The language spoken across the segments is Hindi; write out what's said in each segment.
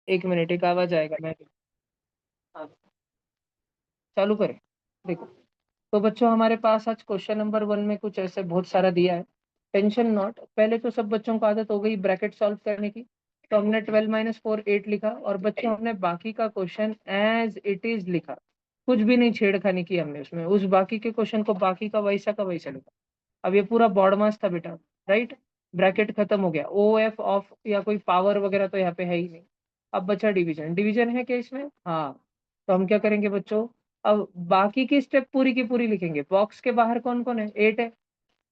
एक मिनट, एक आवाज आएगा, मैं हाँ, चालू करें। देखो, तो बच्चों हमारे पास आज क्वेश्चन नंबर 1 में कुछ ऐसे बहुत सारा दिया है। टेंशन नॉट, पहले तो सब बच्चों को आदत हो गई ब्रैकेट सॉल्व करने की, तो हमने 12 - 4 8 लिखा, और बच्चों हमने बाकी का क्वेश्चन एज इट इज लिखा, कुछ भी नहीं छेड़खानी की हमने उसमें, उस बाकी के क्वेश्चन को बाकी का वैसा लिखा। अब ये पूरा बॉड मास था बेटा, राइट। ब्रैकेट खत्म हो गया, ओ एफ ऑफ या कोई पावर वगैरह तो यहाँ पे है ही नहीं। अब बचा डिवीजन, डिवीजन है क्या इसमें? हाँ। तो हम क्या करेंगे बच्चों, अब बाकी की स्टेप पूरी की पूरी लिखेंगे। बॉक्स के बाहर कौन कौन है? 8 है।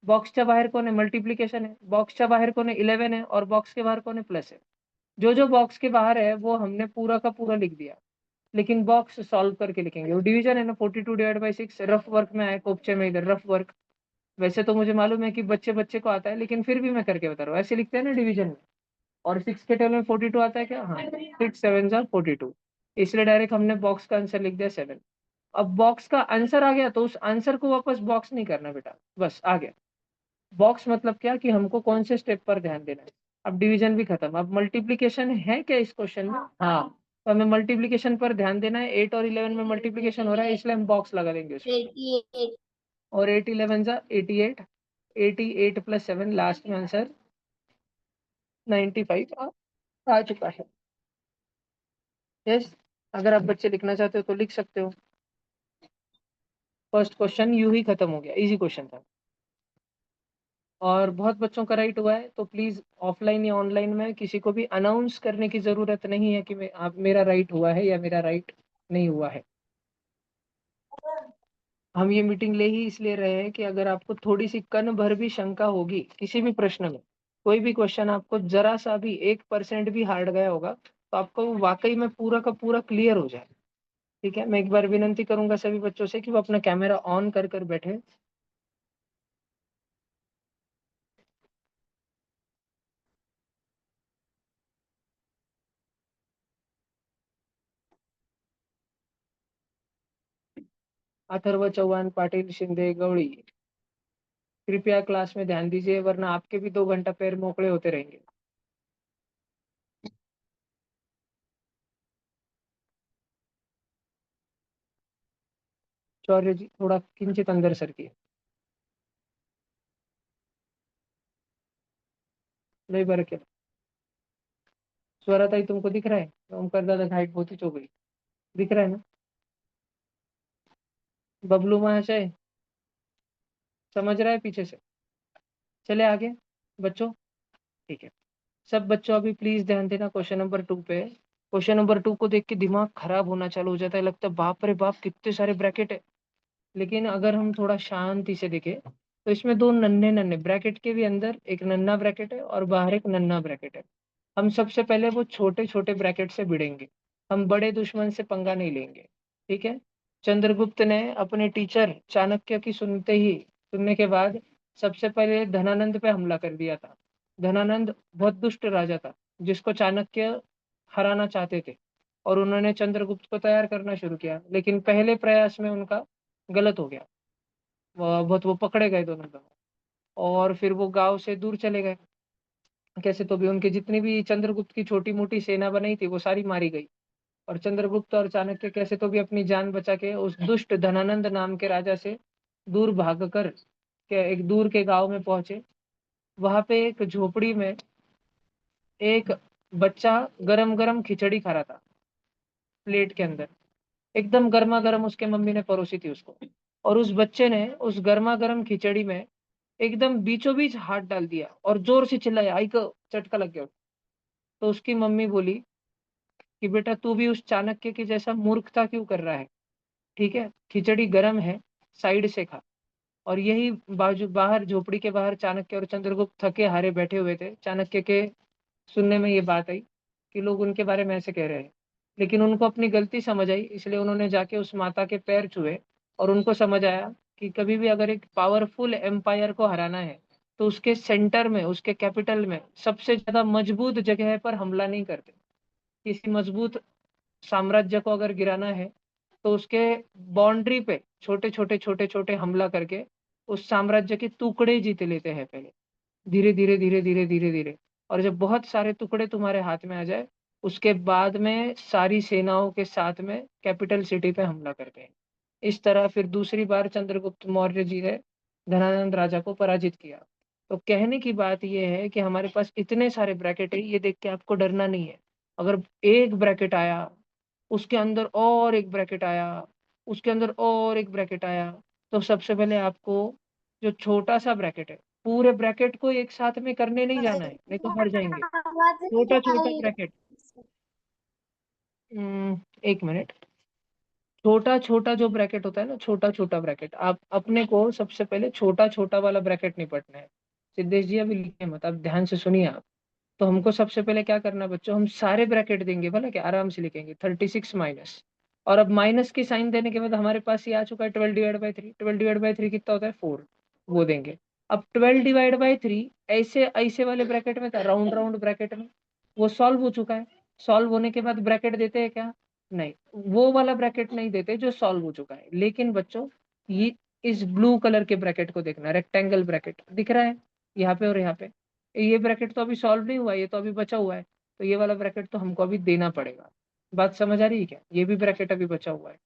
बॉक्सच्या बाहेर कौन है? मल्टीप्लीकेशन है। बॉक्सच्या बाहेर कौन है? 11 है। और बॉक्स के बाहर कौन है? प्लस है। जो जो बॉक्स के बाहर है वो हमने पूरा का पूरा लिख दिया, लेकिन बॉक्स सॉल्व करके लिखेंगे। वो डिवीजन है ना, 42/6 रफ वर्क में आया, कोपचे में इधर रफ वर्क। वैसे तो मुझे मालूम है कि बच्चे बच्चे को आता है, लेकिन फिर भी मैं करके बता रहा हूँ, ऐसे लिखते हैं ना डिवीजन में। और 6 के टेबल में 42 आता है क्या? हाँ, 6 7 42, इसलिए डायरेक्ट हमने बॉक्स का आंसर लिख दिया 7। अब बॉक्स का आंसर आ गया तो उस आंसर को वापस बॉक्स नहीं करना बेटा, बस आ गया। बॉक्स मतलब क्या कि हमको कौन से स्टेप पर ध्यान देना है। अब डिवीजन भी खत्म, अब मल्टीप्लीकेशन है क्या इस क्वेश्चन में? हाँ, तो हमें मल्टीप्लीकेशन पर ध्यान देना है। 8 और 11 में मल्टीप्लीकेशन हो रहा है, इसलिए हम बॉक्स लगा देंगे उसमें। 88। और 8 11 जा 88, 88 + 7 लास्ट में आंसर 95 आ चुका है। यस, अगर आप बच्चे लिखना चाहते हो तो लिख सकते हो। फर्स्ट क्वेश्चन यूं ही खत्म हो गया, इजी क्वेश्चन था। और बहुत बच्चों का राइट हुआ है, तो प्लीज ऑफलाइन या ऑनलाइन में किसी को भी अनाउंस करने की जरूरत नहीं है कि आप मेरा राइट हुआ है या मेरा राइट नहीं हुआ है। हम ये मीटिंग ले ही इसलिए रहे हैं कि अगर आपको थोड़ी सी कण भर भी शंका होगी किसी भी प्रश्न में, कोई भी क्वेश्चन आपको जरा सा भी 1% भी हार्ड गया होगा, तो आपको वो वाकई में पूरा का पूरा क्लियर हो जाए। ठीक है, मैं एक बार विनंती करूंगा सभी बच्चों से कि वो अपना कैमरा ऑन कर कर बैठे। अथर्व, चौहान, पाटिल, शिंदे, गवड़ी, कृपया क्लास में ध्यान दीजिए, वरना आपके भी 2 घंटा पैर मोकड़े होते रहेंगे। शौर्य जी, थोड़ा किंचित अंदर सरकिए। नहीं बरके। स्वरा ताई, तुमको दिख रहा है? ओमकार दादा, हाइट बहुत ही हो गई, दिख रहा है ना? बबलू महाशय, समझ रहा है पीछे से? चले आगे बच्चों। ठीक है, सब बच्चों अभी प्लीज ध्यान देना क्वेश्चन नंबर 2 पे। क्वेश्चन नंबर 2 को देख के दिमाग खराब होना चालू हो जाता है, लगता है बाप रे बाप कितने सारे ब्रैकेट है। लेकिन अगर हम थोड़ा शांति से देखें तो इसमें दो नन्हे नन्हे ब्रैकेट के भी अंदर एक नन्हा ब्रैकेट है और बाहर एक नन्हा ब्रैकेट है। हम सबसे पहले वो छोटे छोटे ब्रैकेट से भिड़ेंगे, हम बड़े दुश्मन से पंगा नहीं लेंगे। ठीक है। चंद्रगुप्त ने अपने टीचर चाणक्य की सुनने के बाद सबसे पहले धनानंद पे हमला कर दिया था। धनानंद बहुत दुष्ट राजा था, जिसको चाणक्य हराना चाहते थे, और उन्होंने चंद्रगुप्त को तैयार करना शुरू किया, लेकिन पहले प्रयास में उनका गलत हो गया। वो पकड़े गए दोनों दोनों, और फिर वो गांव से दूर चले गए। कैसे तो भी उनकी जितनी भी चंद्रगुप्त की छोटी मोटी सेना बनाई थी वो सारी मारी गई। और चंद्रगुप्त और चाणक्य कैसे तो भी अपनी जान बचा के उस दुष्ट धनानंद नाम के राजा से दूर भागकर के एक दूर के गांव में पहुंचे। वहां पे एक झोपड़ी में एक बच्चा गरम गरम खिचड़ी खा रहा था, प्लेट के अंदर, एकदम गर्मा गर्म उसके मम्मी ने परोसी थी उसको। और उस बच्चे ने उस गर्मा गर्म खिचड़ी में एकदम बीचों बीच हाथ डाल दिया और जोर से चिल्लाया, आई को चटका लग गया। तो उसकी मम्मी बोली कि बेटा तू भी उस चाणक्य के जैसा मूर्खता क्यों कर रहा है? ठीक है, खिचड़ी गर्म है, साइड से खा। और यही बाजू बाहर झोपड़ी के बाहर चाणक्य और चंद्रगुप्त थके हारे बैठे हुए थे। चाणक्य के सुनने में ये बात आई कि लोग उनके बारे में ऐसे कह रहे हैं, लेकिन उनको अपनी गलती समझ आई, इसलिए उन्होंने जाके उस माता के पैर छुए। और उनको समझ आया कि कभी भी अगर एक पावरफुल एम्पायर को हराना है तो उसके सेंटर में, उसके कैपिटल में सबसे ज्यादा मजबूत जगह पर हमला नहीं करते। किसी मजबूत साम्राज्य को अगर गिराना है तो उसके बाउंड्री पे छोटे छोटे हमला करके उस साम्राज्य के टुकड़े जीत लेते हैं पहले, धीरे धीरे धीरे धीरे धीरे धीरे। और जब बहुत सारे टुकड़े तुम्हारे हाथ में आ जाए उसके बाद में सारी सेनाओं के साथ में कैपिटल सिटी पे हमला कर गए। इस तरह फिर दूसरी बार चंद्रगुप्त मौर्य जी ने धनानंद राजा को पराजित किया। तो कहने की बात यह है कि हमारे पास इतने सारे ब्रैकेट है, ये देख के आपको डरना नहीं है। अगर एक ब्रैकेट आया, उसके अंदर और एक ब्रैकेट आया, उसके अंदर और एक ब्रैकेट आया, तो सबसे पहले आपको जो छोटा सा ब्रैकेट है, पूरे ब्रैकेट को एक साथ में करने नहीं जाना है, नहीं तो मर जाएंगे। आवाज नहीं छोटा आ छोटा रही ब्रैकेट। एक मिनट। छोटा छोटा जो ब्रैकेट होता है ना, छोटा छोटा ब्रैकेट, आप अपने को सबसे पहले छोटा छोटा वाला ब्रैकेट निपटना है। सिद्धेश जी अभी लिखे मत, आप ध्यान से सुनिए आप। तो हमको सबसे पहले क्या करना है बच्चों, हम सारे ब्रैकेट देंगे, भला क्या आराम से लिखेंगे 36 माइनस। और अब माइनस की साइन देने के बाद हमारे पास ये आ चुका है 12/3। 12/3 कितना होता है 4, वो देंगे। अब 12/3 ऐसे ऐसे वाले ब्रैकेट में था, राउंड राउंड ब्रैकेट में, वो सॉल्व हो चुका है। सॉल्व होने के बाद ब्रैकेट देते हैं क्या? नहीं, वो वाला ब्रैकेट नहीं देते जो सॉल्व हो चुका है। लेकिन बच्चों, ये इस ब्लू कलर के ब्रैकेट को देखना, रेक्टेंगल ब्रैकेट दिख रहा है यहाँ पे और यहाँ पे। ये ब्रैकेट तो अभी सॉल्व नहीं हुआ है, ये तो अभी बचा हुआ है। तो ये वाला ब्रैकेट तो हमको अभी देना पड़ेगा। बात समझ आ रही है क्या? ये भी ब्रैकेट अभी बचा हुआ है।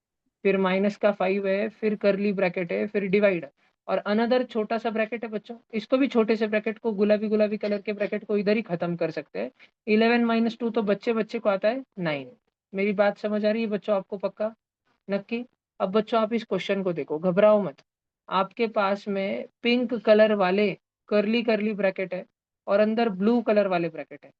फिर -5 है, फिर करली ब्रैकेट है, फिर डिवाइड, और अनदर छोटा सा ब्रैकेट है बच्चों। इसको भी छोटे से ब्रैकेट को, गुलाबी गुलाबी कलर के ब्रैकेट को इधर ही खत्म कर सकते हैं। 11 - 2 तो बच्चे बच्चे को आता है 9। मेरी बात समझ आ रही है बच्चों आपको? पक्का? नक्की? अब बच्चों आप इस क्वेश्चन को देखो, घबराओ मत। आपके पास में पिंक कलर वाले करली करली ब्रैकेट है, और अंदर ब्लू कलर वाले ब्रैकेट है।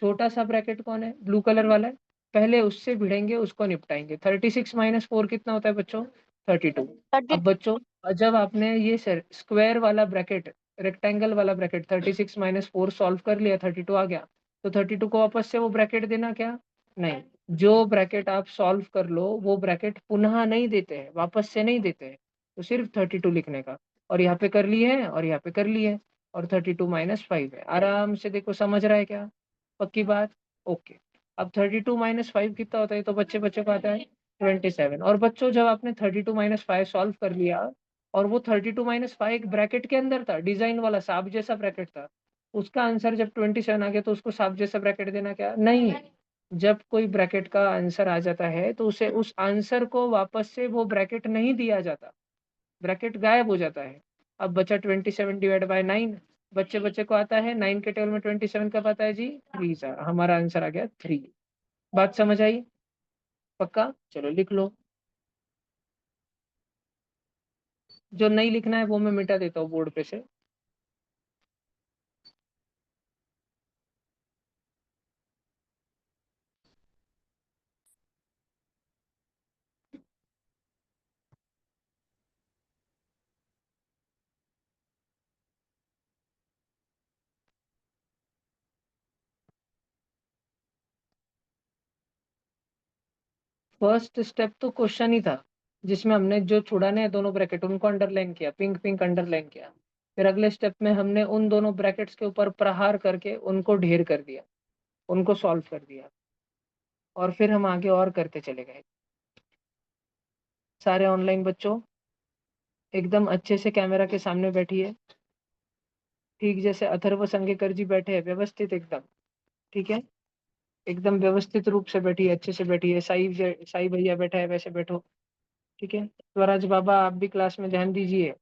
छोटा सा ब्रैकेट कौन है? ब्लू कलर वाला है। पहले उससे भिड़ेंगे, उसको निपटाएंगे। 36 - 4 कितना होता है बच्चों? 32। अब बच्चों, जब आपने ये स्क्वायर वाला ब्रैकेट, रेक्टेंगल वाला ब्रैकेट 36 - 4 सॉल्व कर लिया, 32 आ गया, तो 32 को वापस से वो ब्रैकेट देना क्या? नहीं। जो ब्रैकेट आप सॉल्व कर लो, वो ब्रैकेट पुनः नहीं देते हैं, वापस से नहीं देते हैं। तो सिर्फ 32 लिखने का, और यहाँ पे कर लिए है और यहाँ पे कर लिए है, और 32 - 5 है। आराम से देखो, समझ रहा है क्या? पक्की बात? ओके। अब 32 - 5 कितना होता है? तो बच्चे बच्चे को आता है 27। और बच्चों, जब आपने 32 - 5 सॉल्व कर लिया, और वो 32 - 5 एक ब्रैकेट के अंदर था, डिजाइन वाला सांप जैसा ब्रैकेट था, उसका आंसर जब 27 आ गया, तो उसको सांप जैसा ब्रैकेट देना क्या? नहीं। जब कोई ब्रैकेट का आंसर आ जाता है, तो उसे, उस आंसर को वापस से वो ब्रैकेट नहीं दिया जाता, ब्रैकेट गायब हो जाता है। अब बचा 27/9। बच्चे बच्चे को आता है 9 के टेबल में 27 कब आता है जी? 3 सर, हमारा आंसर आ गया 3। बात समझ आई? पक्का? चलो लिख लो। जो नहीं लिखना है वो मैं मिटा देता हूँ बोर्ड पे से। फर्स्ट स्टेप तो क्वेश्चन ही था, जिसमें हमने जो छुड़ाने हैं दोनों ब्रैकेट, उनको अंडरलाइन किया, पिंक पिंक अंडरलाइन किया। फिर अगले स्टेप में हमने उन दोनों ब्रैकेट्स के ऊपर प्रहार करके उनको ढेर कर दिया, उनको सॉल्व कर दिया, और फिर हम आगे और करते चले गए। सारे ऑनलाइन बच्चों एकदम अच्छे से कैमरा के सामने बैठिए, ठीक जैसे अथर्व संगेकर जी बैठे हैं, व्यवस्थित एकदम। ठीक है? एकदम व्यवस्थित रूप से बैठिए, अच्छे से बैठिए। साई भैया बैठा है, वैसे बैठो। ठीक है? स्वराज बाबा, आप भी क्लास में ध्यान दीजिए।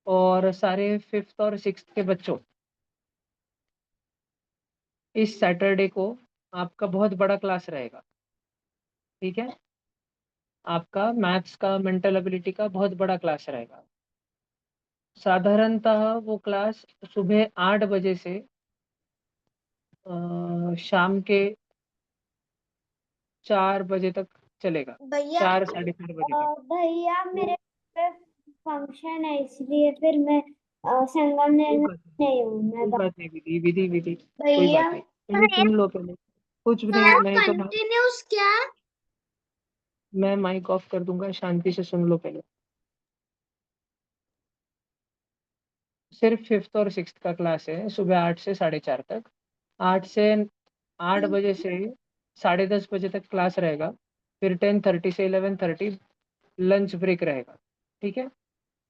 और सारे 5th और 6th के बच्चों, इस सैटरडे को आपका बहुत बड़ा क्लास रहेगा। ठीक है? आपका मैथ्स का, मेंटल एबिलिटी का बहुत बड़ा क्लास रहेगा। साधारणतः वो क्लास सुबह 8 बजे से शाम के 4 बजे तक चलेगा। भैया 4 - 4:30 बजे तक। भैया तो मेरे फंक्शन है इसलिए फिर मैं संगमनेर कोई में बात नहीं, नहीं हूँ मैं कोई बात नहीं, विधि विधि विधि, कोई भैया बात नहीं, पहले सुन लो पहले। कुछ भी नहीं, नहीं तो कंटिन्यूस क्या? मैं माइक ऑफ कर दूंगा, शांति से सुन लो पहले। सिर्फ 5th और 6th का क्लास है, सुबह 8 से 4:30 तक। 8 बजे से 10:30 बजे तक क्लास रहेगा। फिर 10:30 से 11:30 लंच ब्रेक रहेगा। ठीक है?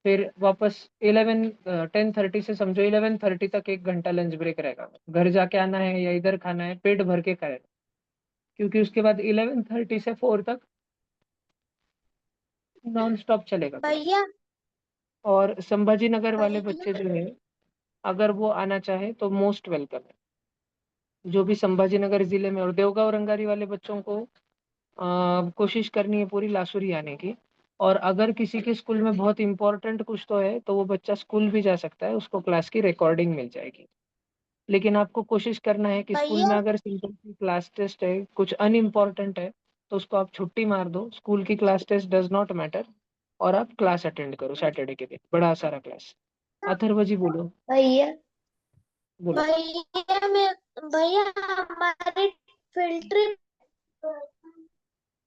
फिर वापस 10:30 से समझो 11:30 तक 1 घंटा लंच ब्रेक रहेगा। घर जाके आना है या इधर खाना है, पेट भर के खाए, क्योंकि उसके बाद 11:30 से 4 तक नॉन स्टॉप चलेगा क्लास। भैया और संभाजी नगर वाले भैया बच्चे जो है, अगर वो आना चाहे तो मोस्ट वेलकम है। जो भी संभाजी नगर जिले में और देवगांव रंगारी वाले बच्चों को कोशिश करनी है पूरी लासुरी आने की। और अगर किसी के स्कूल में बहुत इंपॉर्टेंट कुछ तो है, तो वो बच्चा स्कूल भी जा सकता है, उसको क्लास की रिकॉर्डिंग मिल जाएगी। लेकिन आपको कोशिश करना है कि स्कूल में भैया अगर सिंपल सी क्लास टेस्ट है, कुछ अनइम्पॉर्टेंट है, तो उसको आप छुट्टी मार दो, स्कूल की class test does not matter, और आप क्लास अटेंड करो सैटरडे के दिन बड़ा सारा क्लास। अथर्व जी बोलो। भैया बोलो। भैया मैं भैया हमारे फिल्टर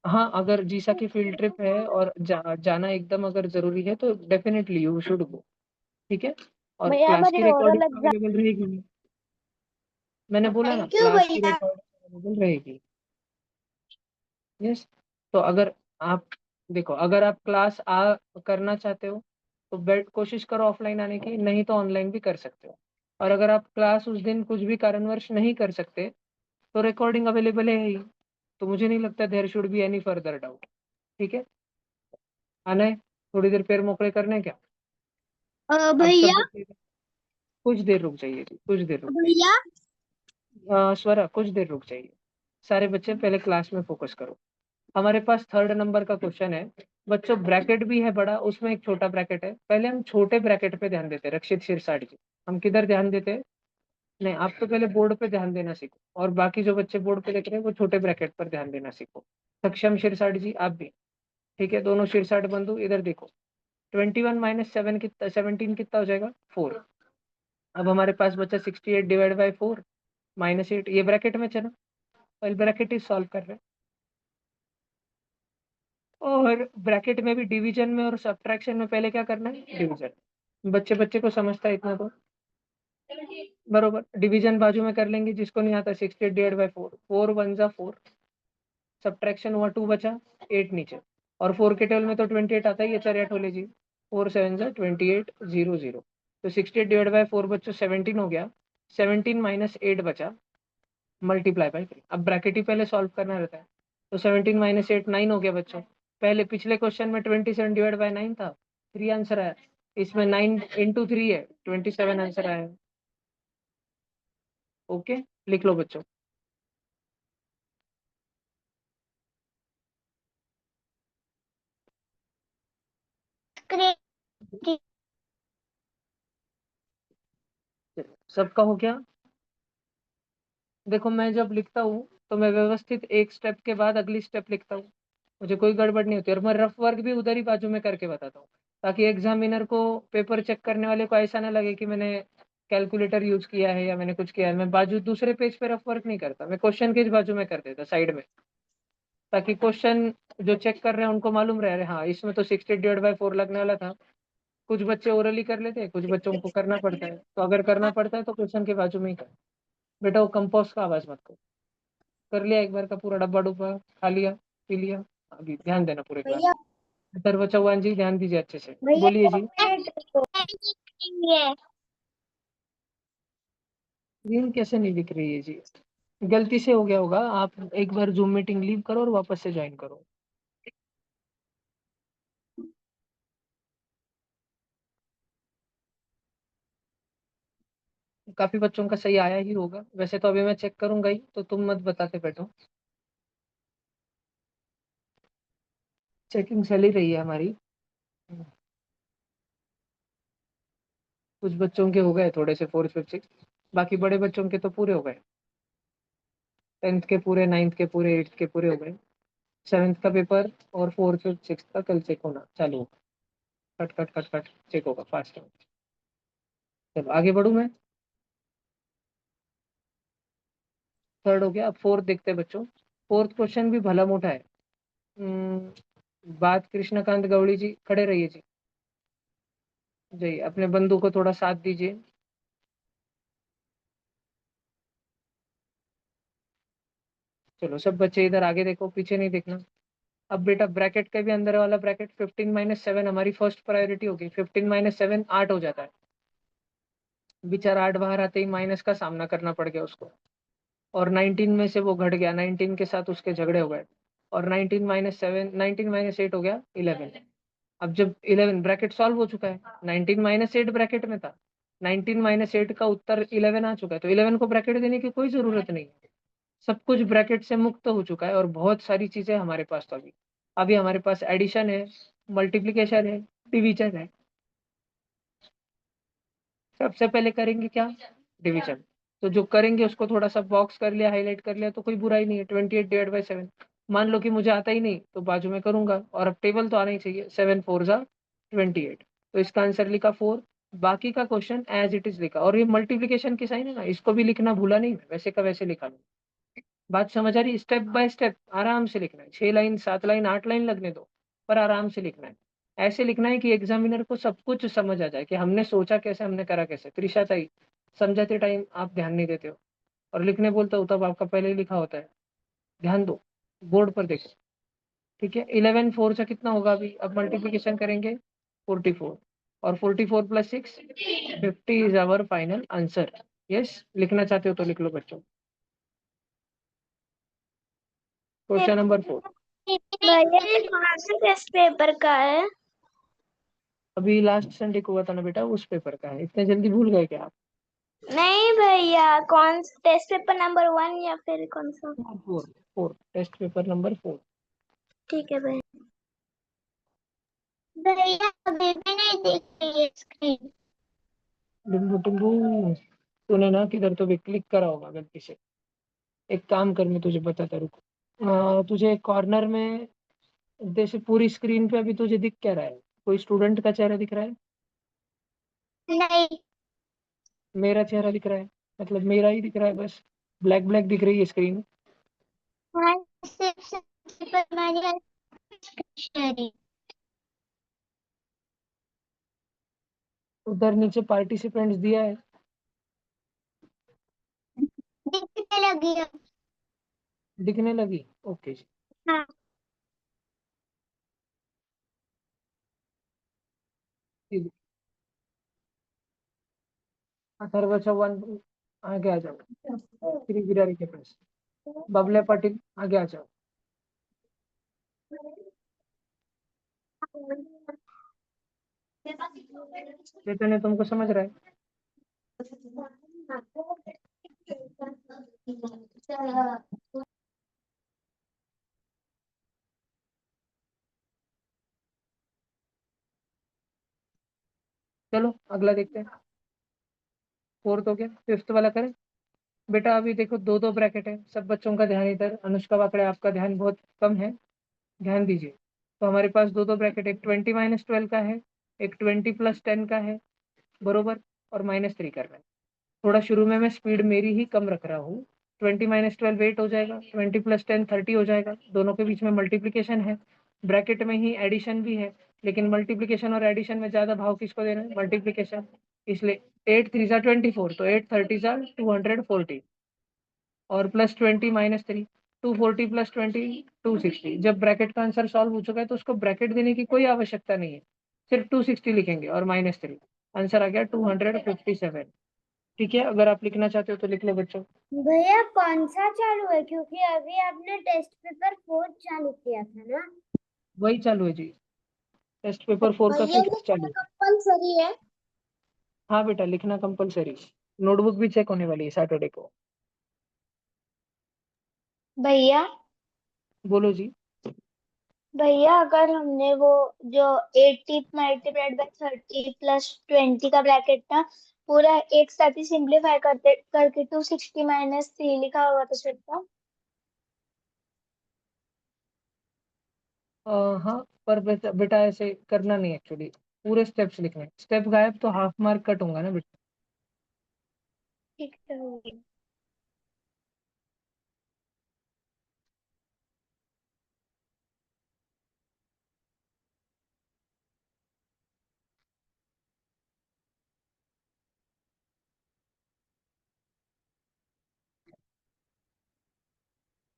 हाँ, अगर जीसा की फील्ड ट्रिप है और जाना एकदम अगर जरूरी है तो डेफिनेटली यू शुड गो। ठीक है। और भैया क्लास की हमारी रिकॉर्डिंग ओरल एग्जाम। अवेलेबल रहेगी। मैंने बोला ना, थैंक यू क्लास की भैया। रिकॉर्डिंग अवेलेबल रहेगी। यस। तो अगर आप देखो, अगर आप क्लास आ करना चाहते हो तो बेट कोशिश करो ऑफलाइन आने की, नहीं तो ऑनलाइन भी कर सकते हो। और अगर आप क्लास उस दिन कुछ भी कारणवश नहीं कर सकते, तो रिकॉर्डिंग अवेलेबल है ही। तो मुझे नहीं लगता there should be any further doubt. ठीक है। आना है, थोड़ी देर पैर मोकड़े करने हैं क्या? अब सब भैया बच्चे कुछ देर रुक जाइए जी, कुछ देर रुक जाइए। भैया स्वरा कुछ देर रुक जाइए। सारे बच्चे पहले क्लास में फोकस करो। हमारे पास 3rd नंबर का क्वेश्चन है। बच्चों, ब्रैकेट भी है बड़ा, उसमें एक छोटा ब्रैकेट है। पहले हम छोटे ब्रैकेट पे ध्यान देते हैं, रक्षित शिरसाट जी। हम किधर ध्यान देते हैं? नहीं, आप तो पहले बोर्ड पे ध्यान देना सीखो, और बाकी जो बच्चे बोर्ड पे देख रहे हैं वो छोटे ब्रैकेट पर ध्यान देना सीखो। सक्षम शिरसाट जी आप भी। ठीक है, दोनों शिरसाट बंधु इधर देखो। 21 - 7 कितना, 17 कितना हो जाएगा? 4। अब हमारे पास बचा 68 ÷ 4 -8, ये ब्रैकेट में चलो। पहले ब्रैकेट ही सॉल्व कर रहे हैं। और ब्रैकेट में भी डिवीजन में और सब्ट्रैक्शन में पहले क्या करना है? डिवीजन। बच्चे बच्चे को समझता है इतना तो बरोबर। डिवीजन बाजू में कर लेंगे, जिसको नहीं आता 68 ÷ 4, 4 × 1 = 4, सब्ट्रैक्शन हुआ 2 बचा, 8 नीचे। और 4 के टेबल में तो 28 आता है, ये चर अठोले जी। 4 × 7 = 28, 0 0। तो 68 ÷ 4 बच्चों 17 हो गया। 17 - 8 बचा, × 3। अब ब्रैकेट ही पहले सॉल्व करना रहता है। तो 17 - 8 9 हो गया बच्चों। पहले पिछले क्वेश्चन में 27 ÷ 9 था, 3 आंसर आया। इसमें 9 × 3 है, 27 आंसर आया। ओके, लिख लो बच्चों। सबका हो गया? देखो, मैं जब लिखता हूँ तो मैं व्यवस्थित एक स्टेप के बाद अगली स्टेप लिखता हूँ। मुझे कोई गड़बड़ नहीं होती, और मैं रफ वर्क भी उधर ही बाजू में करके बताता हूँ, ताकि एग्जामिनर को, पेपर चेक करने वाले को ऐसा ना लगे कि मैंने कैलकुलेटर यूज किया है या मैंने कुछ किया है। मैं बाजू दूसरे पेज पे रफ वर्क नहीं करता, मैं क्वेश्चन के बाजू में कर देता साइड में, ताकि क्वेश्चन जो चेक कर रहे हैं उनको मालूम रहे, अरे हाँ इसमें तो 68 / 4 लगने वाला था। कुछ बच्चे ओरली कर लेते हैं, कुछ बच्चों को करना पड़ता है, तो अगर करना पड़ता है तो क्वेश्चन के बाजू में ही कर। बेटा, वो कंपोस्ट का आवाज मत करो। कर लिया एक बार का पूरा डब्बा डुब्बा, खा लिया, पी लिया? अभी ध्यान देना पूरे क्लास भैया में। सर्व चौहान जी ध्यान दीजिए अच्छे से, भैया बोलिए जी। 2 मिनट रुको। स्क्रीन कैसे नहीं दिख रही है जी? गलती से हो गया होगा, आप एक बार जूम मीटिंग लीव करो और वापस से ज्वाइन करो। काफी बच्चों का सही आया ही होगा वैसे, तो अभी मैं चेक करूंगा ही, तो तुम मत बताते बैठो। चेकिंग चल ही रही है हमारी। कुछ बच्चों के हो गए थोड़े से 4th 5th 6th, बाकी बड़े बच्चों के तो पूरे हो गए। 10th के पूरे, 9th के पूरे, 8th के पूरे हो गए। 7th का पेपर और 4th 5th 6th का कल चेक होना चालू होगा। Cut cut cut cut check होगा फास्ट। चलो आगे बढ़ू मैं। 3rd हो गया, अब 4th देखते हैं बच्चों। 4th क्वेश्चन भी भला मोटा है। बात कृष्णकांत गौड़ी जी, खड़े रहिए जी। जी, अपने बंधु को थोड़ा साथ दीजिए। चलो सब बच्चे इधर आगे देखो, पीछे नहीं देखना। अब बेटा ब्रैकेट के भी अंदर वाला ब्रैकेट 15 - 7 हमारी फर्स्ट प्रायोरिटी होगी। 15 - 7 8 हो जाता है। बेचारा 8 बाहर आते ही माइनस का सामना करना पड़ गया उसको। और 19 में से वो घट गया, 19 के साथ उसके झगड़े हो गए। और 19 - 7, 19 - 8 हो गया 11। अब जब 11 ब्रैकेट सॉल्व हो चुका है, 19 - 8 ब्रैकेट में था, 19 - 8 का उत्तर 11 आ चुका है, तो 11 को ब्रैकेट देने की कोई जरूरत नहीं है। सब कुछ ब्रैकेट से मुक्त हो चुका है और बहुत सारी चीजें हमारे पास तो अभी अभी हमारे पास एडिशन है, मल्टीप्लीकेशन है, डिवीजन है। सबसे पहले करेंगे क्या? डिवीजन। तो जो करेंगे उसको थोड़ा सा बॉक्स कर लिया, हाईलाइट कर लिया, तो कोई बुराई नहीं है। 28 ÷ 7। मान लो कि मुझे आता ही नहीं तो बाजू में करूंगा, और अब टेबल तो आना ही चाहिए। 7 4 = 28, तो इसका आंसर लिखा 4। बाकी का क्वेश्चन एज इट इज लिखा। और ये मल्टीप्लीकेशन की साइन है ना, इसको भी लिखना भूला नहीं, वैसे का वैसे लिखा नहीं। बात समझ आ रही? स्टेप बाय स्टेप आराम से लिखना है। 6 लाइन 7 लाइन 8 लाइन लगने दो, पर आराम से लिखना है। ऐसे लिखना है कि एग्जामिनर को सब कुछ समझ आ जाए कि हमने सोचा कैसे, हमने करा कैसे। त्रिशा ताई, समझाते टाइम आप ध्यान नहीं देते हो और लिखने बोलता हूँ तब आपका पहले ही लिखा होता है। ध्यान दो, बोर्ड पर देखो। ठीक है, 11 4 से कितना होगा? अभी अब मल्टीप्लीकेशन करेंगे 44, और 44 + 6 50 is our final answer. Yes, लिखना चाहते हो तो लिख लो बच्चों। Question number 4। भैया ये कौन से टेस्ट पेपर का है? अभी लास्ट संडे को हुआ था ना बेटा, उस पेपर का है। इतने जल्दी भूल गए क्या आप? नहीं भैया, कौन टेस्ट पेपर नंबर 1 या फिर कौन सा? 4 टेस्ट पेपर नंबर 4। ठीक है भैया। भैया अभी भी नहीं दिख रही है स्क्रीन। डिम्बू टिम्बू, तूने ना किधर तो भी क्लिक करा होगा गलती से। एक काम कर, मैं तुझे बताता, रुको। तुझे कॉर्नर में, जैसे पूरी स्क्रीन पे अभी तुझे दिख क्या रहा है? कोई स्टूडेंट का चेहरा दिख रहा है? नहीं। मेरा चेहरा दिख रहा है? मतलब मेरा ही दिख रहा है बस? ब्लैक ब्लैक दिख रही है स्क्रीन? हाँ, सिर्फ पेपर मारिया शेयरिंग उधर नीचे पार्टिसिपेंट्स दिया है। दिखने लगी अब। दिखने लगी? ओके जी। हाँ। ठीक है, अथर्व चौहान, आगे आ जाओ। श्री गिरारी के पास। बबले पाटिल, आगे आ जाओ। चैतन्य तुमको समझ रहा है? चलो अगला देखते हैं। फोर्थ हो गया, फिफ्थ वाला करें। बेटा अभी देखो दो दो ब्रैकेट है, सब बच्चों का ध्यान इधर। अनुष्का वाकड़े, आपका ध्यान बहुत कम है, ध्यान दीजिए। तो हमारे पास दो दो ब्रैकेट, एक 20 - 12 का है, एक 20 + 10 का है, बरोबर। और -3 करना है। थोड़ा शुरू में मैं स्पीड मेरी ही कम रख रहा हूँ। 20 - 12 8 हो जाएगा, 20 + 10 30 हो जाएगा। दोनों के बीच में मल्टीप्लीकेशन है, ब्रैकेट में ही एडिशन भी है। लेकिन मल्टीप्लीकेशन और एडिशन में ज्यादा भाव किसको देना है? मल्टीप्लीकेशन। इसलिए 8 3 24, तो 8 30 240, और +20 - 3 240 + 20 260। जब ब्रैकेट का आंसर सॉल्व हो चुका है तो उसको ब्रैकेट देने की कोई आवश्यकता नहीं है, सिर्फ 260 लिखेंगे और -3। आंसर आ गया 257। ठीक है, अगर आप लिखना चाहते हो तो लिख लो बच्चों। भैया कौन सा चालू है, क्योंकि अभी आपने टेस्ट पेपर 4 चालू किया था ना? वही चालू है जी, टेस्ट पेपर 4 का भैया फिफ्थ लिखना चालू है। कंपलसरी है? हाँ बेटा, लिखना कंपलसरी। नोटबुक भी चेक होने वाली है सैटरडे को। भैया। बोलो जी। भैया अगर हमने वो जो 80 मल्टीप्लाइड बाय 30 प्लस 20 का ब्रैकेट था, पूरा एक साथ ही सिंप्लीफाई करते करके 260 -3 लिखा हुआ था सबका। हाँ, पर बेटा बेटा ऐसे करना नहीं एक्चुअली, पूरे स्टेप्स लिखने। स्टेप गायब तो हाफ मार्क कट होगा ना बेटा। ठीक है भैया।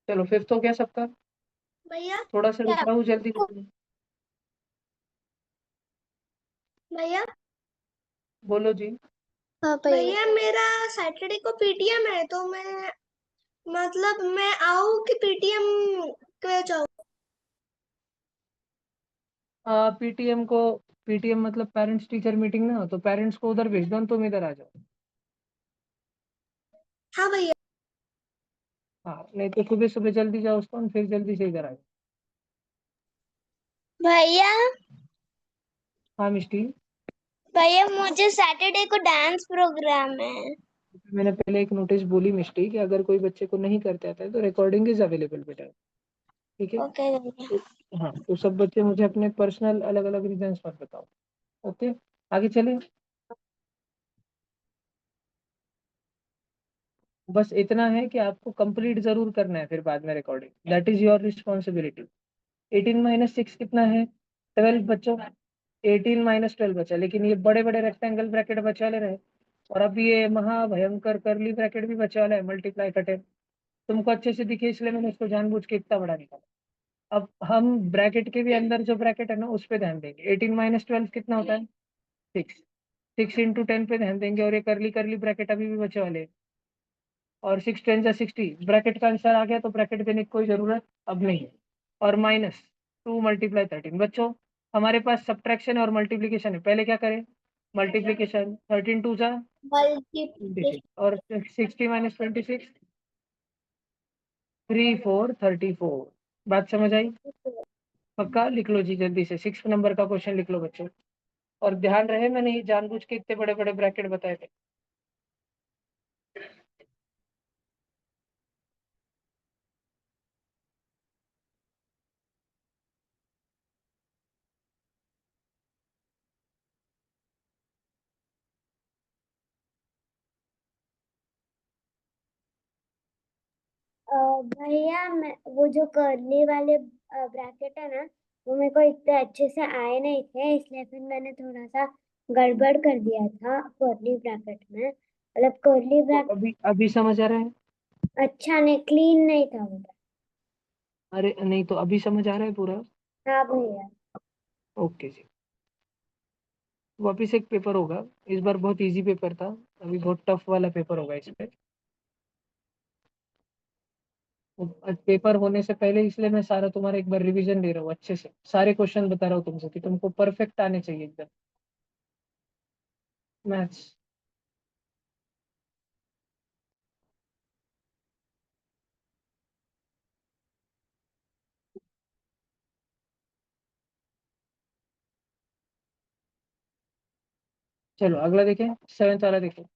चलो फिफ्थ हो गया सबका। भैया थोड़ा सा रुक क्या रहा हूँ, जल्दी को- जल्दी। भैया बोलो जी। हाँ भैया मेरा सैटरडे को पीटीएम है, तो मैं मतलब मैं आऊँ कि पीटीएम पे जाऊँ? पीटीएम को, पीटीएम मतलब पेरेंट्स टीचर मीटिंग ना, तो पेरेंट्स को उधर भेज दो, तुम इधर आ जाओ। हाँ भैया। हाँ, नहीं तो सुबह सुबह जल्दी जाओ उसको, फिर जल्दी से इधर आ जाओ। भैया हाँ मिष्टी। भैया मुझे सैटरडे को डांस प्रोग्राम है। मैंने पहले एक नोटिस बोली मिष्टी कि अगर कोई बच्चे को नहीं करते आता है तो रिकॉर्डिंग इज अवेलेबल बेटा। ठीक है। ओके भैया। तो, हाँ, तो सब बच्चे मुझे अपने पर्सनल अलग अलग रीजंस मत बताओ। ओके, आगे चले। बस इतना है कि आपको कंप्लीट जरूर करना है फिर बाद में recording, that is your responsibility. 18 - 6 कितना है? 12 बच्चों। 18 - 12 बचा, लेकिन ये बड़े बड़े रेक्टेंगल ब्रैकेट बचे वाले रहे। और अब ये महाभयंकर करली ब्रैकेट भी बचे वाला है, मल्टीप्लाई कटे। तुमको अच्छे से दिखे इसलिए मैंने इसको जानबूझ के इतना बड़ा निकाला। अब हम ब्रैकेट के भी अंदर जो ब्रैकेट है ना उस पे ध्यान देंगे। 18 - 12 कितना होता है? 6। 6 × 10 पे ध्यान देंगे, और ये करली करली ब्रैकेट अभी भी बचे वाले हैं। और 6 × 10 = 60, ब्रैकेट का आंसर आ गया तो ब्रैकेट देने की कोई जरूरत अब नहीं है। और -2 × 13 बच्चों। हमारे पास सब्ट्रैक्शन और मल्टीप्लीकेशन है, पहले क्या करें? मल्टीप्लीकेशन। 13 2 जा मल्टीप्लिकेशन। 26, और 60 - 26 3 4 34। बात समझ आई? पक्का लिख लो जी जल्दी से, 6 नंबर का क्वेश्चन लिख लो बच्चों। और ध्यान रहे मैंने ये जानबूझ के इतने बड़े बड़े ब्रैकेट बताए थे। भैया मैं वो जो कर्ली वाले ब्रैकेट है ना, वो मेरे को इतने अच्छे से आए नहीं थे, इसलिए फिर मैंने थोड़ा सा गड़बड़ कर दिया था कर्ली ब्रैकेट में। मतलब कर्ली तो ब्रैकेट अभी अभी समझ आ रहा है? अच्छा नहीं, क्लीन नहीं था वो। अरे नहीं तो अभी समझ आ रहा है पूरा? हाँ भैया। ओके जी। वापिस एक पेपर होगा। इस बार बहुत इजी पेपर था, अभी बहुत टफ वाला पेपर होगा इस पे। पेपर होने से पहले इसलिए मैं सारा तुम्हारा एक बार रिवीजन दे रहा हूँ, अच्छे से सारे क्वेश्चन बता रहा हूँ तुमसे कि तुमको परफेक्ट आने चाहिए एकदम। मैथ्स। चलो अगला देखें, सेवेंथ वाला देखो।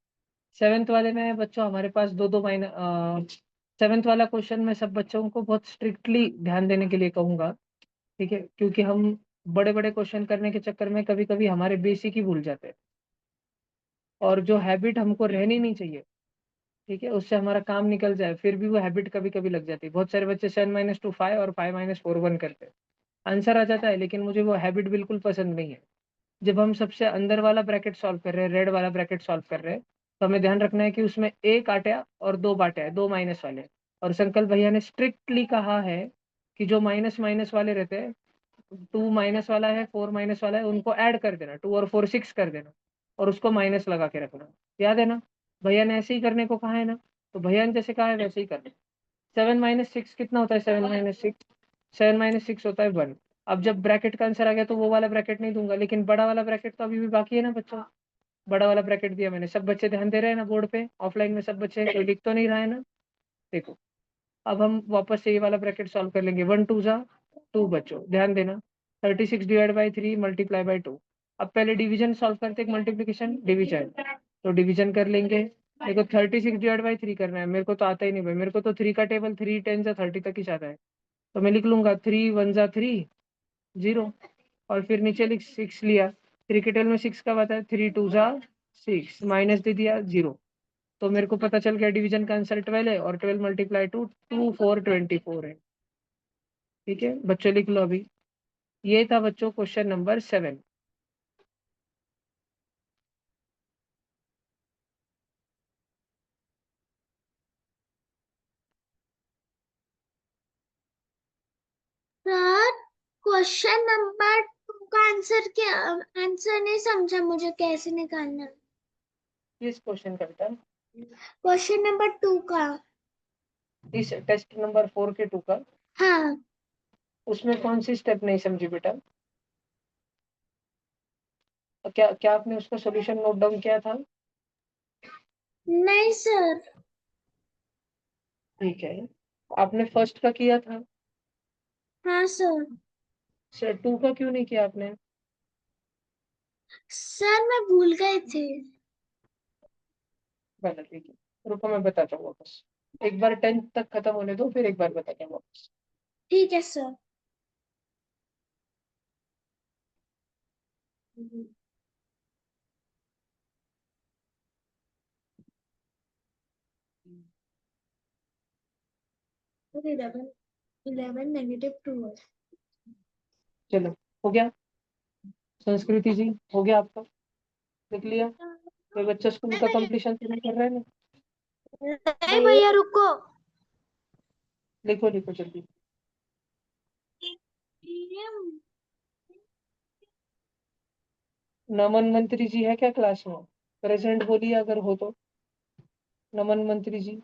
सेवेंथ वाले में बच्चों हमारे पास दो दो माइनस। सेवेंथ वाला क्वेश्चन में सब बच्चों को बहुत स्ट्रिक्टली ध्यान देने के लिए कहूंगा। ठीक है, क्योंकि हम बड़े बड़े क्वेश्चन करने के चक्कर में कभी कभी हमारे बेसिक ही भूल जाते हैं। और जो हैबिट हमको रहनी नहीं चाहिए, ठीक है, उससे हमारा काम निकल जाए, फिर भी वो हैबिट कभी कभी लग जाती है। बहुत सारे बच्चे 7 - 2 5 और 5 - 4 1 करते हैं। आंसर आ जाता है, लेकिन मुझे वो हैबिट बिल्कुल पसंद नहीं है। जब हम सबसे अंदर वाला ब्रैकेट सॉल्व कर रहे हैं, रेड वाला ब्रैकेट सॉल्व कर रहे हैं, तो हमें ध्यान रखना है कि उसमें एक आटा और दो बाटे हैं, दो माइनस वाले। और संकल्प भैया ने स्ट्रिक्टली कहा है कि जो माइनस माइनस वाले रहते हैं, 2 - वाला है, 4 - वाला है, उनको ऐड कर देना, 2 और 4 6 कर देना, और उसको माइनस लगा के रखना। याद है ना? भैया ने ऐसे ही करने को कहा है ना, तो भैया ने जैसे कहा है वैसे ही करना। 7 - 6 कितना होता है? 7 - 6, 7 - 6 होता है 1। अब जब ब्रैकेट का आंसर आ गया तो वो वाला ब्रैकेट नहीं दूंगा, लेकिन बड़ा वाला ब्रैकेट तो अभी भी बाकी है ना बच्चों। बड़ा वाला ब्रैकेट दिया मैंने, सब बच्चे ध्यान दे रहे हैं ना बोर्ड पे? ऑफलाइन में सब बच्चे कोई लिख तो नहीं रहा है ना? देखो, अब हम वापस से ये वाला ब्रैकेट सॉल्व कर लेंगे। 1 2 जा 2 बच्चों, ध्यान देना। 36 ÷ 3 × 3 अब पहले डिवीजन सॉल्व करते हैं, मल्टीप्लीकेशन डिवीजन। तो डिवीजन कर लेंगे। देखो 36 ÷ 3 करना है, मेरे को तो आता ही नहीं भाई, मेरे को तो 3 का टेबल 3 10 जा 30 तक ही आता है। तो मैं लिख लूंगा 3 1 जा 3 0। और फिर नीचे लिख 6 लिया। 3 के टेबल में 6 कब आता है? 3 2 जा 6, माइनस दे दिया 0। तो मेरे को पता चल गया डिवीजन का आंसर 12 है, और 12 × 2 2 4 24 है। ठीक है बच्चों, लिख लो अभी। ये था बच्चों question number 7। Sir question number 2 का आंसर क्या, आंसर नहीं समझा मुझे, कैसे निकालना? किस क्वेश्चन का बेटा? क्वेश्चन नंबर 2 का। इस टेस्ट नंबर 4 के 2 का? हाँ। उसमें कौन सी स्टेप नहीं समझी बेटा? क्या क्या आपने उसका सॉल्यूशन नोट डाउन किया था? नहीं सर। ठीक है, आपने फर्स्ट का किया था? हाँ सर। सर 2 का क्यों नहीं किया आपने? सर मैं भूल गए थे। बना, ठीक है, रुको मैं बताता हूँ वापस। एक बार 10th तक खत्म होने दो, फिर एक बार बताता हूँ वापस। ठीक है सर। फिर 11 -2 है। चलो, हो गया। संस्कृति जी, हो गया आपका? लिख लिया? कोई बच्चा स्कूल का कंप्लीशन तो नहीं कर रहा है ना? नहीं भैया रुको। लिखो लिखो जल्दी। नमन मंत्री जी है क्या क्लास में? प्रेजेंट बोलिए अगर हो तो। नमन मंत्री जी।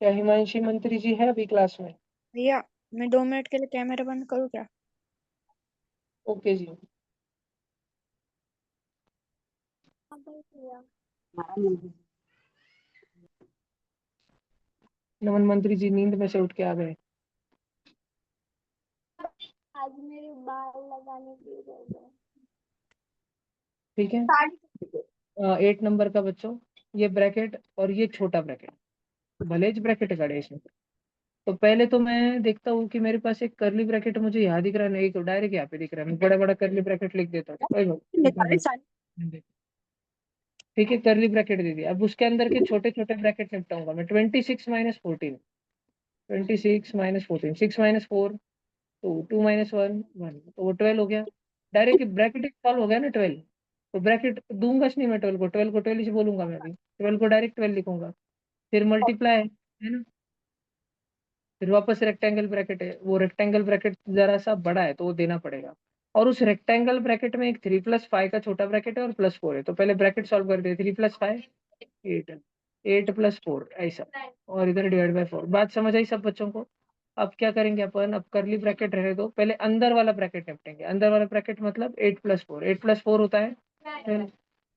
क्या हिमांशी मंत्री जी है अभी क्लास में? भैया मैं 2 मिनट के लिए कैमरा बंद करूँ क्या? ओके जी। नमन मंत्री जी नींद में से उठ के आ गए। आज मेरे बाल लगाने के लिए। ठीक है, 8 नंबर का बच्चों, ये ब्रैकेट और ये छोटा ब्रैकेट, भले ही ब्रैकेट गड़े इसमें। तो पहले तो मैं देखता हूँ कि मेरे पास एक करली ब्रैकेट मुझे यहाँ दिख रहा है, एक डायरेक्ट यहाँ पे दिख रहा है, मैं बड़ा बड़ा करली ब्रैकेट लिख देता हूँ। निकाले सारे। ठीक है, करली ब्रैकेट दे दिया। अब उसके अंदर के छोटे छोटे ब्रैकेट निपटाऊंगा मैं। 26 - 14, 26 - 14, 6 - 4, 2, 2 - 1, 1, तो वो 12 हो गया। डायरेक्ट ब्रैकेट सॉल्व हो गया ना 12। तो ब्रैकेट दूंगा नहीं मैं 12 को, 12 को 12 से बोलूंगा मैं अभी, 12 को डायरेक्ट 12 लिखूंगा। फिर मल्टीप्लाई है ना, फिर वापस रेक्टेंगल ब्रैकेट है, वो रेक्टेंगल ब्रैकेट जरा सा बड़ा है तो वो देना पड़ेगा। और उस रेक्टेंगल ब्रैकेट में एक 3 + 5 का छोटा ब्रैकेट है और +4 है, तो पहले ब्रैकेट सॉल्व कर दे। 3 + 5 8, 8 + 4 ऐसा, और इधर /4। बात समझ आई सब बच्चों को? अब क्या करेंगे अपन, अब करली ब्रैकेट रहने दो, पहले अंदर वाला ब्रैकेट निपटेंगे। अंदर वाला ब्रैकेट मतलब 8 + 4, 8 + 4 होता है 12।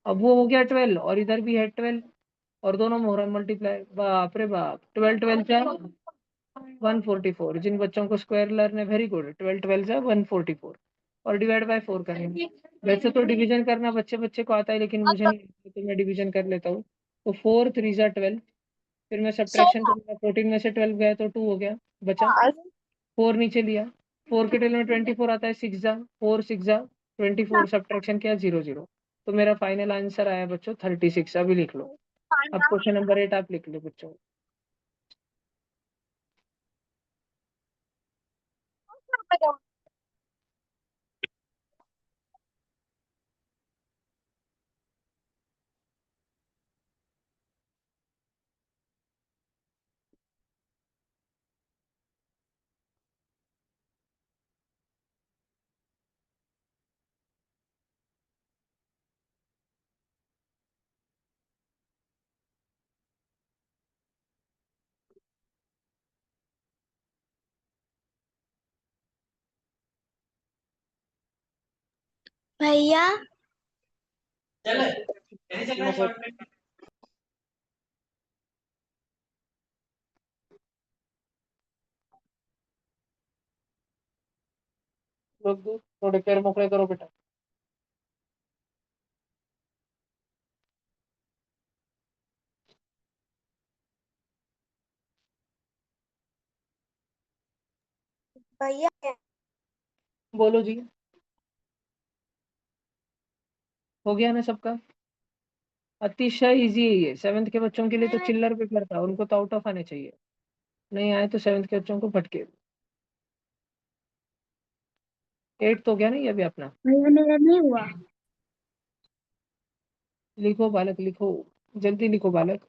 अब वो हो गया 12 और इधर भी है 12, और दोनों मोहर मल्टीप्लाई, बाप रे बाप, 12 12 क्या, 144। जिन बच्चों को स्क्वायर लर्न है, वेरी गुड, 12 12 से 144, और /4 करेंगे। वैसे तो डिवीजन करना बच्चे बच्चे को आता है, लेकिन मुझे नहीं आता, तो मैं डिवीजन कर लेता हूँ। तो 4 3 × 12, फिर मैं सब्ट्रैक्शन करूंगा, 14 में से 12 गया तो 2 हो गया, बचा 4 नीचे लिया। 4 के टेल में 24 आता है, 6 जा 4, 6 जा 24, सब्ट्रैक्शन किया 0 0। तो मेरा फाइनल आंसर आया बच्चों 36। अभी लिख लो। अब क्वेश्चन नंबर 8 आप लिख लो बच्चों। भैया रोक दो, थोड़े पैर मोकड़े करो बेटा। भैया बोलो जी। हो गया ना सबका? अतिशय इजी है ये, 7th के बच्चों के लिए तो चिल्लर पेपर था, उनको तो आउट ऑफ आने चाहिए। नहीं आए तो 7th के बच्चों को फटके। 8 तो हो गया नहीं अभी अपना। भैया मेरा नहीं हुआ। लिखो बालक लिखो, जल्दी लिखो बालक।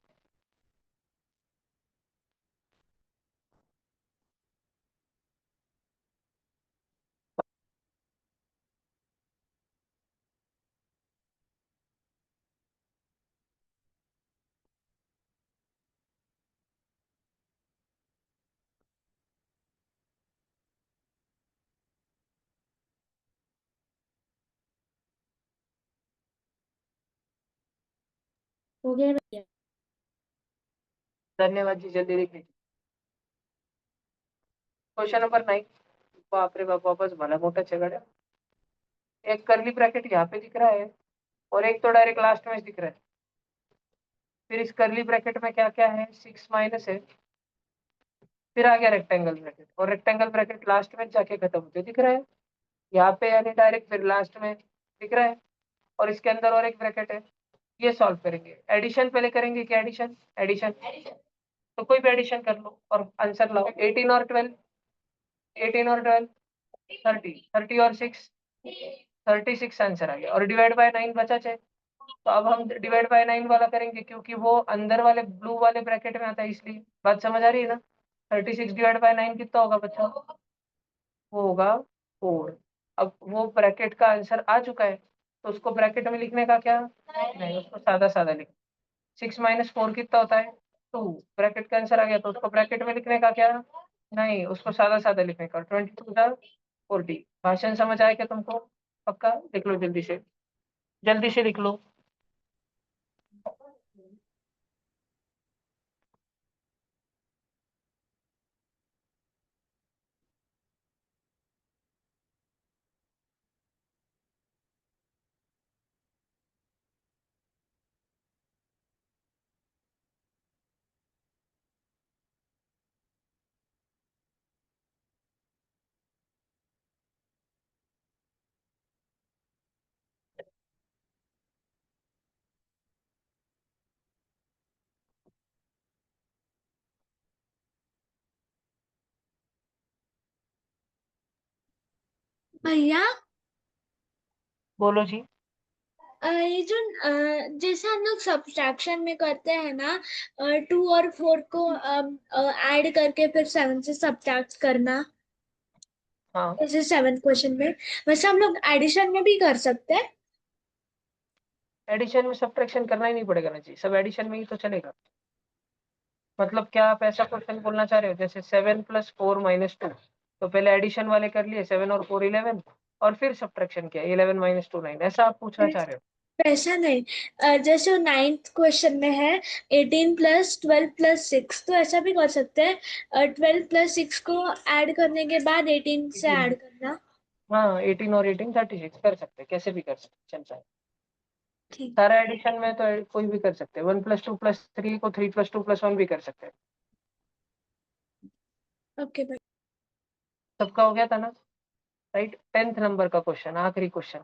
हो गया भैया। धन्यवाद जी, जल्दी लिख लीजिए। Question number 9। बाप रे बाप, वापस भला मोटा झगड़ा। एक कर्ली ब्रैकेट यहाँ पे दिख रहा है और एक तो डायरेक्ट लास्ट में दिख रहा है। फिर इस कर्ली ब्रैकेट में क्या क्या है, 6 माइनस है। फिर आ गया रेक्टेंगल ब्रैकेट, और रेक्टेंगल ब्रैकेट लास्ट में जाके खत्म होते दिख रहा है यहाँ पे, यानी डायरेक्ट फिर लास्ट में दिख रहा है। और इसके अंदर और एक ब्रैकेट है। ये सॉल्व करेंगे। एडिशन पहले करेंगे क्या, एडिशन एडिशन। तो कोई भी एडिशन कर लो और आंसर लाओ। 18 और 12, 18 और 12 30, 30 और 6 36 आंसर आ गया। और डिवाइड बाय 9 बचा 6। तो अब हम डिवाइड बाय 9 वाला करेंगे, क्योंकि वो अंदर वाले ब्लू वाले ब्रैकेट में आता है, इसलिए। बात समझ आ रही है ना। 36 डिवाइड बाय 9 कितना होगा बच्चा, वो होगा 4। अब वो ब्रैकेट का आंसर आ चुका है, तो उसको ब्रैकेट में लिखने का क्या, नहीं, उसको सादा सादा लिख। 6 - 4 कितना होता है, 2। ब्रैकेट का आंसर आ गया, तो उसको ब्रैकेट में लिखने का क्या, नहीं, उसको सादा सादा लिखने का। 22 × 40। भाषण समझ आया क्या तुमको, पक्का लिख लो, जल्दी से लिख लो। भैया बोलो जी। ये जो जैसे हम लोग सब्ट्रैक्शन में करते हैं ना, 2 और 4 को ऐड करके फिर 7 से सब्ट्रैक्ट करना, हाँ, जैसे 7th क्वेश्चन में, वैसे हम लोग एडिशन में भी कर सकते हैं। एडिशन में सब्ट्रैक्शन करना ही नहीं पड़ेगा ना जी, सब एडिशन में ही तो चलेगा। मतलब क्या आप ऐसा क्वेश्चन बोलना चाह रहे हो, जैसे 7 + 4 - 2, तो पहले एडिशन वाले कर लिए, 7 और 4 11, और फिर सब्ट्रैक्शन किया, 11 - 2 9, ऐसा आप पूछना चाह रहे हो। ऐसा नहीं, जैसे 9th क्वेश्चन में है 18 + 12 + 6, तो ऐसा भी कर सकते हैं, 12 + 6 को ऐड करने के बाद 18 से 18, ऐड करना। हाँ, 18 और 18 36 कर सकते हैं, कैसे भी कर सकते हैं, चलता है। ठीक। सारा एडिशन में तो कोई भी कर सकते हैं। 1 + 2 + 3 को 3 + 2 + 1 भी कर सकते हैं। ओके भाई। सबका हो गया था ना, राइट। 10th नंबर का क्वेश्चन, आखिरी क्वेश्चन।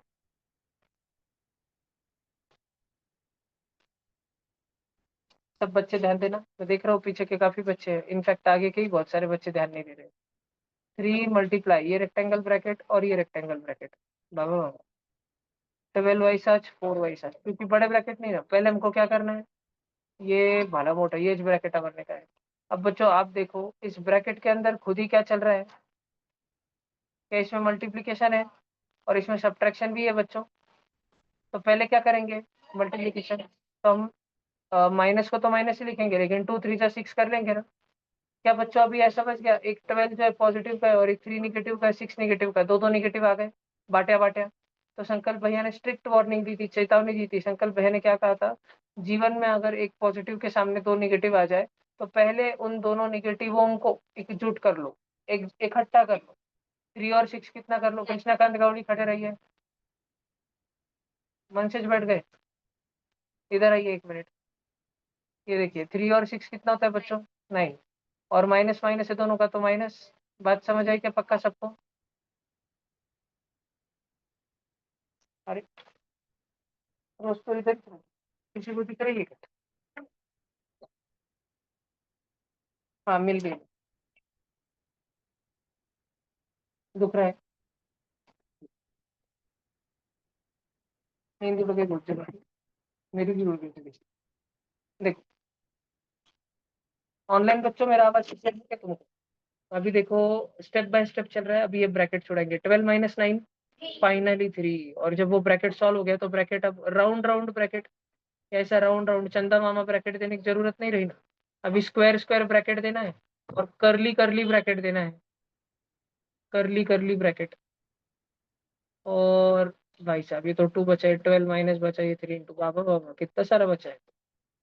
सब बच्चे ध्यान देना, मैं देख रहा हूँ पीछे के काफी बच्चे हैं, इनफैक्ट आगे के ही बहुत सारे बच्चे ध्यान नहीं दे रहे। 3 × ये रेक्टेंगल ब्रैकेट और ये रेक्टेंगल ब्रैकेट, बाबा 12 y 7 4 y 7, क्योंकि बड़े ब्रैकेट नहीं है। पहले हमको क्या करना है, ये भाला मोटा ये ब्रैकेट करने का है। अब बच्चों आप देखो, इस ब्रैकेट के अंदर खुद ही क्या चल रहा है, क्या इसमें मल्टीप्लीकेशन है और इसमें सब्ट्रैक्शन भी है बच्चों। तो पहले क्या करेंगे, मल्टीप्लीकेशन। तो हम माइनस को तो माइनस ही लिखेंगे, लेकिन 2 × 3 = 6 कर लेंगे ना। क्या बच्चों अभी ऐसा बच गया, एक 12 जो है पॉजिटिव का है और एक 3 निगेटिव का है, 6 निगेटिव का है, दो निगेटिव आ गए, बांटा बांटा। तो संकल्प भैया ने स्ट्रिक्ट वार्निंग दी थी, चेतावनी दी थी। संकल्प भैया ने क्या कहा था, जीवन में अगर एक पॉजिटिव के सामने दो निगेटिव आ जाए, तो पहले उन दोनों निगेटिवों को एकजुट कर लो, एक इकट्ठा कर लो। 3 और 6 कितना कर लो, कृष्णाकांत गौड़ी खड़े रहिए, मन से बैठ गए, इधर आइए 1 मिनट। ये देखिए 3 और 6 कितना होता है बच्चों, 9। और माइनस माइनस है दोनों का, तो माइनस। बात समझ आई क्या पक्का सबको। अरे रोज तो इधर ही था। किसी को दिख रही है क्या? हाँ मिल गई, दुख रहा है। हिंदी लोग बोलते हैं, मेरी भी उड़ गई थी। देखो ऑनलाइन बच्चों, मेरा आवाज ठीक है तुमको? अभी देखो स्टेप बाय स्टेप चल रहा है। अभी ये ब्रैकेट छोड़ेंगे, 12 - 9 फाइनली 3। और जब वो ब्रैकेट सॉल्व हो गया तो ब्रैकेट अब राउंड राउंड ब्रैकेट, ऐसा राउंड राउंड चंदा मामा ब्रैकेट देने की जरूरत नहीं रही ना। अभी स्क्वायर स्क्वायर ब्रैकेट देना है और करली करली ब्रैकेट देना है, करली करली ब्रैकेट। और भाई साहब ये तो 2 बचा है, 12 माइनस बचा, ये 3 इंटू, बाबा बाबा कितना सारा बचा है।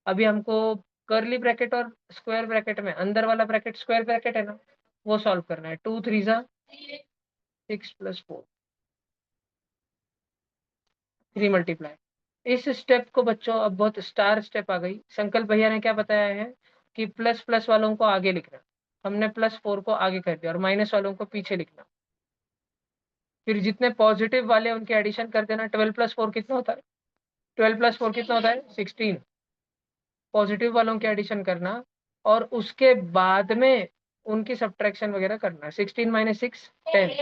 अभी हमको करली ब्रैकेट और स्क्वायर ब्रैकेट में अंदर वाला ब्रैकेट स्क्वायर ब्रैकेट है ना, वो सॉल्व करना है। 2 3 जा 6 + 4 3 मल्टीप्लाई। इस स्टेप को बच्चों अब बहुत स्टार स्टेप आ गई। संकल्प भैया ने क्या बताया है कि प्लस प्लस वालों को आगे लिखना। हमने +4 को आगे कर दिया और माइनस वालों को पीछे लिखना। फिर जितने पॉजिटिव वाले उनके एडिशन कर देना। 12 + 4 कितना होता है? 12 + 4 कितना होता है? 16। पॉजिटिव वालों के एडिशन करना और उसके बाद में उनकी सब्ट्रैक्शन वगैरह करना। 16 - 6 10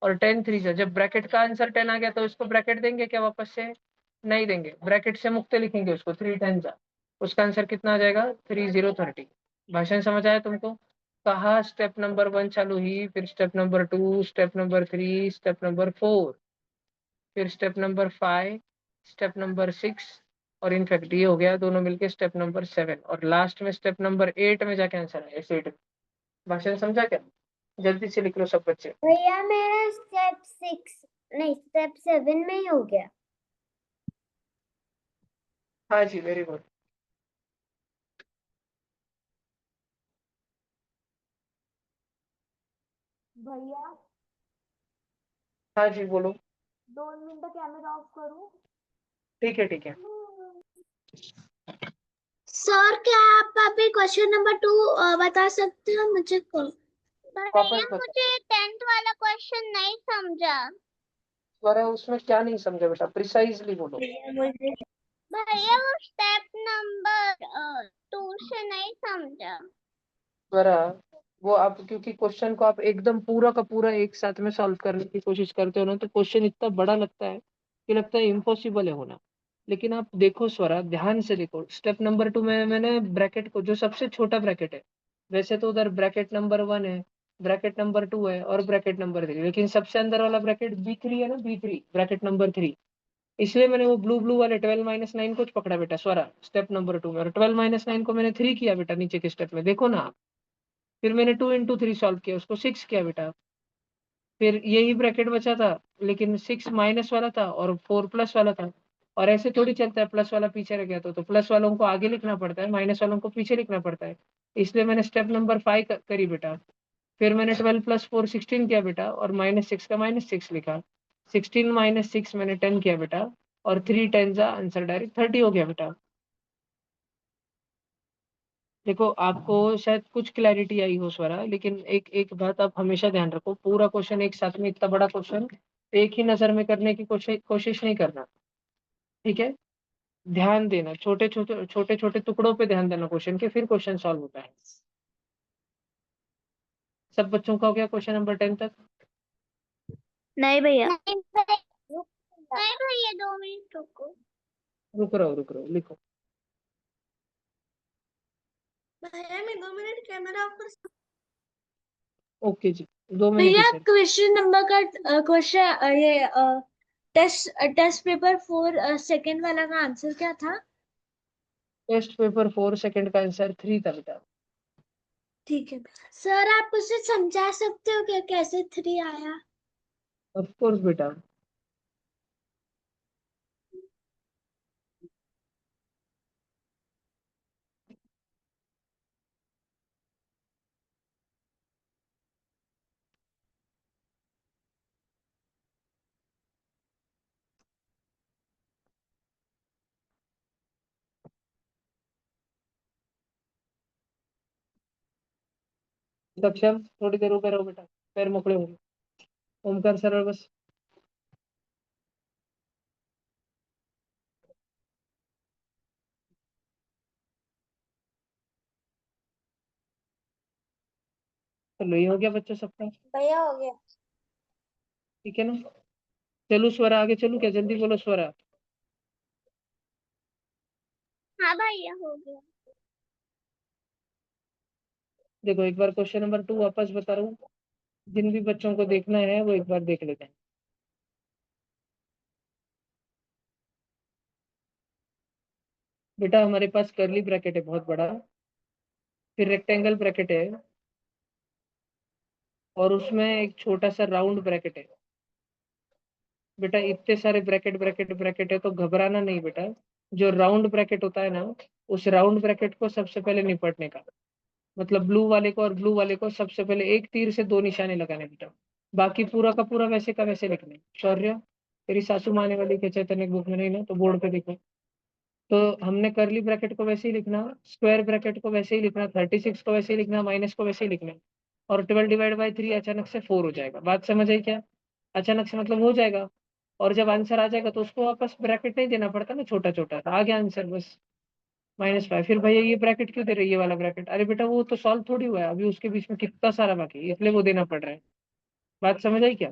और 10 3 जा। जब ब्रैकेट का आंसर 10 आ गया तो इसको ब्रैकेट देंगे क्या वापस से? नहीं देंगे, ब्रैकेट से मुक्त लिखेंगे उसको। 3 10 जा, उसका आंसर कितना आ जाएगा? 3 0 30। भाषण समझ आया तुमको? कहा स्टेप नंबर 1 चालू हुई, फिर step number 2, step number 3, step number 4, फिर स्टेप नंबर 5, स्टेप नंबर 6, और इनफैक्ट ये हो गया दोनों मिलके स्टेप नंबर 7, और लास्ट में स्टेप नंबर 8 में जाके आंसर आया। सेट भाषण समझा क्या? जल्दी से लिख लो सब बच्चे। भैया मेरा स्टेप 6 नहीं स्टेप 7 में ही हो गया। हाँ जी, वेरी गुड। भैया हाँ जी बोलो। 2 मिनट कैमरा ऑफ करूं? ठीक है ठीक है। सर क्या आप अभी क्वेश्चन नंबर 2 बता सकते हो मुझे को? वापस भैया बता। मुझे 10th वाला क्वेश्चन नहीं समझा। तुम्हारा उसमें क्या नहीं समझा बेटा? प्रिसाइजली बोलो। मुझे भैया वो स्टेप नंबर 2 से नहीं समझा। तुम्हारा वो आप क्योंकि क्वेश्चन को आप एकदम पूरा का पूरा एक साथ में सॉल्व करने की कोशिश करते हो ना, तो क्वेश्चन इतना बड़ा लगता है कि लगता है इम्पॉसिबल है होना। लेकिन आप देखो स्वरा, ध्यान से देखो। स्टेप नंबर 2 में मैंने ब्रैकेट को, जो सबसे छोटा ब्रैकेट है, वैसे तो उधर ब्रैकेट नंबर 1 है, ब्रैकेट नंबर 2 है और ब्रैकेट नंबर 3, लेकिन सबसे अंदर वाला ब्रैकेट B3 है ना, B3 ब्रैकेट नंबर 3। इसलिए मैंने वो ब्लू ब्लू वाले 12 - 9 को पकड़ा बेटा स्वरा, स्टेप नंबर 2 में। और 12 - 9 को मैंने 3 किया बेटा नीचे के स्टेप में, देखो ना आप। फिर मैंने 2 × 3 सॉल्व किया, उसको 6 किया बेटा। फिर यही ब्रैकेट बचा था, लेकिन 6 माइनस वाला था और 4 प्लस वाला था। और ऐसे थोड़ी चलता है, प्लस वाला पीछे रह गया तो प्लस वालों को आगे लिखना पड़ता है, माइनस वालों को पीछे लिखना पड़ता है। इसलिए मैंने स्टेप नंबर 5 करी बेटा। फिर मैंने 12 + 4 16 किया बेटा, और -6 का -6 लिखा। 16 - 6 मैंने 10 किया बेटा, और 3 10 जा आंसर डायरेक्ट 30 हो गया बेटा। देखो आपको शायद कुछ क्लैरिटी आई हो स्वरा, लेकिन एक एक बात आप हमेशा ध्यान रखो, पूरा क्वेश्चन एक साथ में, इतना बड़ा क्वेश्चन एक ही नजर में करने की कोशिश नहीं करना। ठीक है? ध्यान देना, छोटे छोटे छोटे छोटे टुकड़ों पे ध्यान देना क्वेश्चन के, फिर क्वेश्चन सॉल्व होता है। सब बच्चों का हो गया क्वेश्चन नंबर 10 तक? नहीं भैया। नहीं भैया 2 मिनट रुको। रुक रहो लिखो। भैया मैं 2 मिनट कैमरा ऑफ कर। ओके जी, 2 मिनट ही भैया सर। क्वेश्चन नंबर का क्वेश्चन ये टेस्ट पेपर 4 सेकंड वाला का आंसर क्या था? टेस्ट पेपर 4 सेकंड का आंसर 3 था बेटा। ठीक है सर, आप उसे समझा सकते हो क्या कैसे 3 आया? ऑफ कोर्स बेटा। सक्षम थोड़ी देर ऊपर रहो बेटा, पैर मोकड़े होंगे। ओमकार सरळ बस। चलो ये हो गया बच्चों सबका? भैया हो गया। ठीक है ना? चलो स्वरा आगे चलू क्या? जल्दी बोलो स्वरा। हाँ भैया हो गया। देखो एक बार क्वेश्चन नंबर 2 वापस बता रहा हूँ, जिन भी बच्चों को देखना है वो एक बार देख लेते हैं। बेटा हमारे पास कर्ली ब्रैकेट है बहुत बड़ा, फिर रेक्टेंगल ब्रैकेट है, और उसमें एक छोटा सा राउंड ब्रैकेट है। बेटा इतने सारे ब्रैकेट ब्रैकेट ब्रैकेट है तो घबराना नहीं बेटा। जो राउंड ब्रैकेट होता है ना, उस राउंड ब्रैकेट को सबसे पहले निपटने का, मतलब ब्लू वाले को और ब्लू वाले को सबसे पहले एक तीर से 2 निशाने लगाने बेटा। बाकी पूरा का पूरा वैसे का वैसे लिखना है। शौर्य, तेरी सासू माँ ने वाली के चैतन्य बुक में नहीं ना, तो बोर्ड पे देखो। तो हमने करली ब्रैकेट को वैसे ही लिखना, स्क्वायर ब्रैकेट को वैसे ही लिखना, 36 को वैसे ही लिखना, माइनस को वैसे ही लिखना, और 12/3 अचानक से 4 हो जाएगा। बात समझ आई क्या? अचानक से मतलब हो जाएगा, और जब आंसर आ जाएगा तो उसको वापस ब्रैकेट नहीं देना पड़ता ना, छोटा छोटा आ गया आंसर बस। -5। फिर भैया ये ब्रैकेट क्यों दे रही है, ये वाला ब्रैकेट? अरे बेटा वो तो सॉल्व थोड़ी हुआ है, अभी उसके बीच में कितना सारा बाकी है, इसलिए वो देना पड़ रहा है। बात समझ आई क्या?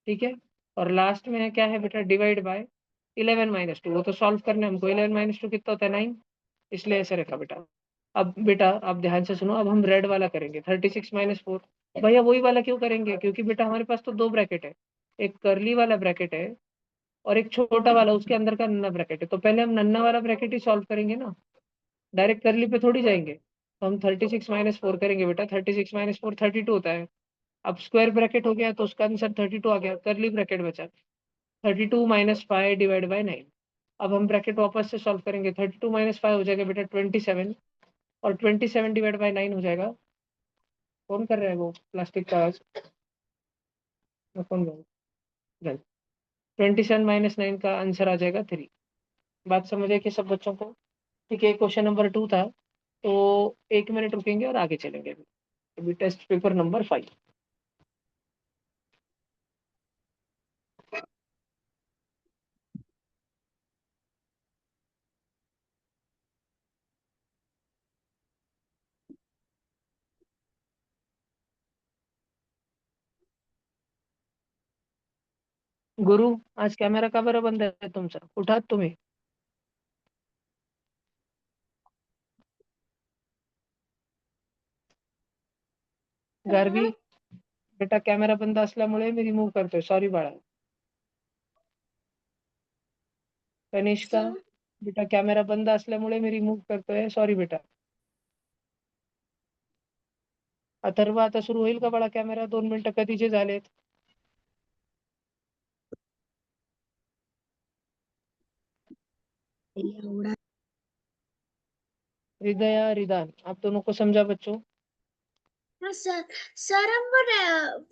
ठीक है। और लास्ट में है क्या है बेटा, डिवाइड बाय 11-2। वो तो सॉल्व करना है हमको, 11-2 कितना होता है, 9, इसलिए ऐसे रखा बेटा। अब बेटा आप ध्यान से सुनो, अब हम रेड वाला करेंगे, 36-4। भैया वही वाला क्यों करेंगे, क्योंकि बेटा हमारे पास तो 2 ब्रैकेट है, एक कर्ली वाला ब्रैकेट है और एक छोटा वाला उसके अंदर का नन्ना ब्रैकेट है। तो पहले हम नन्ना वाला ब्रैकेट ही सॉल्व करेंगे ना, डायरेक्ट करली पे थोड़ी जाएंगे। तो हम 36-4 करेंगे बेटा, 36-4 32 होता है। अब स्क्वायर ब्रैकेट हो गया तो उसका आंसर 32 आ गया, करली ब्रैकेट बचा 32-5/9। अब हम ब्रैकेट वापस से सॉल्व करेंगे, 32-5 हो जाएगा बेटा 27, और 27/9 हो जाएगा। कौन कर रहा है वो प्लास्टिक का आवाज? मैं कौन बोल? 27-9 का आंसर आ जाएगा 3। बात समझे कि सब बच्चों को? ठीक है, क्वेश्चन नंबर 2 था, तो 1 मिनट रुकेंगे और आगे चलेंगे। अभी टेस्ट पेपर नंबर 5। गुरु, आज कैमरा का बरं बंद आहे तुमचा, उठात तुम्ही? गारवी, बेटा कॅमेरा बंद असल्यामुळे मी रिमूव्ह करतोय, सॉरी बाळा. कनिष्का, बेटा कॅमेरा बंद असल्यामुळे मी रिमूव्ह करतोय, सॉरी बेटा. अथर्व, आता सुरू होईल का बाळा कॅमेरा? 2 मिनिटं कधीचे झालेत. हृदया, रिदान, आप दोनों को समझा बच्चों? हाँ सर। सर हम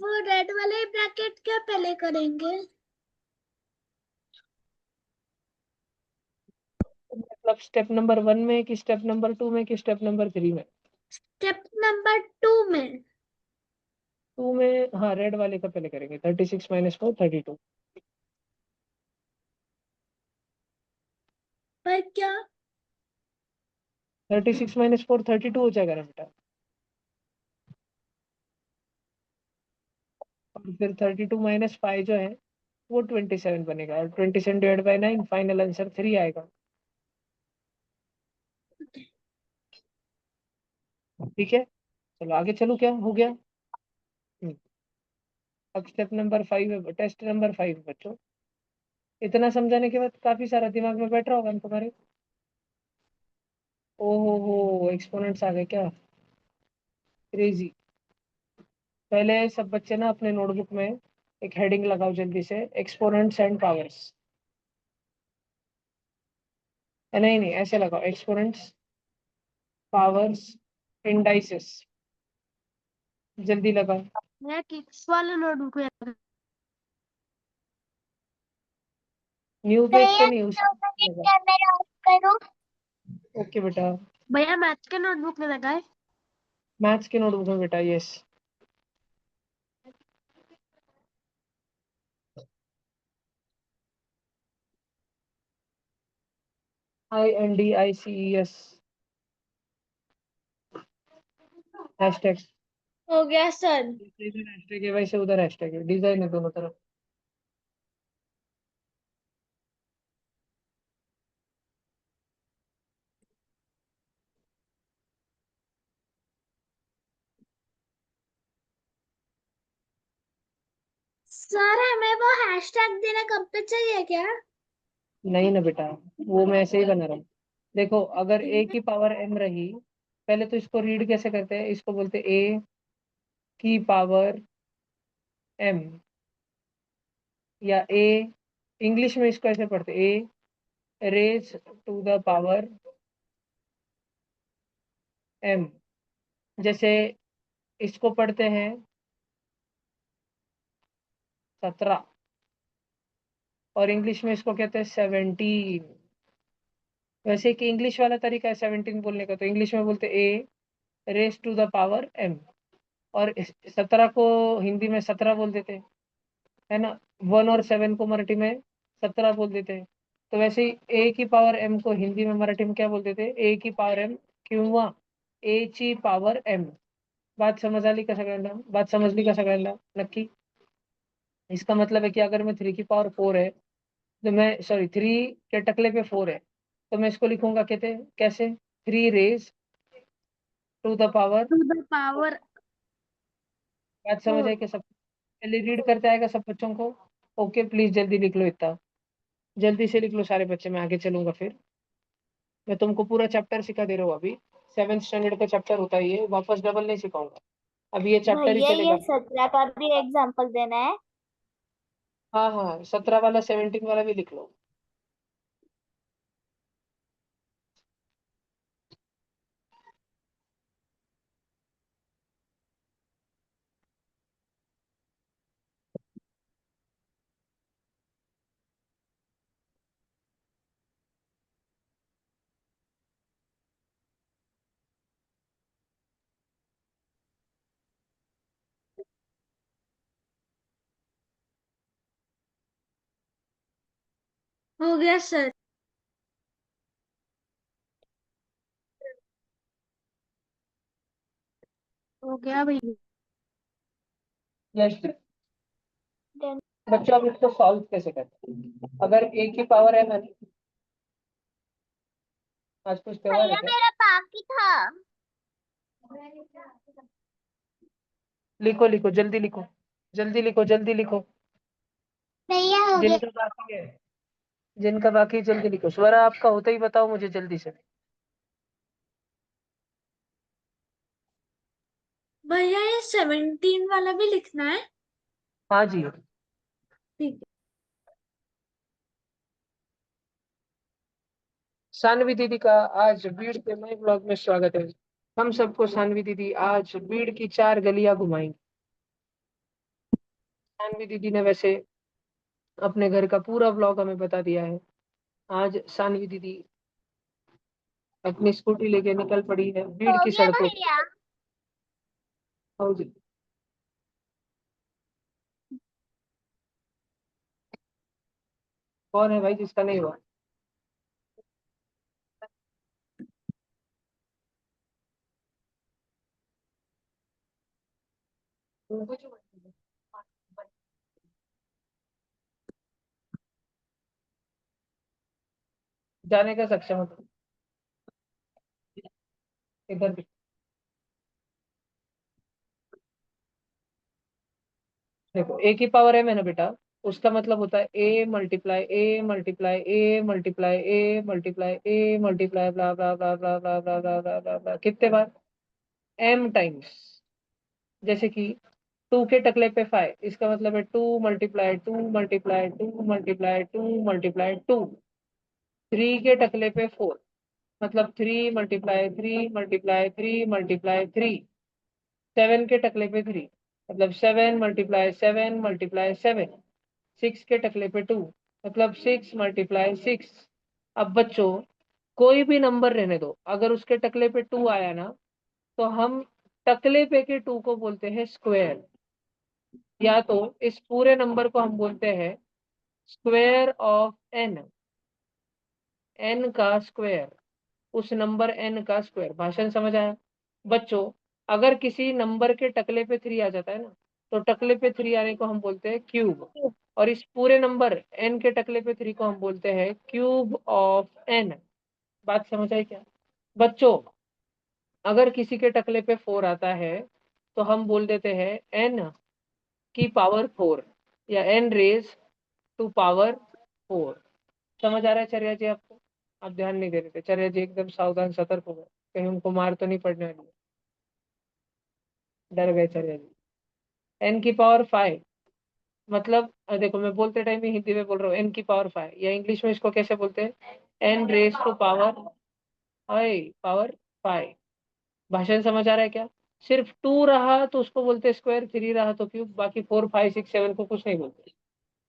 वो रेड वाले ब्रैकेट क्या पहले करेंगे? मतलब स्टेप नंबर 1 में कि स्टेप नंबर 2 में कि स्टेप नंबर 3 में? स्टेप नंबर 2 में। 2 में, हाँ रेड वाले का पहले करेंगे, 36-4 32। पर क्या? 36-4 32 हो जाएगा ना बेटा, और फिर 32-5 जो है वो 27 बनेगा, और 27/9 फाइनल आंसर 3 आएगा। ठीक है, चलो आगे चलो, क्या हो गया? हम्म, अब स्टेप नंबर 5 है, टेस्ट नंबर 5 बच्चों। इतना समझाने के बाद काफी सारा दिमाग में बैठ रहा होगा ना तुम्हारे। ओहो, एक्सपोनेंट्स आ गए क्या? क्रेजी। पहले सब बच्चे ना अपने नोटबुक में एक हेडिंग लगाओ जल्दी से, एक्सपोनेंट्स एंड पावर्स। नहीं नहीं, ऐसे लगाओ, एक्सपोनेंट्स, पावर्स, इंडाइसेस। जल्दी लगाओ। मैं किस वाले नोटबुक में? न्यू पेज पे भैया नहीं, उस 2 मिनट लगा। कैमरा ऑफ करो। ओके बेटा, भैया मैथ्स के नोटबुक में लगाए। मैथ्स के नोटबुक में बेटा, यस। INDICES hashtag. हो गया सर। जैसे इधर हैशटैग है वैसे उधर हैशटैग है, डिजाइन है दोनों तरफ। सर हमें वो हैशटैग देना कब तक चाहिए क्या? नहीं ना बेटा, वो मैं ऐसे ही बना रहा हूँ। देखो, अगर ए की पावर एम रही, पहले तो इसको रीड कैसे करते हैं, इसको बोलते ए की पावर एम, या ए, इंग्लिश में इसको ऐसे पढ़ते A raise to the power M. जैसे इसको पढ़ते हैं 17, और इंग्लिश में इसको कहते हैं 17। वैसे कि इंग्लिश वाला तरीका है 17 बोलने का, तो इंग्लिश में बोलते A raise to the power M, और 17 को हिंदी में 17 बोल देते हैं, है ना। 1 और 7 को मराठी में 17 बोल देते हैं। तो वैसे ही ए की पावर एम को हिंदी में मराठी में क्या बोल देते हैं, ए की पावर एम किंवा ए ची पावर एम। बात समझ आली का सगळ्यांना? बात समजली का सगळ्यांना नक्की? इसका मतलब है कि अगर मैं 3 की पावर 4 है, तो मैं सॉरी 3 के टकले पे 4 है, तो मैं इसको लिखूंगा कहते कैसे, 3 raise to the power. To the power बात समझ आई कि सब? पहले रीड करते आएगा सब बच्चों को? ओके, प्लीज जल्दी लिख लो, इतना जल्दी से लिख लो सारे बच्चे, मैं आगे चलूंगा फिर। मैं तुमको पूरा चैप्टर सिखा दे रहा हूँ अभी। 7th स्टैंडर्ड का चैप्टर होता है ये, वापस डबल नहीं सिखाऊंगा, अभी ये चैप्टर ही भैया चलेगा। ये 17 का भी एग्जाम्पल देना है? हाँ हाँ, 17 वाला 17 वाला भी लिख लो। हो गया सर। हो गया भैया। नेक्स्ट Then बच्चों, अब इसको सॉल्व कैसे करते हैं? अगर ए की पावर है, मैंने आज कुछ त्योहार है भैया क्या? मेरा बाकी था। लिखो लिखो, जल्दी लिखो, जल्दी लिखो, जल्दी लिखो। भैया हो गया। जिनका बाकी है, जिनका बाकी है, जल्दी लिखो। स्वरा आपका होता ही बताओ मुझे जल्दी से। भैया ये 17 वाला भी लिखना है? हाँ जी। ठीक है। सानवी दीदी का आज बीड़ के नए ब्लॉग में स्वागत है। हम सबको सानवी दीदी आज बीड़ की 4 गलियां घुमाएंगी। सानवी दीदी ने वैसे अपने घर का पूरा ब्लॉग हमें बता दिया है। आज सानवी दीदी अपनी स्कूटी लेके निकल पड़ी है बीड़ हो की गया सड़कों पर। भैया। हाँ जी। कौन है भाई जिसका नहीं हुआ? जाने का सक्षम हो तुम? इधर भी देखो, ए की पावर है मैंने बेटा, उसका मतलब होता है A multiply A multiply A multiply A multiply A multiply ब्ला ब्ला ब्ला ब्ला ब्ला ब्ला ब्ला ब्ला ब्ला ब्ला, कितने बार? M times. जैसे कि 2 के टकले पे 5, इसका मतलब है 2 मल्टीप्लाई 2 मल्टीप्लाई 2 मल्टीप्लाई 2 मल्टीप्लाई 2। 3 के टकले पे 4, मतलब 3 मल्टीप्लाई 3 मल्टीप्लाई 3 मल्टीप्लाई 3। 7 के टकले पे 3, मतलब 7 मल्टीप्लाई 7 मल्टीप्लाई 7। 6 के टकले पे 2, मतलब 6 मल्टीप्लाई 6। अब बच्चों, कोई भी नंबर रहने दो, अगर उसके टकले पे 2 आया ना, तो हम टकले पे के 2 को बोलते हैं स्क्वायर, या तो इस पूरे नंबर को हम बोलते हैं स्क्वायर ऑफ एन, एन का स्क्वायर, उस नंबर एन का स्क्वायर। भाषण समझ आया बच्चों? अगर किसी नंबर के टकले पे 3 आ जाता है ना, तो टकले पे 3 आने को हम बोलते हैं क्यूब, और इस पूरे नंबर एन के टकले पे 3 को हम बोलते हैं क्यूब ऑफ एन। बात समझ आई क्या बच्चों? अगर किसी के टकले पे 4 आता है, तो हम बोल देते हैं एन की पावर 4। या n रेज टू पावर 4। समझ आ रहा है चर्या जी आपको? आप ध्यान नहीं दे रहे थे, चर्या जी एकदम सावधान सतर्क हो गए, कहीं उनको मार तो नहीं पड़ने वाली है। डर गए चर्या जी। n की पावर 5 मतलब देखो मैं बोलते टाइम ही हिंदी में बोल रहा हूँ, n की पावर 5 या इंग्लिश में इसको कैसे बोलते हैं, n raise to power power 5। भाषण समझ आ रहा है क्या? सिर्फ 2 रहा तो उसको बोलते स्क्वायर, 3 रहा तो क्यूब, बाकी 4 5 6 7 को कुछ नहीं बोलते।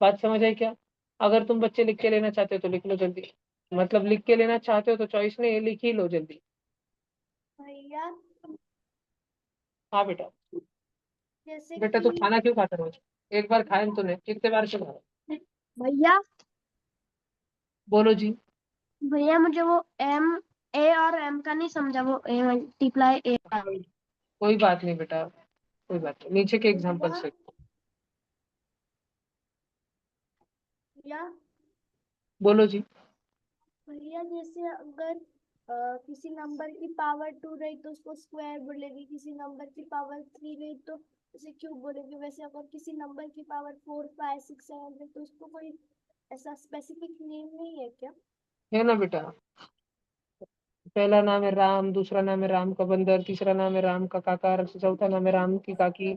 बात समझ आई क्या? अगर तुम बच्चे लिख के लेना चाहते हो तो लिख लो जल्दी, मतलब लिख के लेना चाहते हो तो चॉइस नहीं है, लिख ही लो जल्दी। भैया हाँ बेटा। जैसे बेटा तू कि खाना क्यों खाता रोज? एक बार खाए तूने, कितने बार क्यों खाया? भैया बोलो जी। भैया मुझे वो एम ए और एम का नहीं समझा, वो ए मल्टीप्लाई ए। कोई बात नहीं बेटा, कोई बात नहीं, नीचे के एग्जाम्पल से। भैया बोलो जी। भैया जैसे अगर किसी नंबर की पावर 2 रही तो उसको स्क्वायर बोलेगी, किसी नंबर की पावर 3 रही तो उसे क्यूब बोलेगी। वैसे अगर किसी नंबर की पावर 4 5 6 7 रही तो उसको कोई ऐसा स्पेसिफिक नेम नहीं है क्या? है ना बेटा, पहला नाम है राम, दूसरा नाम है राम का बंदर, तीसरा नाम है राम का काका, चौथा नाम है राम की काकी,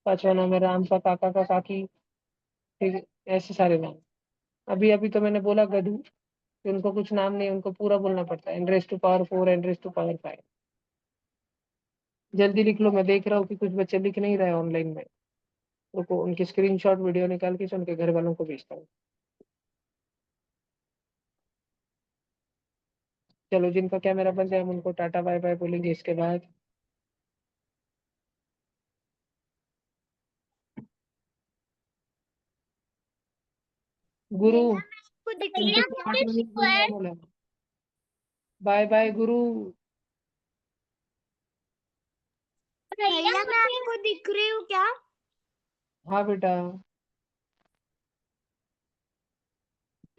पांचवा नाम है राम का काका का काकी। ठीक है, ऐसे सारे नाम। अभी अभी तो मैंने बोला गधू, कि उनको कुछ नाम नहीं, उनको पूरा बोलना पड़ता है, n raise to power 4, n raise to power 5। जल्दी लिख लो, मैं देख रहा हूँ कि कुछ बच्चे लिख नहीं रहे ऑनलाइन में। रुको, उनकी स्क्रीनशॉट वीडियो निकाल के उनके घर वालों को भेजता हूँ। चलो, जिनका कैमरा बंद है हम उनको टाटा बाय बाय बोलेंगे इसके बाद। गुरु, भैया मैं आपको दिख रही उनको हूँ क्या? 8 मिनट बोलना बोला। बाय बाय गुरु। भैया मैं आपको दिख रही हूँ क्या? हाँ बेटा।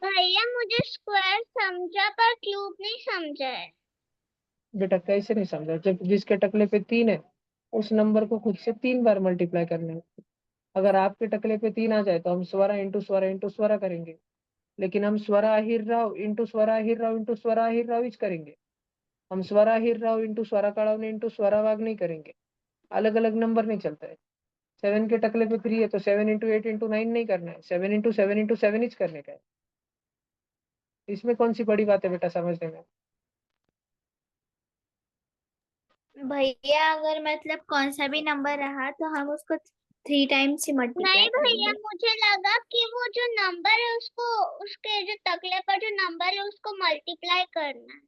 भैया मुझे स्क्वायर समझा पर क्यूब नहीं समझा है। बेटा कैसे नहीं समझा? जब जिसके टकले पे 3 है उस नंबर को खुद से 3 बार मल्टीप्लाई करना है। अगर आपके टकले पे 3 आ जाए तो हम स्वरा इंटू स्वरा इंटू स्वरा करेंगे, लेकिन हम स्वरा हिर राव इंटू स्वरा हिर राव इंटू स्वरा हिर राव इच करेंगे। हम स्वरा हिर राव इंटू स्वरा कड़ावने इंटू स्वरा वाग नहीं करेंगे। अलग अलग नंबर नहीं चलता है। 7 के टकले पे 3 है तो 7 इंटू 8 इंटू 9 नहीं करना है, 7 इंटू 7 इंटू 7 इच करने का है। इसमें कौन सी बड़ी बात है बेटा समझने में? भैया अगर मतलब कौन सा भी नंबर रहा तो हम उसको 3 टाइम्स ही मल्टीप्लाई नहीं भैया करेंगे। मुझे लगा कि वो जो नंबर है उसको उसके जो तकले पर जो नंबर है उसको मल्टीप्लाई करना है।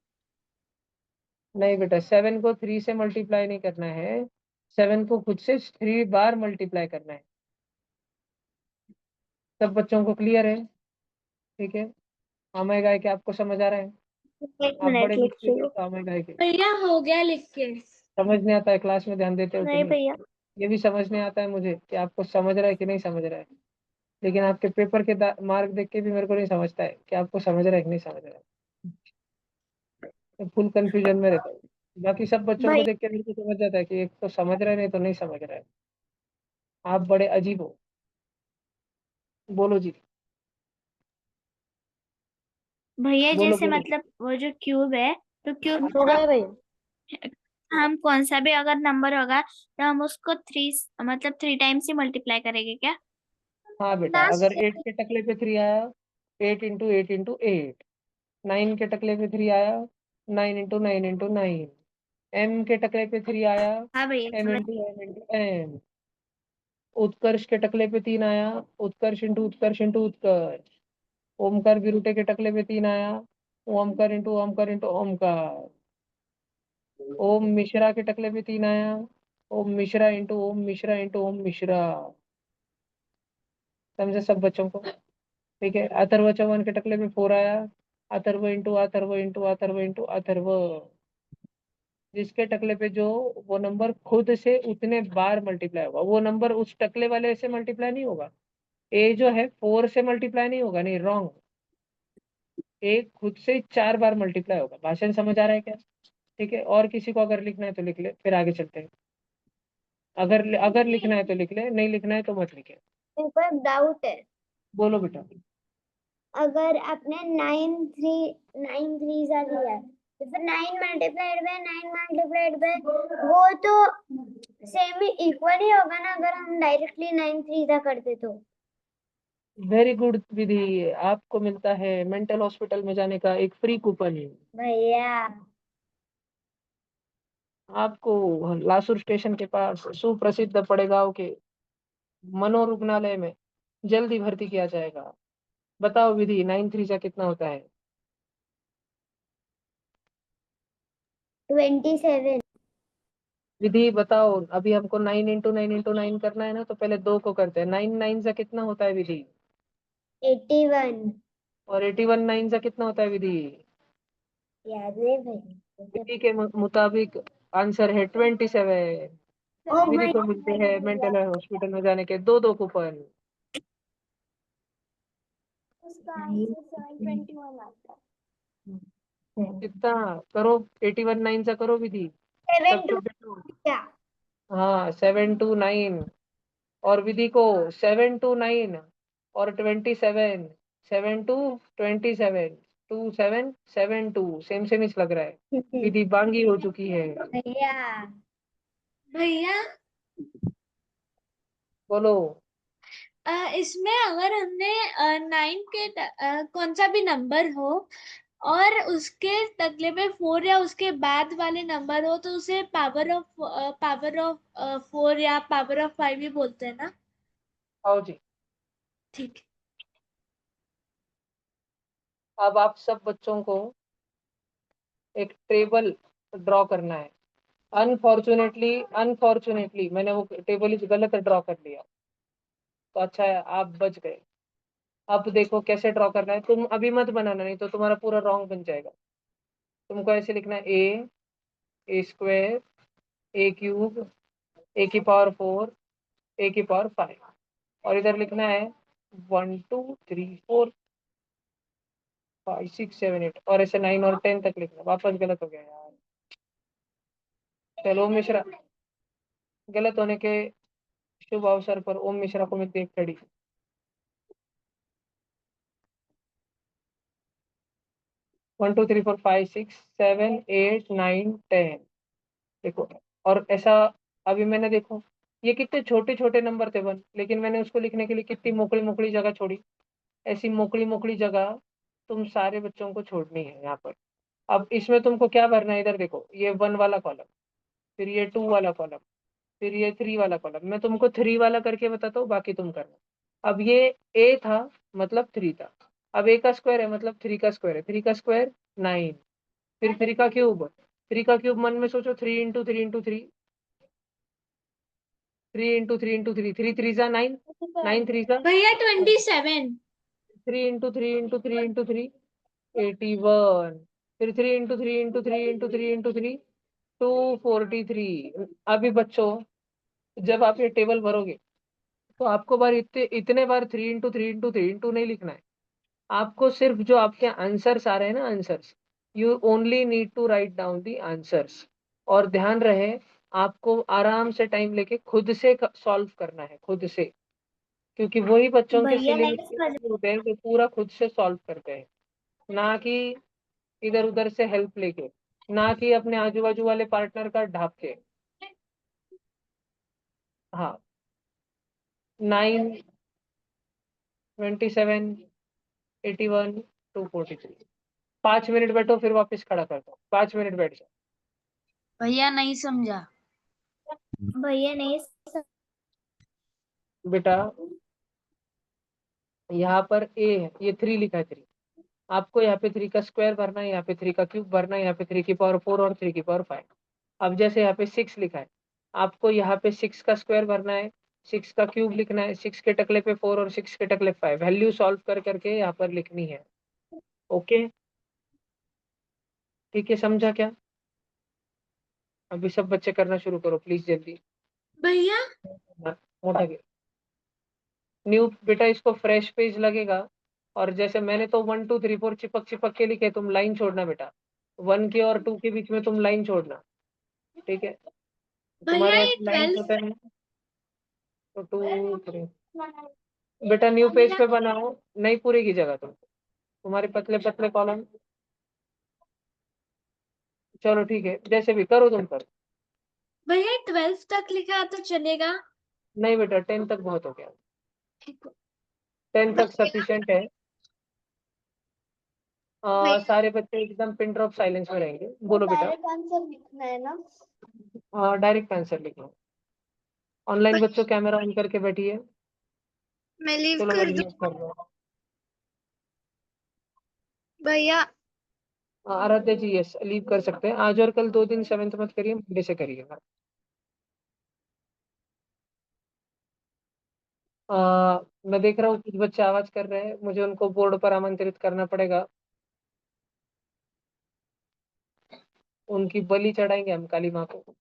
नहीं बेटा, 7 को 3 से मल्टीप्लाई नहीं करना है, 7 को खुद से 3 बार मल्टीप्लाई करना है। सब बच्चों को क्लियर है? ठीक है। अमय गाय के आपको समझ आ रहा है? एक आप बड़े मिनट लिख लिखते रही नहीं हूँ। तो अमय गाय के भैया हो गया लिख के। समझ नहीं आता है, क्लास में ध्यान देते हो कि नहीं नहीं? भैया। ये भी समझ नहीं आता है मुझे कि आपको समझ रहा है कि नहीं समझ रहा है, लेकिन आपके पेपर के मार्क देख के भी मेरे को नहीं समझता है कि आपको समझ रहा है कि नहीं समझ रहा है। मैं फुल कंफ्यूजन में रहता हूँ। बाकी सब बच्चों को भैया देख के मेरे को समझ जाता है कि एक तो समझ रहा है, नहीं तो नहीं समझ रहा है। आप बड़े अजीब हो। बोलो जी। भैया बोलो जैसे बोलो। मतलब वो जो क्यूब है तो क्यूब हो गए भैया। हम कौन सा भी अगर नंबर होगा तो हम उसको 3 मतलब 3 टाइम्स ही मल्टीप्लाई करेंगे क्या? हाँ बेटा, अगर 8 के टकले पे 3 आया, 8 इंटू 8 इंटू 8। 9 के टकले पे 3 आया, 9 इंटू 9 इंटू 9। एम के टकले पे 3 आया, हाँ भैया एम समझ। Into M into M. Utkarsh के टकले पे 3 आया, उत्कर्ष इंटू उत्कर्ष इंटू उत्कर्ष। ओमकार विरुटे के टकले पे 3 आया, ओमकार इंटू ओमकार। ओम मिश्रा के टकले पे 3 आया, ओम मिश्रा इंटू ओम मिश्रा इंटू ओम मिश्रा। समझे सब बच्चों को? ठीक है। अथर्व चौहान के टकले पे 4 आया, Atharva into Atharva into Atharva into Atharva. जिसके टकले पे जो वो नंबर खुद से उतने बार मल्टीप्लाई होगा, वो नंबर उस टकले वाले से मल्टीप्लाई नहीं होगा। ए जो है 4 से मल्टीप्लाई नहीं होगा, नहीं रॉन्ग। ए खुद से 4 बार मल्टीप्लाई होगा। भाषण समझ आ रहा है क्या? ठीक है। और किसी को अगर लिखना है तो लिख ले, फिर आगे चलते हैं। अगर अगर लिखना है तो लिख ले, नहीं लिखना है तो मत लिखे। मेरे को एक डाउट है। बोलो बेटा। अगर आपने 9 जा लिया है तो फिर 9 × 9 वो तो सेम ही इक्वल ही होगा ना, अगर हम डायरेक्टली 9 जा करते तो। वेरी गुड विधि, आपको मिलता है मेंटल हॉस्पिटल में जाने का एक फ्री कूपन। भैया आपको लासुर स्टेशन के पास सुप्रसिद्ध पड़ेगांव के मनोरुग्णालय में जल्दी भर्ती किया जाएगा। बताओ विधि, 9 3 कितना होता है? 27। विधि बताओ, अभी हमको 9 × 9 × 9 करना है ना, तो पहले 2 को करते हैं। 9 9 कितना होता है विधि? 81। और 81 9 कितना होता है विधि? याद नहीं भाई। विधि के मुताबिक आंसर है 27। ओ विधि भाई को मिलते हैं मेंटल हॉस्पिटल में जाने के 2 कूपन। उसका आंसर 721 आता है। कितना करो? 81 9 करो विधि। सब 7 चुप 2 बैठो। क्या? हाँ, 7 2 9। और विधि को 7 2 9 और 27, 7 2 27, 2 7 7 2 सेम सेम इस लग रहा है। विधि बांगी हो चुकी है। भैया भैया बोलो। इसमें अगर हमने 9 के कौन सा भी नंबर हो और उसके तकले में 4 या उसके बाद वाले नंबर हो तो उसे पावर ऑफ 4 या पावर ऑफ 5 ही बोलते हैं ना? आओ जी। ठीक अब आप सब बच्चों को एक टेबल ड्रॉ करना है। अनफॉर्चुनेटली मैंने वो टेबल गलत ड्रॉ कर लिया, तो अच्छा है आप बच गए। अब देखो कैसे ड्रॉ करना है, तुम अभी मत बनाना, नहीं तो तुम्हारा पूरा रॉन्ग बन जाएगा। तुमको ऐसे लिखना है A² A³ A⁴ A⁴ और इधर लिखना है 1 2 3 4 5 6 7 8 और ऐसे 9 और 10 तक लिखना। वापस गलत हो गया यार। चलो ओम मिश्रा, गलत होने के शुभ अवसर पर ओम मिश्रा को मिलती है एक घड़ी। 1 2 3 4 5 6 7 8 9 10। देखो, और ऐसा अभी मैंने देखो ये कितने छोटे छोटे नंबर थे 1, लेकिन मैंने उसको लिखने के लिए कितनी मोकड़ी मोकड़ी जगह छोड़ी। ऐसी मोकड़ी मोकड़ी जगह तुम सारे बच्चों को छोड़नी है यहाँ पर। अब इसमें तुमको क्या भरना है? इधर देखो, ये 1 वाला कॉलम, फिर ये 2 वाला कॉलम, फिर ये 3 वाला कॉलम। मैं तुमको 3 वाला करके बताता हूँ, बाकी तुम करना। अब ये ए था मतलब 3 था। अब ए का स्क्वायर है मतलब 3 का स्क्वायर है। 3 का स्क्वायर 9, फिर 3 का क्यूब। 3 का क्यूब मन में सोचो, 3 × 3 × 3, 3 × 3 × 3, 3 3 जा 9, 9 3 जा भैया 27। 3 × 3 × 3 × 3 81। फिर 3 × 3 × 3 × 3 × 3 243। अभी बच्चों, जब आप ये टेबल भरोगे तो आपको बार इतने इतने बार 3 × 3 × 3 × 2 नहीं लिखना है। आपको सिर्फ जो आपके आंसर्स आ रहे हैं ना, answers, you only need to write down the answers. और ध्यान रहे, आपको आराम से टाइम लेके खुद से सॉल्व करना है, खुद से। क्योंकि वही बच्चों के भैया नहीं सिलेबस के समझ। बच्चे होते हैं जो पूरा खुद से सॉल्व करते हैं, ना कि इधर उधर से हेल्प लेके, ना कि अपने आजू बाजू वाले पार्टनर का ढाप के। हाँ, 9 27 81 243। 5 मिनट बैठो, फिर वापस खड़ा कर दो। 5 मिनट बैठ जाओ। भैया नहीं समझा। भैया नहीं बेटा यहाँ पर ए है, ये 3 लिखा है 3। आपको यहाँ पे 3 का स्क्वायर भरना है, यहाँ पे 3 का क्यूब भरना है, यहाँ पे 3⁴ और 3⁵ अब जैसे यहाँ पे 6 लिखा है, आपको यहाँ पे 6 का स्क्वायर भरना है, 6 का क्यूब लिखना है, 6 के टकले पे 4 और 6 के टकले 5। वैल्यू सॉल्व कर करके यहाँ पर लिखनी है। ओके, ठीक है, समझा क्या? अभी सब बच्चे करना शुरू करो प्लीज जल्दी। भैया मोटा न्यू बेटा, इसको फ्रेश पेज लगेगा। और जैसे मैंने तो 1 2 3 4 चिपक चिपक के लिखे, तुम लाइन छोड़ना बेटा। 1 के और 2 के बीच में तुम लाइन छोड़ना, ठीक है? भैया तुम्हारे ये लाइन 12। होता है तो 2 3 बेटा न्यू पेज पे बनाओ, नहीं पूरी की जगह तुम्हारे पतले पतले कॉलम। चलो ठीक है, जैसे भी करो तुम करो। भैया 12 तक लिखा तो चलेगा? नहीं बेटा 10 तक बहुत हो गया, 10 तक सफिशिएंट है। सारे बच्चे एकदम पिन ड्रॉप साइलेंस में रहेंगे। बोलो बेटा। डायरेक्ट आंसर लिखना है ना? डायरेक्ट आंसर लिखो। ऑनलाइन बच्चों कैमरा ऑन करके बैठिए। मैं लीव चलो मैं कर दूं रिलीज कर रहा हूँ। भैया? आराध्या जी यस लीव कर सकते हैं। आज और कल 2 दिन 7th मत करिए, मंडे से करिएगा। मैं देख रहा हूँ कुछ बच्चे आवाज कर रहे हैं, मुझे उनको बोर्ड पर आमंत्रित करना पड़ेगा। उनकी बलि चढ़ाएंगे हम काली माँ को।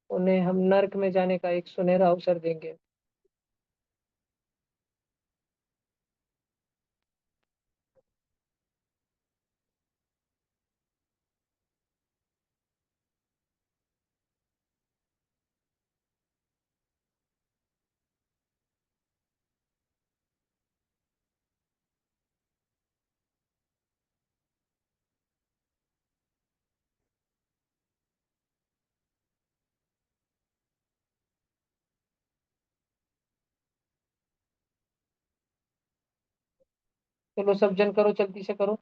उन्हें हम नर्क में जाने का एक सुनहरा अवसर देंगे। चलो सब जन करो, जल्दी से करो।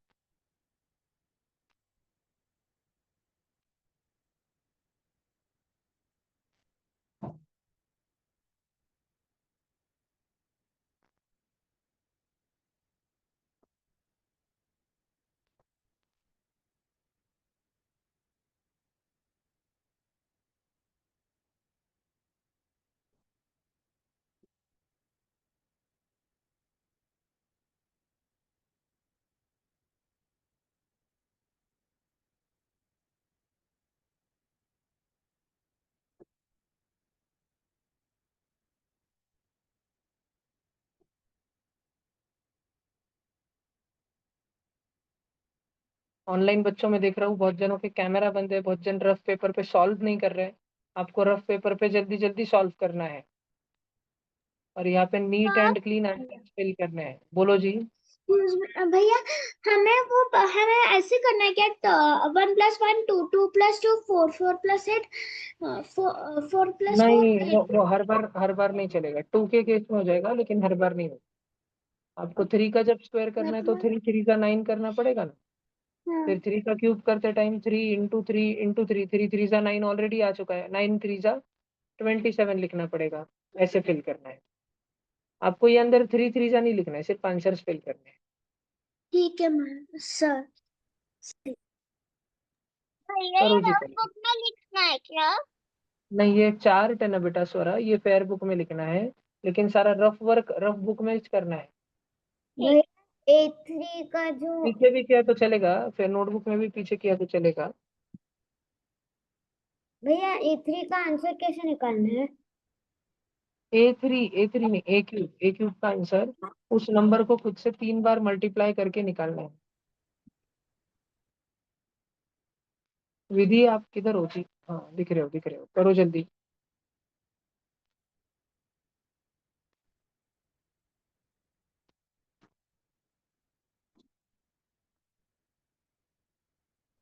ऑनलाइन बच्चों में देख रहा हूँ बहुत जनों के कैमरा बंद है, बहुत जन रफ पेपर पे सॉल्व नहीं कर रहे हैं। आपको रफ पेपर पे जल्दी जल्दी सॉल्व करना है और यहाँ पे neat and clean answer fill करने हैं। बोलो जी। भैया हमें ऐसे करना है क्या? 1+1 2, 2+2 4, 4+8 4+4 नहीं 8। वो हर बार नहीं चलेगा। 2 के केस में हो जाएगा लेकिन हर बार नहीं होगा। आपको 3 का जब स्क्वायर करना है तो 3 का 9 करना पड़ेगा ना। फिर 3 का क्यूब करते टाइम 3 × 3 × 3, 3 × 3 9 ऑलरेडी आ चुका है। 9 × 3 = 27 लिखना पड़ेगा। ऐसे फिल करना है आपको। ये अंदर 3 नहीं लिखना है, सिर्फ आंसर्स फिल करने हैं। ठीक है मैम सर। भैया ये करो जी करो। नोटबुक में लिखना है क्या? नहीं ये चार्ट है ना बेटा स्वरा, ये फेयर बुक में लिखना है, लेकिन सारा रफ वर्क रफ बुक में करना है। भैया A3 का जो पीछे भी किया तो चलेगा, फिर नोटबुक में भी पीछे किया तो चलेगा। भैया A3 का आंसर कैसे निकालना है? ए थ्री नहीं, ए क्यूब का आंसर उस नंबर को खुद से 3 बार मल्टीप्लाई करके निकालना है। विधि आप किधर हो जी? हाँ दिख रहे हो, करो जल्दी।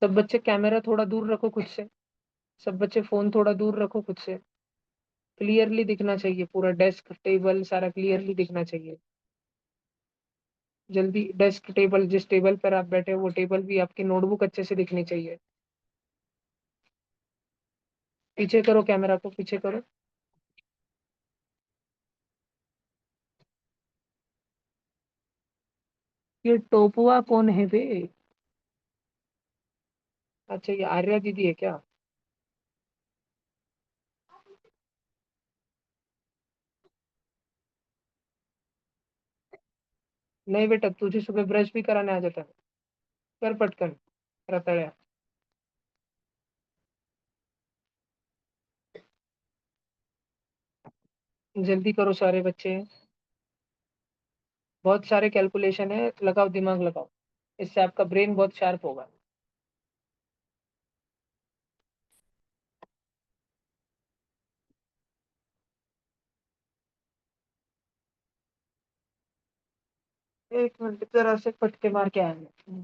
सब बच्चे कैमरा थोड़ा दूर रखो खुद से। सब बच्चे फोन थोड़ा दूर रखो खुद से। क्लियरली दिखना चाहिए, पूरा डेस्क टेबल सारा क्लियरली दिखना चाहिए। जल्दी डेस्क टेबल, जिस टेबल पर आप बैठे हो वो टेबल भी, आपकी नोटबुक अच्छे से दिखनी चाहिए। पीछे करो, कैमरा को पीछे करो। ये टोपुआ कौन है बे? अच्छा ये आर्या दीदी है क्या? नहीं बेटा, तुझे सुबह ब्रश भी कराने आ जाता है। कर पटकन रतड़िया। जल्दी करो सारे बच्चे। बहुत सारे कैलकुलेशन है, लगाओ दिमाग लगाओ। इससे आपका ब्रेन बहुत शार्प होगा। एक मिनट जरा से फटके मार के आएंगे।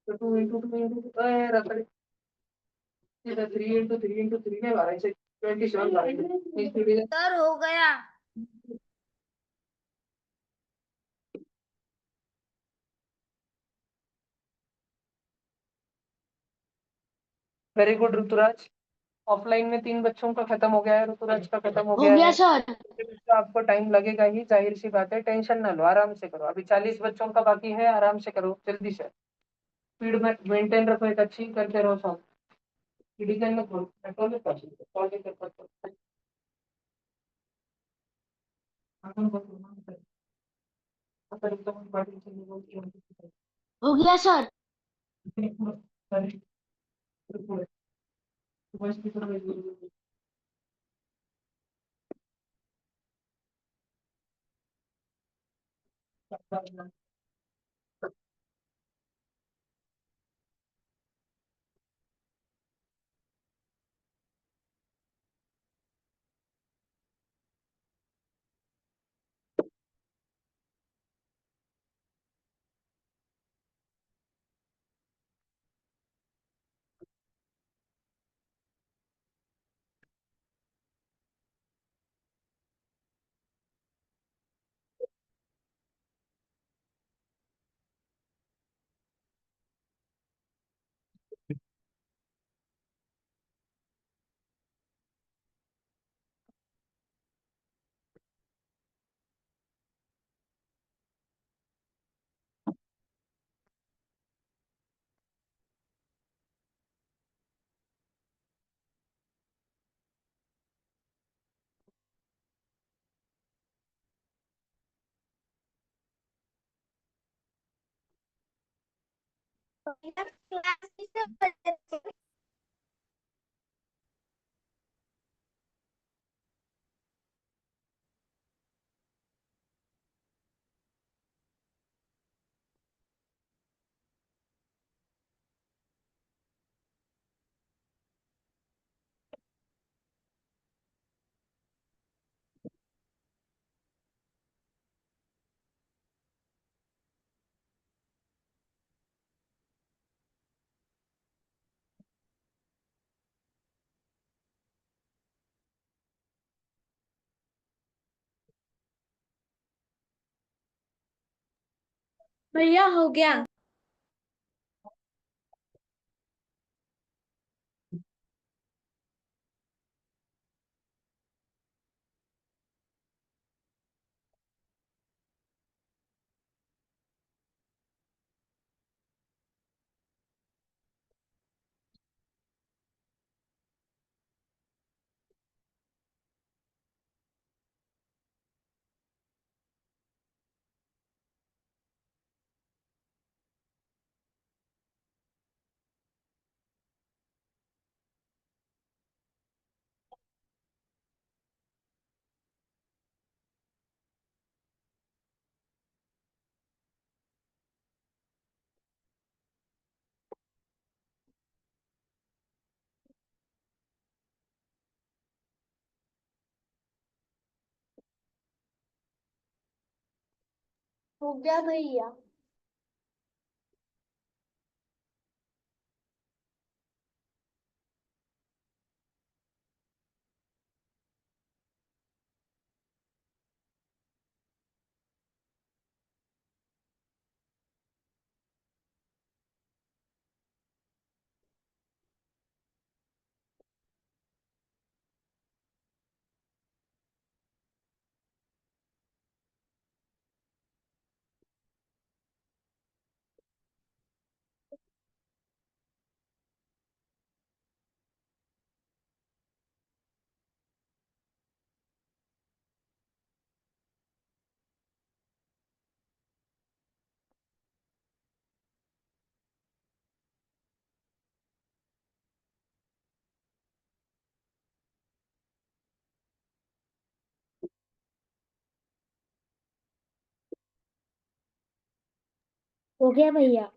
तो 2 into 2 into रखड़े 3 into 3 into 3 में 12 से 27 12 सर हो गया। Very good Rituraj. ऑफलाइन में 3 बच्चों का खत्म हो गया है, ऋतुराज का खत्म हो हो गया गया है। सर। तो आपको टाइम लगेगा ही, जाहिर सी बात है, टेंशन ना लो, आराम से करो। अभी 40 बच्चों का बाकी है, आराम से करो, जल्दी से स्पीड में मेंटेन रखो, एक अच्छी करते रहो सब। डिजाइन में कंट्रोल कर हो गया सर। भैया हो गया। हो गया भैया। हो गया भैया।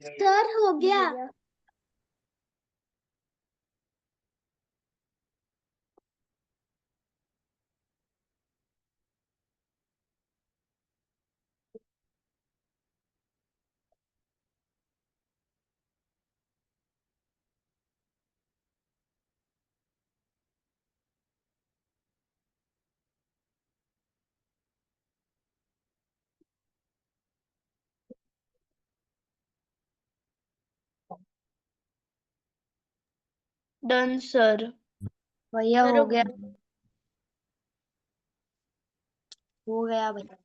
सर हो गया। Done sir. भैया सर हो गया। हो गया भैया।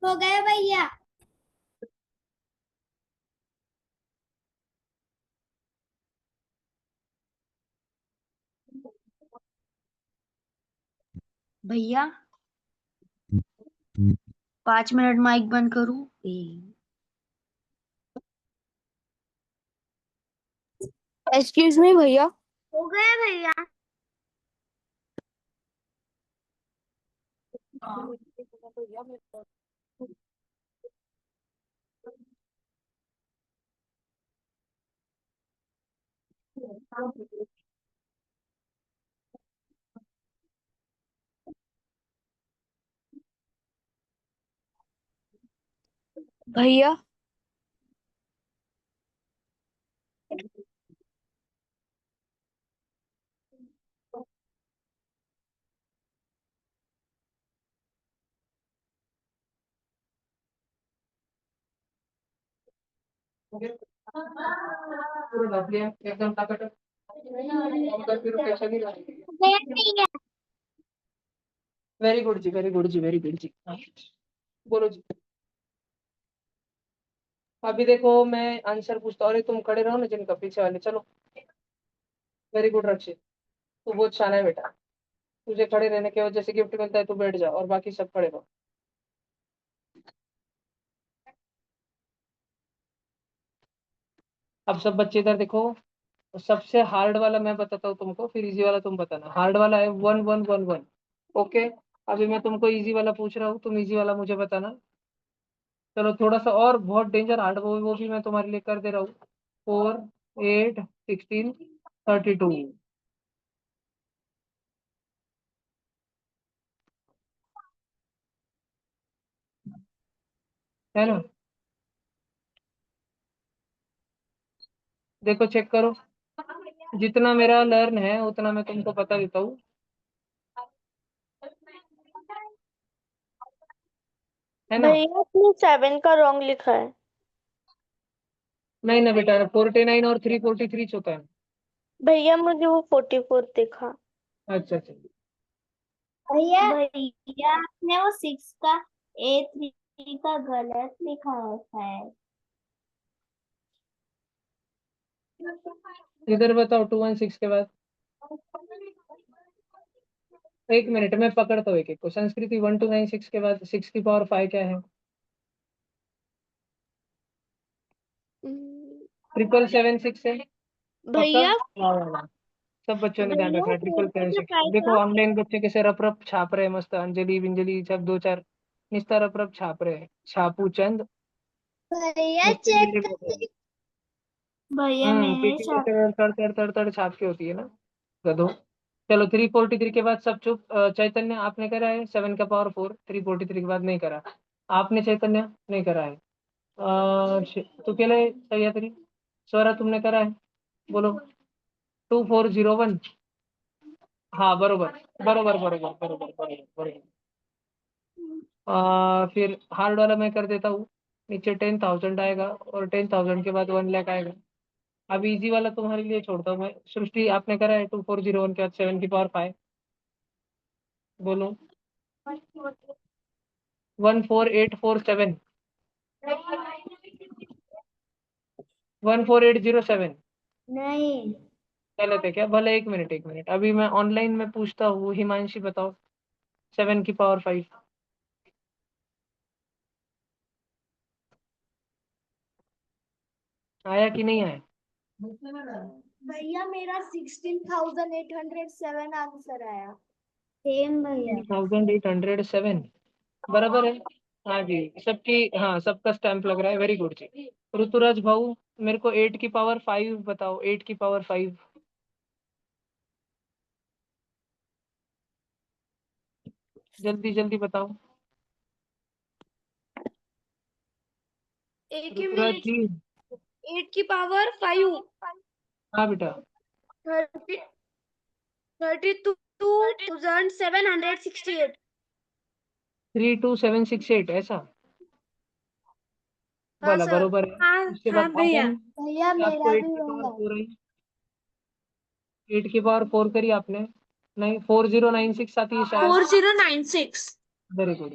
हो गया भैया। भैया 5 मिनट माइक बंद करूँ? एक्सक्यूज मी भैया। हो गया भैया। भैया पूरा ढक लिया एकदम टकाटक। वेरी गुड जी, वेरी गुड जी, वेरी गुड जी। बोलो जी। अभी देखो मैं आंसर पूछता हूँ, अरे तुम खड़े रहो ना जिनका पीछे वाले, चलो। वेरी गुड रक्षित, तू बहुत शाना है बेटा। तुझे खड़े रहने की वजह से गिफ्ट मिलता है, तू बैठ जा और बाकी सब खड़े रहो। अब सब बच्चे इधर देखो। सबसे हार्ड वाला मैं बताता हूँ तुमको, फिर इजी वाला तुम बताना। हार्ड वाला है 1111। ओके। अभी मैं तुमको इजी वाला पूछ रहा हूँ, तुम इजी वाला मुझे बताना। चलो थोड़ा सा और बहुत डेंजर हार्ड, वो भी मैं तुम्हारे लिए कर दे रहा हूँ। 4 8 16 32 है ना? देखो चेक करो, जितना मेरा लर्न है उतना मैं तुमको बता देता हूँ, है ना? भैया आपने 7 का रॉन्ग लिखा है। नहीं ना बेटा, 49 और 343 होता है। भैया मुझे वो 44 दिखा। अच्छा अच्छा। भैया भैया आपने वो 6 का A3 का गलत लिखा है शायद। इधर बताओ 216 के बाद। एक मिनट में पकड़ता हूँ एक एक को। संस्कृति 1296 के बाद 6 की पावर 5 क्या है? 777 है। पक्का? भैया वाह वाह वाह। सब बच्चों ने ध्यान भैया रखा है। 777 क्या देखो था? ऑनलाइन बच्चे कैसे रप रप छाप रहे हैं, मस्त अंजलि बिंजलि सब दो चार निस्ता रप रप छाप रहे हैं। छापू चंद भैया मुझसे चेक मेरे को। कर। भैया मेरे पीटी में साथ तड़ तड़ तड़ तड़ तड़ छाप के होती है ना, गधो। चलो 343 के बाद सब चुप। चैतन्य आपने करा है 7 का पावर 4, 343 के बाद नहीं करा। आपने चैतन्य नहीं करा है। तू के लिए सही है तेरी। स्वरा तुमने करा है, बोलो। 2401। हाँ बरोबर बरोबर बरोबर बरोबर बरोबर बरोबर। फिर हार्ड वाला मैं कर देता हूँ। नीचे 10,000 आएगा और 10,000 के बाद 1 लाख आएगा। अब इजी वाला तुम्हारे लिए छोड़ता हूँ मैं। सृष्टि आपने करा है 2401 के बाद 7 की पावर 5, बोलो। 14847। 14807। नहीं। गलत है क्या? भले एक मिनट एक मिनट, अभी मैं ऑनलाइन में पूछता हूँ। हिमांशी बताओ 7 की पावर 5। आया कि नहीं आया? भैया मेरा 16,807 आंसर आया। सेम भैया। 1807 बराबर है। हाँ जी सबकी, हाँ सबका स्टैंप लग रहा है। वेरी गुड जी। ऋतुराज भाऊ मेरे को 8 की पावर 5 बताओ। 8 की पावर 5 जल्दी जल्दी बताओ। एक ही ऋतुराज मिनट। जी। 8 की पावर 5। हाँ बेटा। 32,768। 32768 ऐसा हाँ वाला सर। बरोबर है। हाँ उसके हाँ बाद भैया। आर्यन, भैया आपको मेरा एट भी की वही पावर है। फोर आई। 8 की पावर 4 करी आपने? नहीं 4096 आती है शायद। 4096। Very good.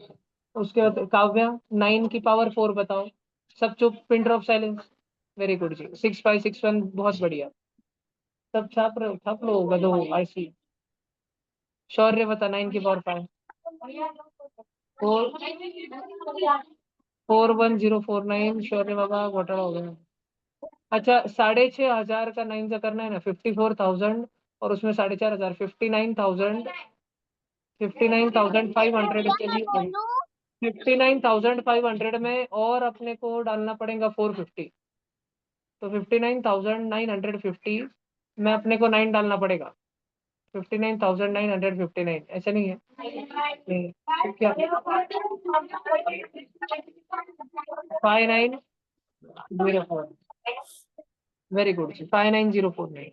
उसके बाद काव्या 9 की पावर 4 बताओ। सब चुप, pin drop silence. Very good जी। 6561 बहुत बढ़िया। सब छाप रहे हो, छाप लो गधो। आई सी। शौर्य बता 9 की पावर 5। 41049 शौर्य बाबा घोटाला हो गया। अच्छा 6,500 का 9 से करना है ना, 54,000 और उसमें 4,500, 59,000, 59,500 चलिए, 59,500 में और अपने को डालना पड़ेगा 450, तो 59,950 में अपने को 9 डालना पड़ेगा, 59,959, ऐसा नहीं है? नहीं, तो क्या 5904, वेरी गुड जी, 59,049।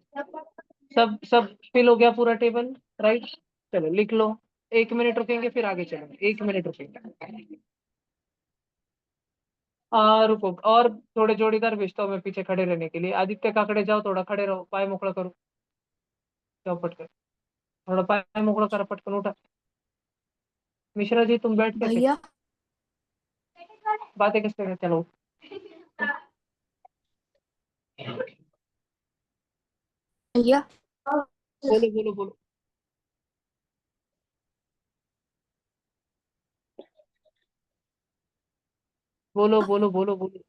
सब सब फिल हो गया पूरा टेबल, राइट? चलो लिख लो, 1 मिनट रुकेंगे फिर आगे चलेंगे, 1 मिनट रुकेंगे। रुको, और थोड़े जोड़ीदार भेजता हूँ मैं पीछे खड़े रहने के लिए। आदित्य काकड़े जाओ, थोड़ा खड़े रहो, पाए मोकड़ा करो, जाओ पटकन, थोड़ा पाए मोकड़ा करो, पटकन उठा। मिश्रा जी तुम बैठ कैसे, भैया बातें किस तरह, चलो भैया बोलो बोलो बोलो बोलो बोलो बोलो बोलो।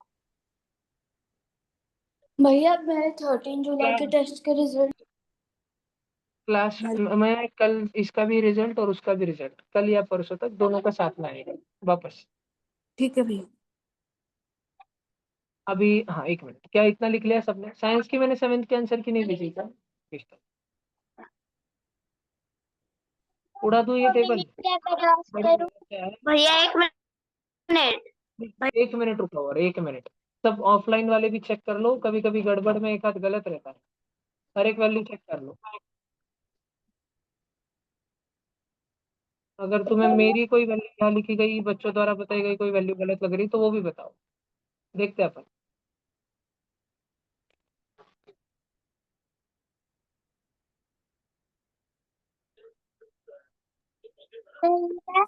भैया मैंने 13 जुलाई के टेस्ट के रिजल्ट क्लास मैं कल इसका भी रिजल्ट और उसका भी रिजल्ट कल या परसों तक दोनों का साथ में आएगा वापस। ठीक है भैया। अभी हाँ 1 मिनट, क्या इतना लिख लिया सबने? साइंस की मैंने 7th के आंसर की नहीं भेजी क्या? उड़ा दूं ये मम्मी टेबल? लिख क्या कर ऑफ करूँ? क्या है? भैया 1 मिनट। 1 मिनट रुका, और 1 मिनट। सब ऑफलाइन वाले भी चेक कर लो, कभी कभी गड़बड़ में एक हाथ गलत रहता है, हर एक वैल्यू चेक कर लो। अगर तुम्हें मेरी कोई वैल्यू यहाँ लिखी गई, बच्चों द्वारा बताई गई कोई वैल्यू गलत लग रही तो वो भी बताओ, देखते हैं अपन। भैया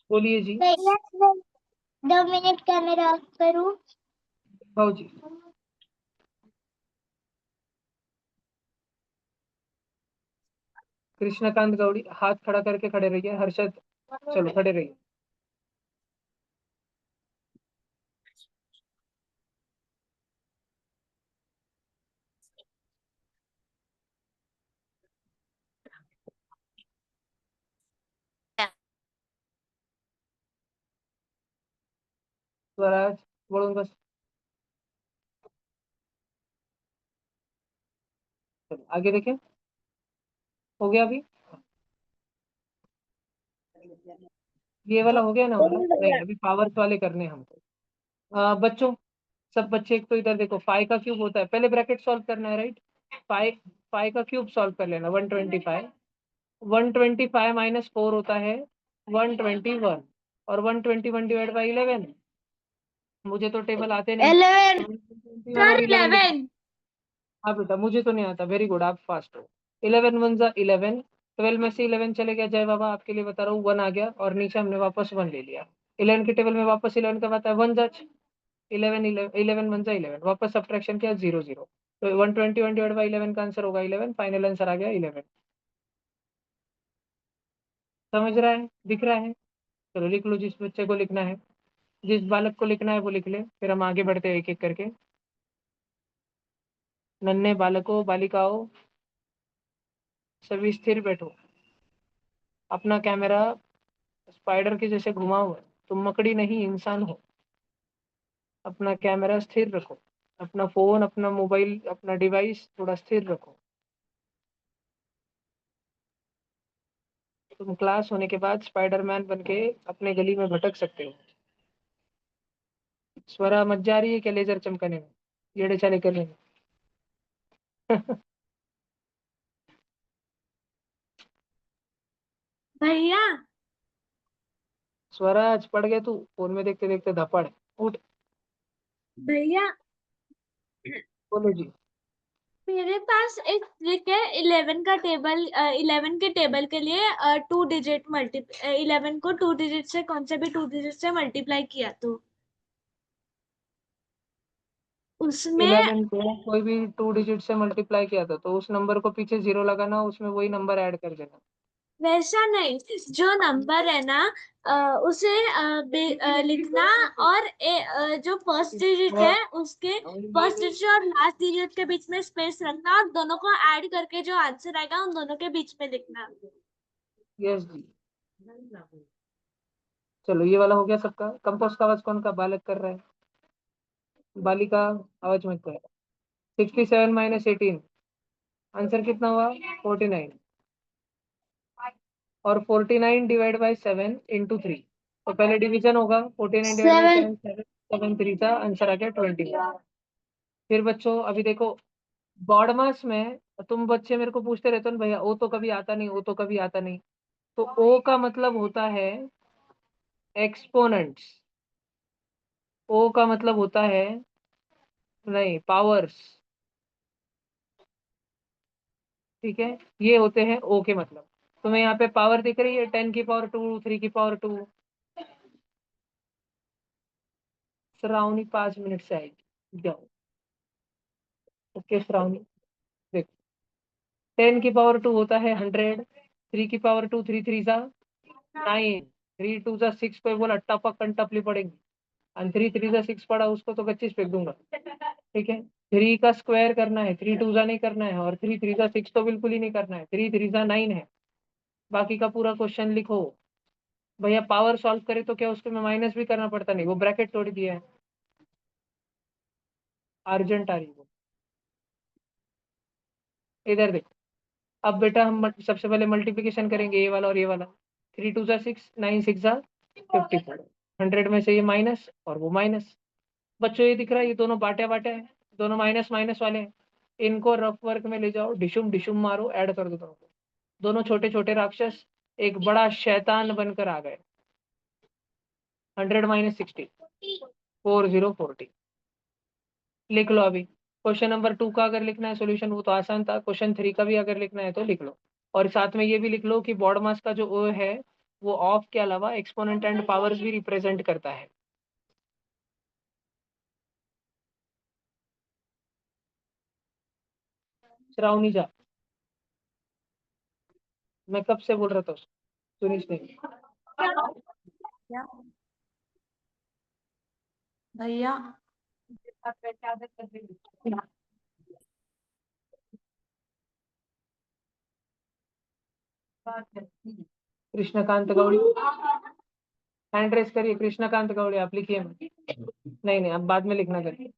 बोलिए जी। भैया 2 मिनट कैमरा ऑफ करूँ? भाव जी, कृष्णकांत गौड़ी हाथ खड़ा करके खड़े रहिए। हर्षद चलो खड़े रहिए। स्वराज बोलो बस, चलो आगे देखें, हो गया अभी? ये वाला हो गया ना हमारा? नहीं, अभी पावर्स वाले करने हैं हमको। बच्चों, सब बच्चे एक तो इधर देखो, फाइव का क्यूब होता है, पहले ब्रैकेट सॉल्व करना है, राइट? फाइव, फाइव का क्यूब सॉल्व कर लेना, 125। 125 माइनस 4 होता है 121, और 121 डिवाइड बाई 11, मुझे तो टेबल आते नहीं, 11 तो 121 सर और 11 लिख। 11। हाँ बेटा, मुझे तो नहीं आता, वेरी गुड, आप फास्ट हो। 11 वन जा 11, 12 में से 11 चले गया, जय बाबा आपके लिए बता रहा हूँ, 1 आ गया, और नीचे हमने वापस 1 ले लिया। 11 के टेबल में वापस 11 का आता है, 1 जा 11, 11 वन जा 11, वापस सब्ट्रैक्शन किया, 0 0, तो 121 डिवाइड बाई 11 का आंसर होगा 11, फाइनल आंसर आ गया 11। समझ रहा है, दिख रहा है? चलो लिख लो, जिस बच्चे को लिखना है, जिस बालक को लिखना है वो लिख ले, फिर हम आगे बढ़ते हैं एक एक करके। नन्हे बालकों बालिकाओं सभी स्थिर बैठो, अपना कैमरा स्पाइडर के जैसे घुमाओ, तुम मकड़ी नहीं इंसान हो। अपना कैमरा स्थिर रखो, अपना फोन, अपना मोबाइल, अपना डिवाइस थोड़ा स्थिर रखो। तुम क्लास होने के बाद स्पाइडरमैन बन के अपने गली में भटक सकते हो। स्वरा मत जा रही है क्या लेजर चमकने में, येड़े चाले करने में? भैया स्वराज पड़ गया तू, फोन में देखते देखते धपड़, उठ। भैया बोलो जी। मेरे पास एक ट्रिक है 11 का टेबल 11 के टेबल के लिए 2 डिजिट मल्टी 11 को 2 डिजिट से कौन से भी 2 डिजिट से मल्टीप्लाई किया तो उसमें 11 को कोई भी 2 डिजिट से मल्टीप्लाई किया था तो उस नंबर को पीछे 0 लगाना, उसमें वही नंबर ऐड कर देना। वैसा नहीं, जो नंबर है ना उसे लिखना, और जो फर्स्ट डिजिट है उसके फर्स्ट डिजिट और लास्ट डिजिट के बीच में स्पेस रखना, और दोनों को ऐड करके जो आंसर आएगा उन दोनों के बीच में लिखना। यस जी। चलो ये वाला हो गया सबका। कंपोस्ट का आवाज कौन का बालक कर रहा है? बालिका आवाज मत कर। 67 माइनस 18, आंसर कितना हुआ? 49। और 49 डिवाइड बाई 7 इंटू 3, तो पहले डिवीजन होगा। 49 डिवाइड बाई 7 7, 7 3 था, आंसर आ गया 21। फिर बच्चों अभी देखो, बॉड मास में तुम बच्चे मेरे को पूछते रहते हो ना भैया, ओ तो कभी आता नहीं, ओ तो कभी आता नहीं। तो ओ का मतलब होता है एक्सपोनेंट्स, ओ का मतलब होता है, नहीं, पावर्स। ठीक है, ये होते हैं ओ के मतलब। तुम्हें यहाँ पे पावर दिख रही है, 10 की पावर 2, 3 की पावर 2। श्रावणी 5 मिनट से आएगी, जाओ। ओके श्रावणी, देखो, 10 की पावर 2 होता है 100, 3 की पावर 2, 3 3 9, 3 2 6, कोई बोला टपक टपली पड़ेगी, और 3 3 6 पड़ा उसको तो 25 फेंक दूंगा। ठीक है, 3 का स्क्वायर करना है, 3 2 नहीं करना है, और 3 3 6 तो बिल्कुल ही नहीं करना है, 3 3 9 है। बाकी का पूरा क्वेश्चन लिखो। भैया पावर सॉल्व करे तो क्या उसको में माइनस भी करना पड़ता? नहीं, वो ब्रैकेट तोड़ दिया है। अर्जेंट आ रही है। इधर देखो, अब बेटा हम सबसे पहले मल्टीप्लिकेशन करेंगे, ये वाला और ये वाला। 3 2 6, 9 6 54। 100 में से ये माइनस और वो माइनस। बच्चों ये दिख रहा है, ये दोनों बाटे बाटे हैं, दोनों माइनस माइनस वाले हैं। इनको रफ वर्क में ले जाओ, डिशुम डिशुम मारो, ऐड कर दो दोनों को। दोनों छोटे छोटे राक्षस एक बड़ा शैतान बनकर आ गए। 100 माइनस 60, 4040। लिख लो अभी। क्वेश्चन नंबर 2 का अगर लिखना है सोल्यूशन, वो तो आसान था। क्वेश्चन 3 का भी अगर लिखना है तो लिख लो। और साथ में ये भी लिख लो कि बॉड मास का जो ओ है वो ऑफ के अलावा एक्सपोनेंट एंड पावर्स भी रिप्रेजेंट करता है। श्रावणी जा, मैं कब से बोल रहा था उसको, सुनीश नहीं। क्या भैया? कृष्णकांत गौड़ी, हैंड रेस करिए। कृष्णकांत गौड़ी आप लिखिए। नहीं नहीं, अब बाद में लिखना करिए।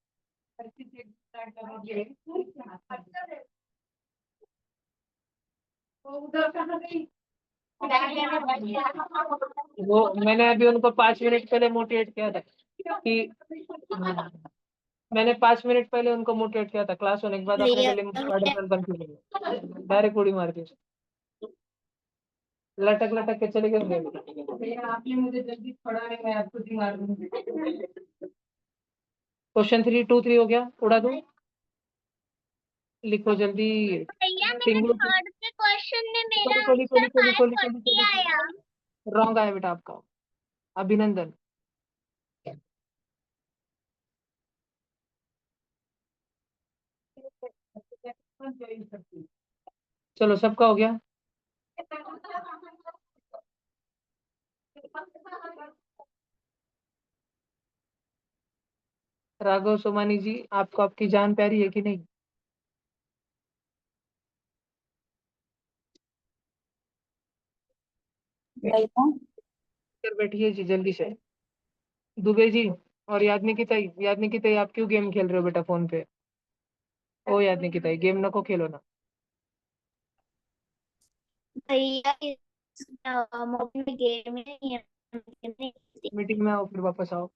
वो मैंने अभी उनको 5 मिनट पहले मोटिवेट किया था कि मैंने 5 मिनट पहले उनको मोटिवेट किया था, क्लास होने के बाद अपने भैया गले में स्पाइडरमैन बन के गए। डायरेक्ट उड़ी मार दी, लटक लटक के चले गए। आपने मुझे जल्दी छोड़ा नहीं, मैं आपको दिमाग दूंगी। क्वेश्चन 3 2 3 हो गया, उड़ा दो। लिखो जल्दी। भैया मेरे टिंगू थर्ड के क्वेश्चन में लिखो मेरा लिखो लिखो आंसर लिखो लिखो लिखो 540 आया। लिखो। रॉन्ग आया बेटा आपका, अभिनंदन। चलो सबका हो गया। राघव सोमानी जी, आपको आपकी जान प्यारी है कि नहीं? भैया कर बैठिए जी जल्दी से। दुबे जी और यादनिकी ताई, आप क्यों गेम खेल रहे हो बेटा फोन पे? ओ यादनिकी ताई, गेम नको खेलो ना। भैया इस मोबाइल में गेम ही नहीं है, गेम नहीं खेलती। मीटिंग में आओ फिर वापस आओ।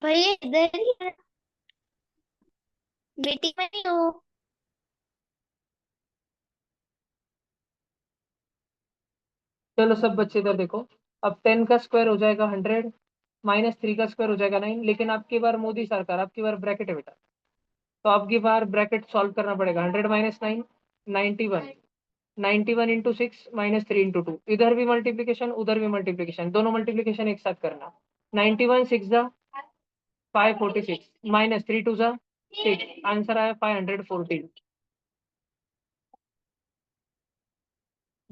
भैया इधर ही है, मीटिंग में नहीं हूँ। चलो सब बच्चे इधर देखो। अब 10 का स्क्वायर हो जाएगा 100, -3 का स्क्वायर हो जाएगा 9, लेकिन आपकी बार मोदी सरकार, आपकी बार ब्रैकेट है बेटा, तो आपकी बार ब्रैकेट सॉल्व करना पड़ेगा। 100 माइनस 9, 91। 91 इंटू 6 -3 इंटू 2, इधर भी मल्टीप्लीकेशन उधर भी मल्टीप्लीकेशन, दोनों मल्टीप्लीकेशन एक साथ करना। 91 6 जा 546, -3 2 जा 6, आंसर आया 514।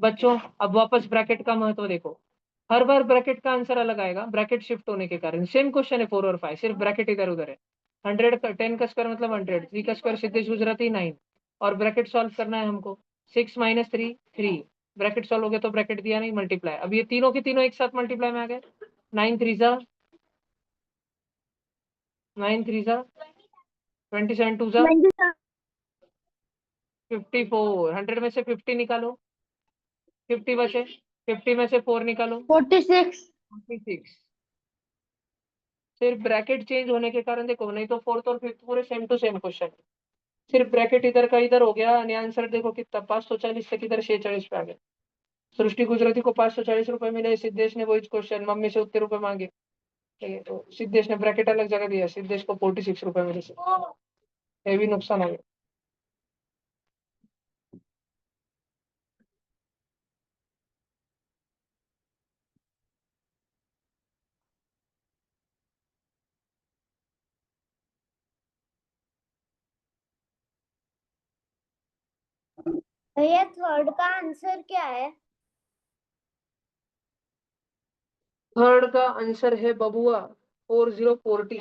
बच्चों अब वापस ब्रैकेट का महत्व देखो, हर बार ब्रैकेट का आंसर अलग आएगा, ब्रैकेट शिफ्ट होने के कारण। सेम क्वेश्चन है 4 और 5, सिर्फ ब्रैकेट इधर उधर है। 100 का 10 का स्क्वायर मतलब 100, 3 का स्क्वायर सिद्धेश गुजराती 9, और ब्रैकेट सॉल्व करना है हमको। 6 - 3 3, ब्रैकेट सॉल्व हो गया तो ब्रैकेट दिया नहीं, मल्टीप्लाई। अब ये तीनों के तीनों एक साथ मल्टीप्लाई में आ गए। 9 3 जा 9 3 जा 27 2 जा 54। 100 में से 50 निकालो, 50 बचे, 50 में से 4 निकालो, 46। 46। सिर्फ ब्रैकेट चेंज होने के कारण देखो, नहीं तो फोर्थ और फिफ्थ पूरे सेम टू सेम क्वेश्चन। सिर्फ ब्रैकेट इधर का इधर हो गया, यानी आंसर देखो कितना, 540 से किधर 640 पे आ गया। सृष्टि गुजराती को 540 रुपए मिले, सिद्धेश ने वही क्वेश्चन मम्मी से उतने रुपए मांगे, ठीक है, तो सिद्धेश ने ब्रैकेट अलग जगह दिया, सिद्धेश को 46 रुपए मिले, ये भी नुकसान हो गया। भैया थर्ड का आंसर क्या है? थर्ड का आंसर है बबुआ 4040।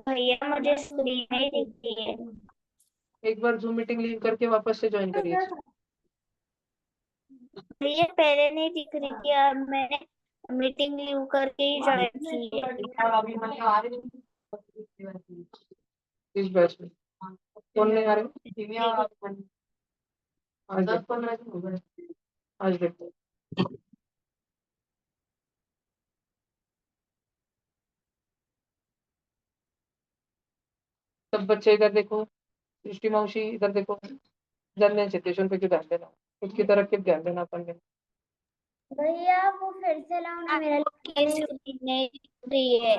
भैया मुझे स्क्रीन नहीं दिख रही है। एक बार जूम मीटिंग लीव करके वापस से ज्वाइन करिए। भैया पहले नहीं दिख रही थी, अब मैंने मीटिंग लीव करके ही ज्वाइन की है। इस बैच में कौन नहीं आ रहे? आज 10-15 दिन हो गए, आज देखते हैं। सब बच्चे इधर देखो, सृष्टि मौसी इधर देखो, जानने सिचुएशन पे क्यों ध्यान देना, खुद की तरफ क्यों ध्यान देना अपन ने। भैया वो फिर से लाओ ना, मेरा स्क्रीन नहीं दिख रही है।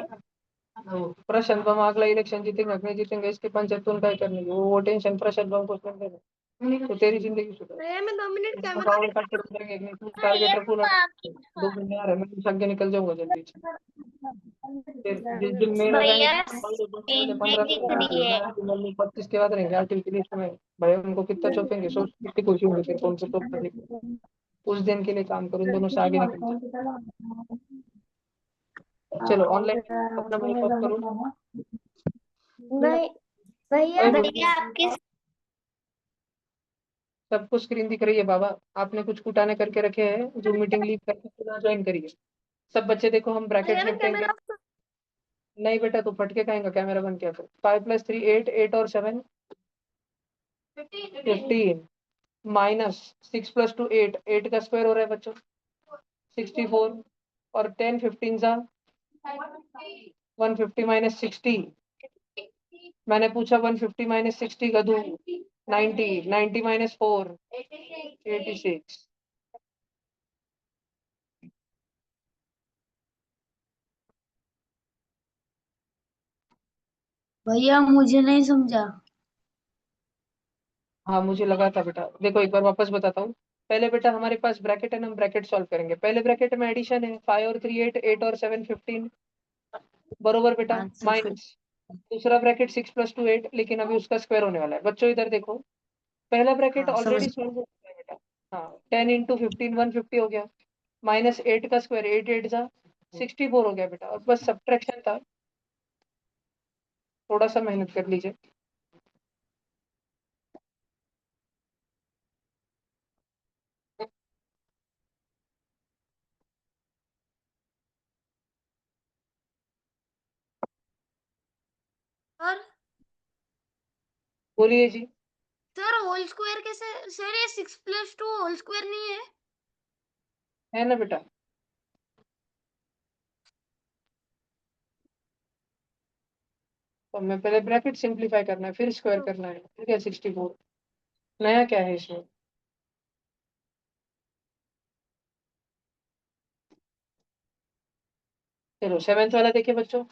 प्रशांत बम अगला इलेक्शन जीतेंगे नहीं जीतेंगे इसके पंचायत तो उनका ही करनी है, वो टेंशन प्रशांत बम को उसमें देना, तो तेरी जिंदगी सुधर। भैया मैं 2 मिनट कैमरा पावर काट के सुधरेंगे नहीं, तू टारगेट रखो ना, 2 महीने आ रहे हैं, मैं आगे निकल जाऊंगा जल्दी से। फिर जिस दिन मेरा भैया रैंक स्क्रीन नहीं 15 दिख रही है। 25 के बाद रहेंगे आर्टिकल की लिस्ट में, भाई उनको कितना चौपेंगे, सोच कितनी खुशी होगी फिर कौन से टॉप। उस दिन के लिए काम करूँ, दोनों से आगे निकल जाए। चलो ऑनलाइन अपना माइक ऑफ करो। भैया ओए भैया आपकी सबको स्क्रीन दिख रही है बाबा, आपने कुछ कुटाने करके रखे हैं, जो मीटिंग लीव करके पुनः ज्वाइन करिए। सब बच्चे देखो, हम ब्रैकेट निपटेंगे। नहीं बेटा तू फटके खाएंगा, कैमरा बंद किया तो। 5 + 3 8, 8 और 7 15, -6 + 2 8, 8 का स्क्वायर हो रहा है बच्चों 64, और 10 15 जा 150 - 60। मैंने पूछा 150 - 60 गधू 90, 90 - 4 86। भैया मुझे नहीं समझा। हाँ मुझे लगा था बेटा, देखो एक बार वापस बताता हूँ। पहले बेटा हमारे पास ब्रैकेट है ना, हम ब्रैकेट सॉल्व करेंगे। पहले ब्रैकेट में एडिशन है, 5 और 3 8, 8 और 7 15, बरोबर बेटा। अच्छा फिर माइनस दूसरा ब्रैकेट 6 + 2 8, लेकिन अभी उसका स्क्वायर होने वाला है। बच्चों इधर देखो, पहला ब्रैकेट हाँ समझ ऑलरेडी सॉल्व हो गया है बेटा। हाँ 10 × 15 150 हो गया, -8 का स्क्वायर 8 8 जा 64 हो गया बेटा, और बस सब्ट्रैक्शन था, थोड़ा सा मेहनत कर लीजिए। और बोलिए जी। सर होल स्क्वायर कैसे? सर ये 6 + 2 होल स्क्वायर नहीं है? है ना बेटा, तो हमें पहले ब्रैकेट सिंप्लीफाई करना है, फिर स्क्वायर करना है, ठीक है। 64 नया क्या है इसमें। चलो सेवेंथ वाला देखिए बच्चों,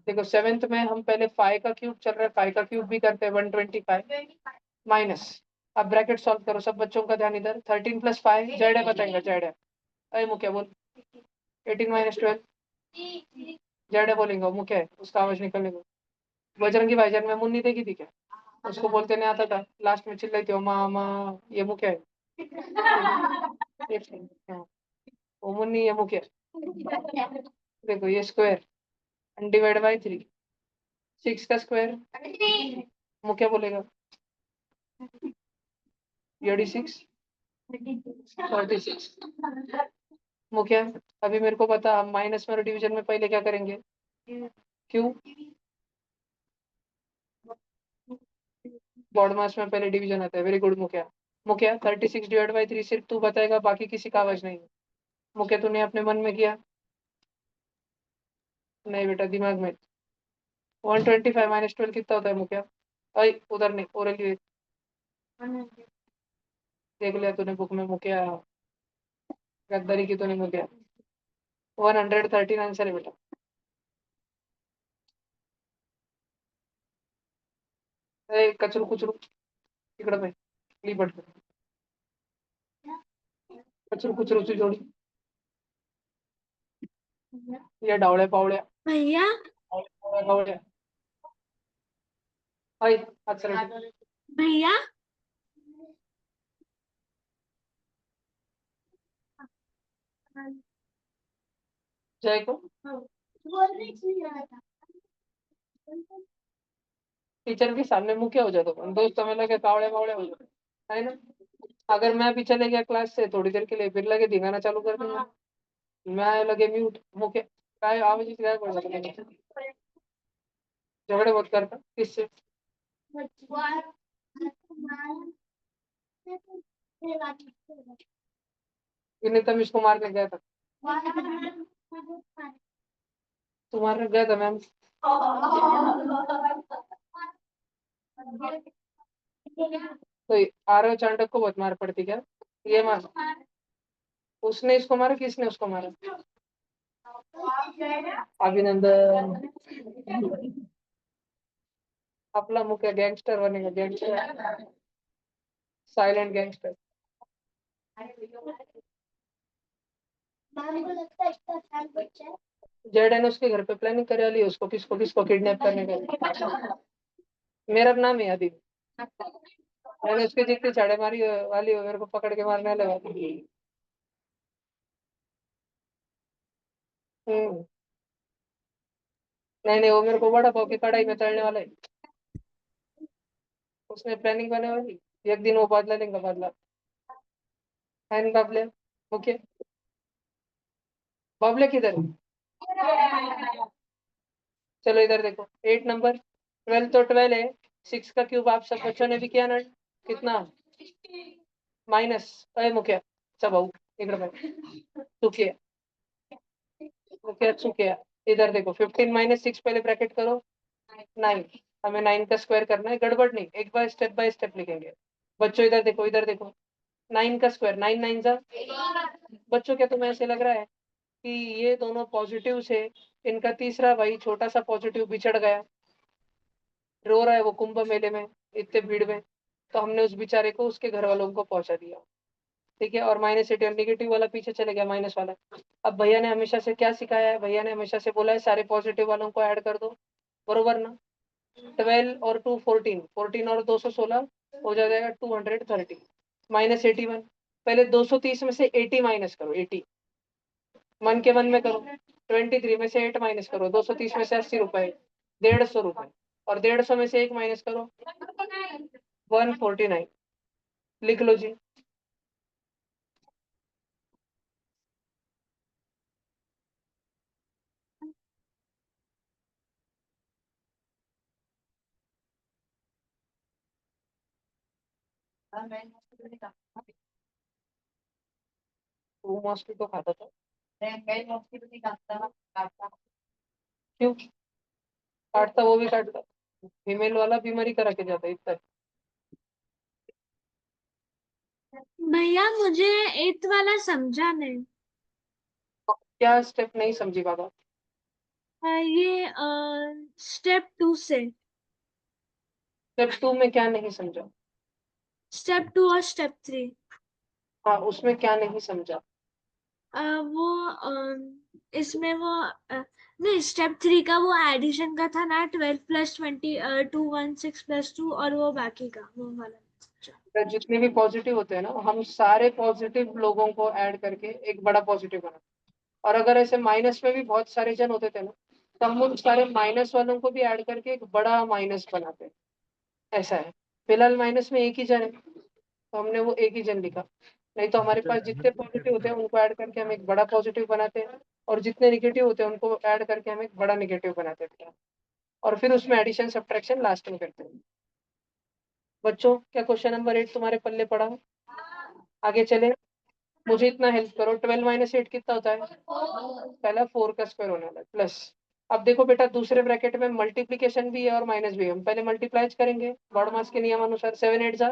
देखो सेवेंथ में हम पहले 5 का क्यूब चल रहा है, 5 का क्यूब भी करते हैं 125 माइनस। अब ब्रैकेट सॉल्व करो, सब बच्चों का ध्यान इधर। 13 + 5 जेड है, बताएंगे जेड है। अरे मुझे क्या बोल, 18 - 12 जेड बोलेंगे वो मुख्य है, उसका आवाज निकलने को। बजरंगी भाईजान में मुन्नी देखी थी क्या? उसको बोलते नहीं आता था, लास्ट में चिल्लाई थी, मामा, ये मुख्य है। एक second, हाँ, वो मुन्नी ये मुख्य है। देखो ये स्क्वायर डिवाइड बाई 3, 6 का स्क्वायर मुख्य बोलेगा, ये 6 36 मुख्य। अभी मेरे को पता, हम माइनस में और डिवीजन में पहले क्या करेंगे? क्यों? बॉड मास में पहले डिवीजन आता है। वेरी गुड मुखिया। मुखिया 36 डिवाइड बाई 3 सिर्फ तू बताएगा, बाकी किसी का आवाज नहीं है। मुखिया तूने अपने मन में किया? नहीं बेटा, दिमाग में। 125 माइनस 12 कितना होता है मुखिया? अरे उधर नहीं, ओरली देख लिया तूने बुक में मुखिया, गद्दारी की तूने मुखिया। 113 आंसर है बेटा। अरे कचरू कुचरू इकडे पे ली पटकन, कचरू कुचरूची जोडी या डावळ्या पावळ्या भैया डावळ्या आई अच्छा भैया जय को टीचर के सामने मुंह क्या हो जाता है, दोस्तों में लगे कावड़े बावड़े हो जाते है ना। अगर मैं भी चले गया क्लास से थोड़ी देर के लिए, फिर लगे धिंगाना चालू कर दूंगा, मैं लगे म्यूट, मुख्य काय आवाज ही गायब हो जाता है। झगड़े बहुत करता किससे? इन्हें तब इसको मारने गया था, तू मारने गया था मैम। तो आरव चांडक को बहुत मार पड़ती क्या? ये मार, उसने इसको मारा, किसने उसको मारा? अभिनंदन। अपना मुख्य गैंगस्टर बनेगा, गैंगस्टर, साइलेंट गैंगस्टर। जेड ने उसके घर पे प्लानिंग करा ली, उसको किसको किसको किडनैप करने का। मेरा नाम है अभी, मैंने उसके जितनी छाड़े मारी वाली हो, मेरे को पकड़ के मारने वाले। हम्म, नहीं नहीं, वो मेरे को बड़ा पाव की कढ़ाई में तलने वाला है। उसने प्लानिंग बने वाली, एक दिन वो बदला लेंगे, बदला है इनका प्लान। ओके, बबले किधर है? चलो इधर देखो, 8 नंबर, 12 तो 12 है। 6 का क्यूब आप सब बच्चों ने भी किया ना? कितना? माइनस, अरे मुखिया सब आओ इधर बैठ, तू किया मुखिया, तू किया। इधर देखो, 15 माइनस 6 पहले ब्रैकेट करो, 9। हमें 9 का स्क्वायर करना है, गड़बड़ नहीं, एक बार स्टेप लिखेंगे। बच्चों इधर देखो, इधर देखो, 9 का स्क्वायर, 9 9 जा। बच्चों क्या तुम्हें ऐसे लग रहा है कि ये दोनों पॉजिटिव से इनका तीसरा भाई छोटा सा पॉजिटिव बिछड़ गया, रो रहा है वो कुंभ मेले में इतने भीड़ में, तो हमने उस बेचारे को उसके घर वालों को पहुंचा दिया, ठीक है। और माइनस एटी और निगेटिव वाला पीछे चले गया, माइनस वाला। अब भैया ने हमेशा से क्या सिखाया है? भैया ने हमेशा से बोला है सारे पॉजिटिव वालों को ऐड कर दो, बरोबर ना? 12 और 2 14, 14 और 216 हो जाएगा 230 माइनस 81। पहले 230 में से 80 माइनस करो, 80 मन के मन में करो। 23 में से 8 माइनस करो, 230 में से 80 रुपए, 150 रुपए। और 150 में से 1 माइनस करो, 149। लिख लो जी। वो मॉस्किटो खाता था, क्यों काटता? वो भी काटता, फीमेल वाला बीमारी करा के जाता है इतना। भैया मुझे 8th वाला समझा नहीं। क्या स्टेप नहीं समझी बाबा? ये स्टेप 2 से, स्टेप 2 में क्या नहीं समझा? स्टेप 2 और स्टेप 3। हाँ, उसमें क्या नहीं समझा? वो इसमें वो नहीं, स्टेप 3 का वो एडिशन का था ना, 12 प्लस 20 216 प्लस 2, और वो बाकी का वो वाला। तो जितने भी पॉजिटिव होते हैं ना, हम सारे पॉजिटिव लोगों को ऐड करके एक बड़ा पॉजिटिव बनाते हैं। और अगर ऐसे माइनस में भी बहुत सारे जन होते थे ना, तो हम उन सारे माइनस वालों को भी ऐड करके एक बड़ा माइनस बनाते हैं। ऐसा है। फिलहाल माइनस में एक ही जन है, तो हमने वो एक ही जन लिखा। नहीं तो हमारे पास जितने पॉजिटिव होते हैं उनको ऐड करके हम एक बड़ा पॉजिटिव बनाते हैं, और जितने निगेटिव होते हैं उनको ऐड करके हम एक बड़ा निगेटिव बनाते हैं, और फिर उसमें एडिशन सब्ट्रैक्शन लास्ट में करते हैं। बच्चों, क्या क्वेश्चन नंबर 8 तुम्हारे पल्ले पड़ा है? आगे चले। मुझे इतना हेल्प करो, 12 माइनस 8 कितना होता है? पहला 4 का स्क्वायर होने वाला है, प्लस। अब देखो बेटा, दूसरे ब्रैकेट में मल्टीप्लीकेशन भी है और माइनस भी है। हम पहले मल्टीप्लाई करेंगे बॉडमास के नियम अनुसार। 7 8 जा,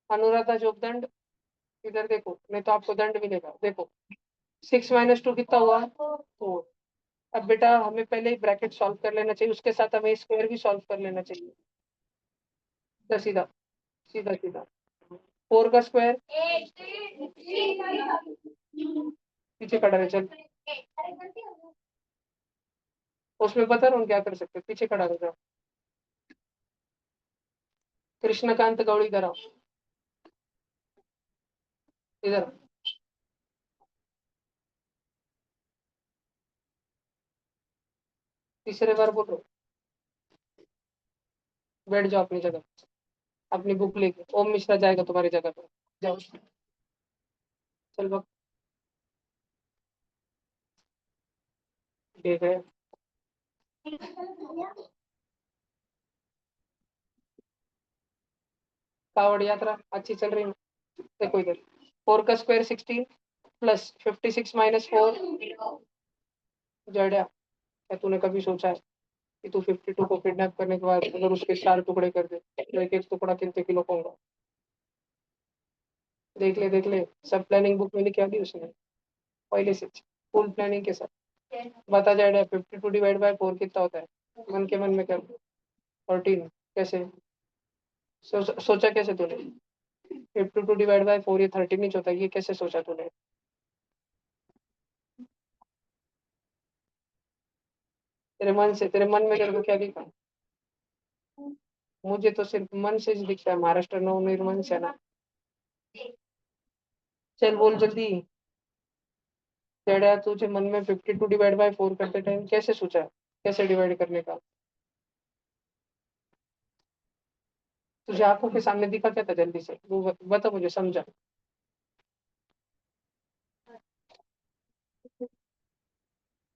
अनुराधा जोगदंड, इधर देखो, नहीं तो आपको दंड मिलेगा। देखो, 6 माइनस 2 कितना हुआ? 4। अब बेटा हमें पहले ही ब्रैकेट सॉल्व कर लेना चाहिए, उसके साथ हमें स्क्वायर भी सॉल्व कर लेना चाहिए। सीधा सीधा, सीधा सीधा। 4 का स्क्वायर पीछे खड़ा रहे, चल। उसमें पता ना हम क्या कर सकते हैं, पीछे खड़ा रह जाओ। कृष्णकांत गौड़ी, इधर आओ, इधर। तीसरे बार बोलो, बैठ जाओ अपनी जगह, अपनी बुक लेके। ओम मिश्रा जाएगा तुम्हारी जगह पर, जाओ। चल बक, देख रहे। कावड़ यात्रा अच्छी चल रही है। देखो इधर, 4 का स्क्वायर 16 प्लस 56 माइनस 4। जड़िया, क्या तूने कभी सोचा है कि तू 52 को किडनैप करने के बाद अगर उसके 4 टुकड़े कर दे तो एक एक टुकड़ा कितने किलो का होगा? देख ले देख ले, सब प्लानिंग बुक में लिखा दी उसने पहले से, फुल प्लानिंग के साथ। बता जाएगा 52 डिवाइड बाय 4 कितना होता है? मन के मन में कर, 14। कैसे सोचा कैसे तूने? 52 डिवाइड बाय 4 ये 13 इंच होता है, ये कैसे सोचा तूने? तेरे मन से, तेरे मन में तेरे को क्या दिखा? मुझे तो सिर्फ मन से ही दिखता है, महाराष्ट्र नवनिर्माण सेना। चल बोल जल्दी। तेरा तुझे मन में 52 डिवाइड बाय 4 करते टाइम कैसे सोचा, कैसे डिवाइड करने का? तुझे आंखों के सामने दिखा क्या था? जल्दी से वो बता मुझे, समझा।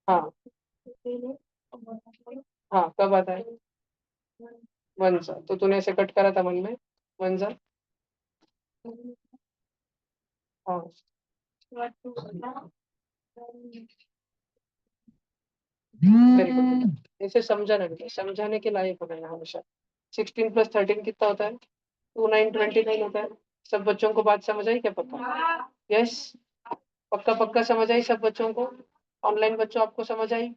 हाँ, हाँ कब आता है? वन सा, तो तूने ऐसे कट करा था मन में, वन सा। हाँ, वेरी गुड। इसे समझाना बेटा, समझाने के लायक होना हमेशा। 16 प्लस 13 कितना होता है? 29 होता है। सब बच्चों को बात समझ आई क्या? पक्का? यस, पक्का पक्का समझ आई सब बच्चों को? ऑनलाइन बच्चों आपको समझ आई?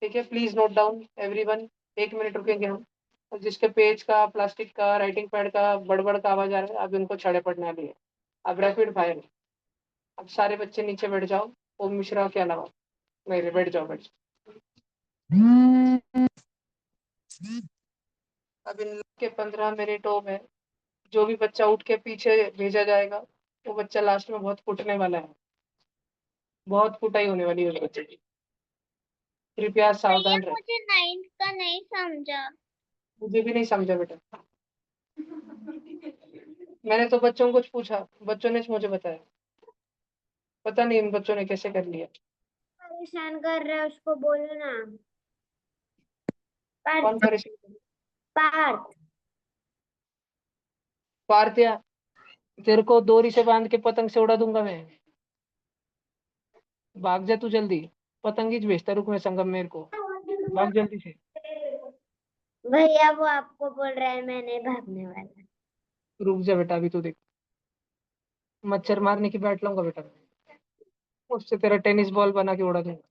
ठीक है, please note down everyone. 1 minute रुकेंगे हम। और जिसके पेज का, प्लास्टिक का, राइटिंग पैड का बड़बड़ का आवाज आ रहा है, अब इनको छड़े पड़ने वाली है। अब रैपिड फायर। अब सारे बच्चे नीचे बैठ जाओ, ओम मिश्रा के अलावा। नहीं, बैठ जाओ बैठ जाओ। अब इन लोग के 15 मिनटों में जो भी बच्चा उठ के पीछे भेजा जाएगा, वो बच्चा लास्ट में बहुत कुटने वाला है। बहुत कुटाई होने वाली है उस बच्चे की। कृपया भैया सावधान रहे। मुझे 9th का नहीं समझा। मुझे भी नहीं समझा बेटा, मैंने तो बच्चों को पूछा, बच्चों ने मुझे बताया। पता नहीं इन बच्चों ने कैसे कर लिया। परेशान कर रहा है, उसको बोलो ना। कौन पार्थ, परेशान? पार्थ। पार्थिया, तेरे को डोरी से बांध के पतंग से उड़ा दूंगा मैं। भाग जा तू जल्दी, पतंग ही भेजता रुक मैं संगम मेर को। भाग जल्दी से। भैया वो आपको बोल रहा है, मैं नहीं भागने वाला। रुक जा बेटा, अभी तू देख, मच्छर मारने की बैट लाऊंगा बेटा मैं। उससे तेरा टेनिस बॉल बना के उड़ा दूंगा।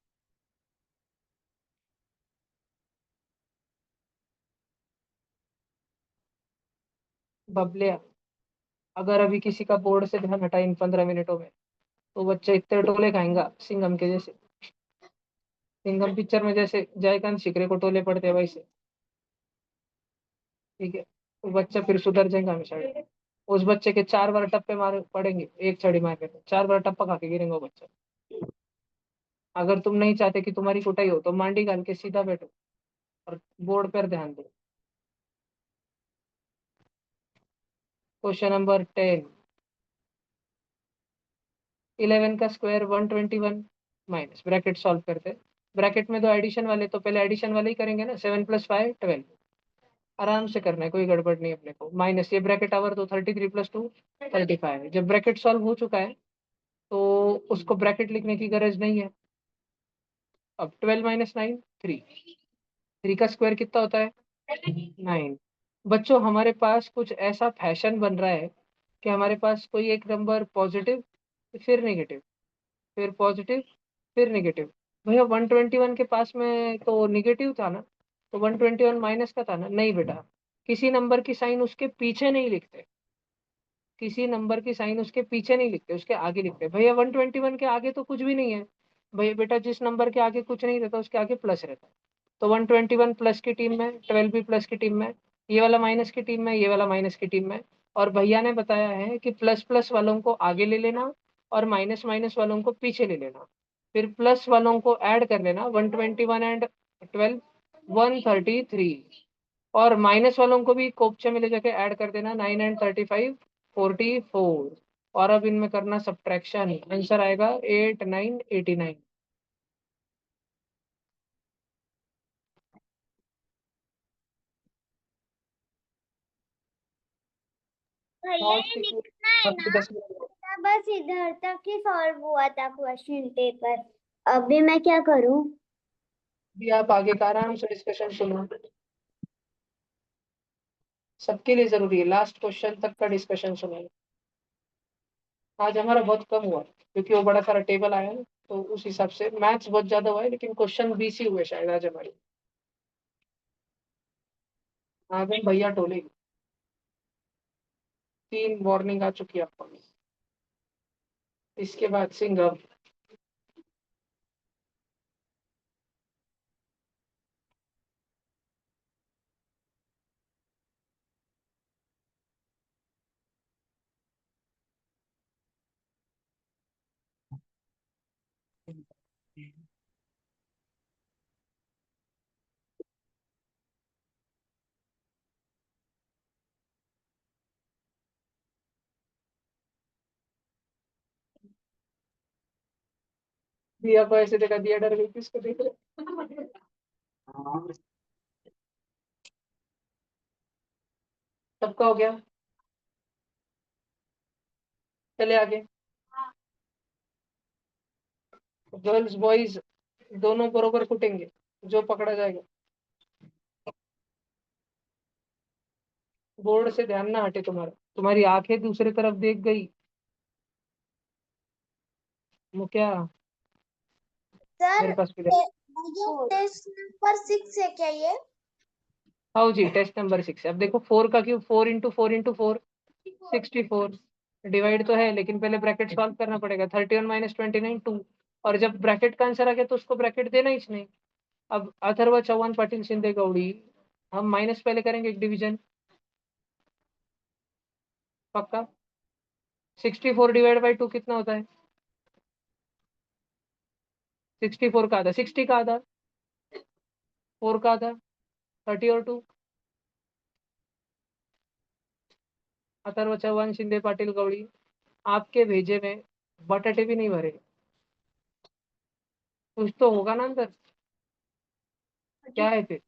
बबलिया, अगर अभी किसी का बोर्ड से ध्यान हटा इन 15 मिनटों में, तो बच्चा इतने टोले खाएगा सिंघम के जैसे। सिंघम पिक्चर में जैसे जयकांत शिकरे को टोले पड़ते हैं वैसे। ठीक है, तो बच्चा फिर सुधर जाएगा हमेशा। उस बच्चे के 4 बार टप्पे मार पड़ेंगे, एक छड़ी मार के, तो 4 बार टप्पा खा के गिरेगा वो बच्चा। अगर तुम नहीं चाहते कि तुम्हारी कुटाई हो तो मांडी घाल के सीधा बैठो और बोर्ड पर ध्यान दो। Question number 10। 11 का स्क्वायर 121 माइनस, ब्रैकेट सॉल्व करते हैं। ब्रैकेट में दो एडिशन वाले, तो पहले एडिशन वाले ही करेंगे ना। 7 + 5 12, आराम से करना है, कोई गड़बड़ नहीं अपने को। माइनस ये ब्रैकेट आवर, तो 33 + 2 35। जब ब्रैकेट सॉल्व हो चुका है तो उसको ब्रैकेट लिखने की गरज नहीं है। अब 12 - 9 3। 3 का स्क्वायर कितना होता है? 9। बच्चों हमारे पास कुछ ऐसा फैशन बन रहा है कि हमारे पास कोई एक नंबर पॉजिटिव, फिर नेगेटिव, फिर पॉजिटिव, फिर नेगेटिव। भैया 121 के पास में तो नेगेटिव था ना, तो 121 माइनस का था ना? नहीं बेटा, किसी नंबर की साइन उसके पीछे नहीं लिखते। किसी नंबर की साइन उसके पीछे नहीं लिखते, उसके आगे लिखते। भैया 121 के आगे तो कुछ भी नहीं है। भैया बेटा जिस नंबर के आगे कुछ नहीं रहता उसके आगे प्लस रहता है। तो 121 प्लस की टीम में, 12 भी प्लस की टीम में, ये वाला माइनस की टीम में, ये वाला माइनस की टीम में। और भैया ने बताया है कि प्लस प्लस वालों को आगे ले लेना और माइनस माइनस वालों को पीछे ले लेना। फिर प्लस वालों को ऐड कर लेना, 121 एंड 12 133। और माइनस वालों को भी कोपचे में ले जाके ऐड कर देना, 9 एंड 35 44। और अब इनमें करना सब्ट्रैक्शन, आंसर आएगा 8 9 89। भैया और ये की पूरी लिखना है बात की ना? 10 मिनट। बस इधर तक ही सॉल्व हुआ था क्वेश्चन पेपर। अभी मैं क्या करूं? भी आप आगे का आराम से डिस्कशन सुनो, सबके लिए जरूरी है, लास्ट क्वेश्चन तक का डिस्कशन सुनो। आज हमारा बहुत कम हुआ क्योंकि वो बड़ा सारा टेबल आया है, तो उस हिसाब से मैथ्स बहुत ज्यादा हुआ है, लेकिन क्वेश्चन 20 ही हुए शायद आज हमारे। आगे भैया टोले 3 वार्निंग आ चुकी है आपको। इसके बाद सिंघम। दिया को ऐसे देखा, दिया डर गई, किसको देख रहे? सबका हो गया, चले आगे। गर्ल्स बॉयज दोनों बरोबर कुटेंगे, जो पकड़ा जाएगा। बोर्ड से ध्यान ना हटे तुम्हारा, तुम्हारी आंखें दूसरी तरफ देख गई। वो क्या, मेरे सर पास भी टेस्ट नंबर 6 है क्या ये? आओ जी, टेस्ट नंबर 6 है। अब देखो 4 का क्यूब, 4 × 4 × 4 64। डिवाइड तो है लेकिन पहले ब्रैकेट सॉल्व करना पड़ेगा। 31 - 29 2। और जब ब्रैकेट का आंसर आ गया तो उसको ब्रैकेट देना ही नहीं। अब अथर्व चौहान पाटिल शिंदे गौड़ी, हम माइनस पहले करेंगे, एक डिवीजन पक्का। 64 ÷ 2 कितना होता है? 64 का आधा, 60 का आधा, 4 का आधा, 30 और 2। अथर्व चौहान शिंदे पाटिल गौड़ी, आपके भेजे में बटाटे भी नहीं भरे, कुछ तो होगा ना अंदर। क्या है फिर?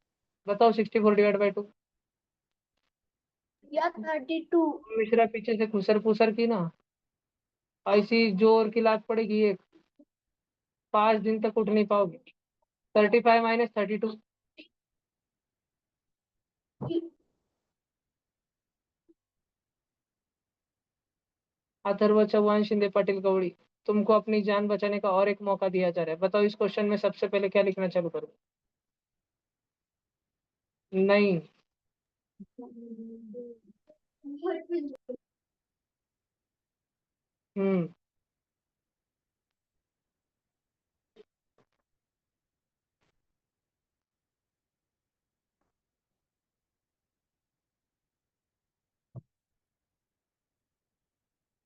बताओ। 64 ÷ 2। या 32। मिश्रा पीछे से खुसर फुसर की ना, ऐसी जोर की लात पड़ेगी एक, 5 दिन तक उठ नहीं पाओगे। 35 - 32। अथर्व चौहान शिंदे पाटिल गौड़ी, तुमको अपनी जान बचाने का और एक मौका दिया जा रहा है। बताओ इस क्वेश्चन में सबसे पहले क्या लिखना चालू करो? नहीं, हम्म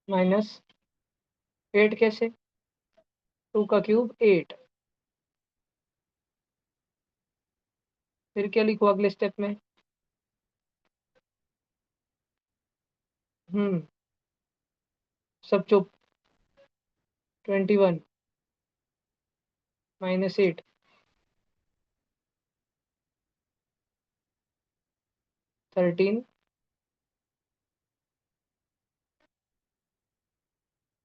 माइनस 8 कैसे, 2 का क्यूब 8। फिर क्या लिखो अगले स्टेप में? सब चुप। 21 माइनस 8, 13,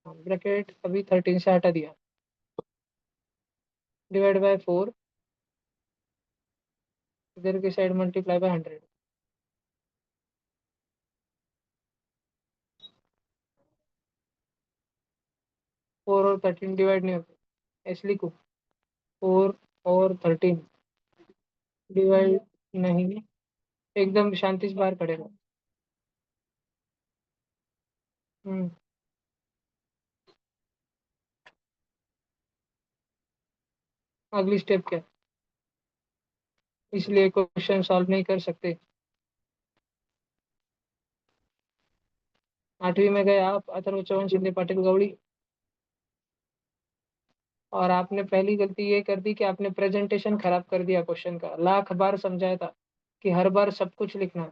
ब्रैकेट अभी 13 से हटा दिया, डिवाइड बाय 4, इधर की साइड मल्टीप्लाई बाय 100। 4 और 13 डिवाइड नहीं होते, ऐसे लिखो 4 और 13 डिवाइड नहीं, एकदम शांति से बाहर खड़े रहो। हम्म अगली स्टेप क्या है? इसलिए क्वेश्चन सॉल्व नहीं कर सकते। 8वीं में गए आप, अथर्व चौहान, शिंदे, पाटिल, गौड़ी, और आपने पहली गलती ये कर दी कि आपने प्रेजेंटेशन खराब कर दिया। क्वेश्चन का लाख बार समझाया था कि हर बार सब कुछ लिखना,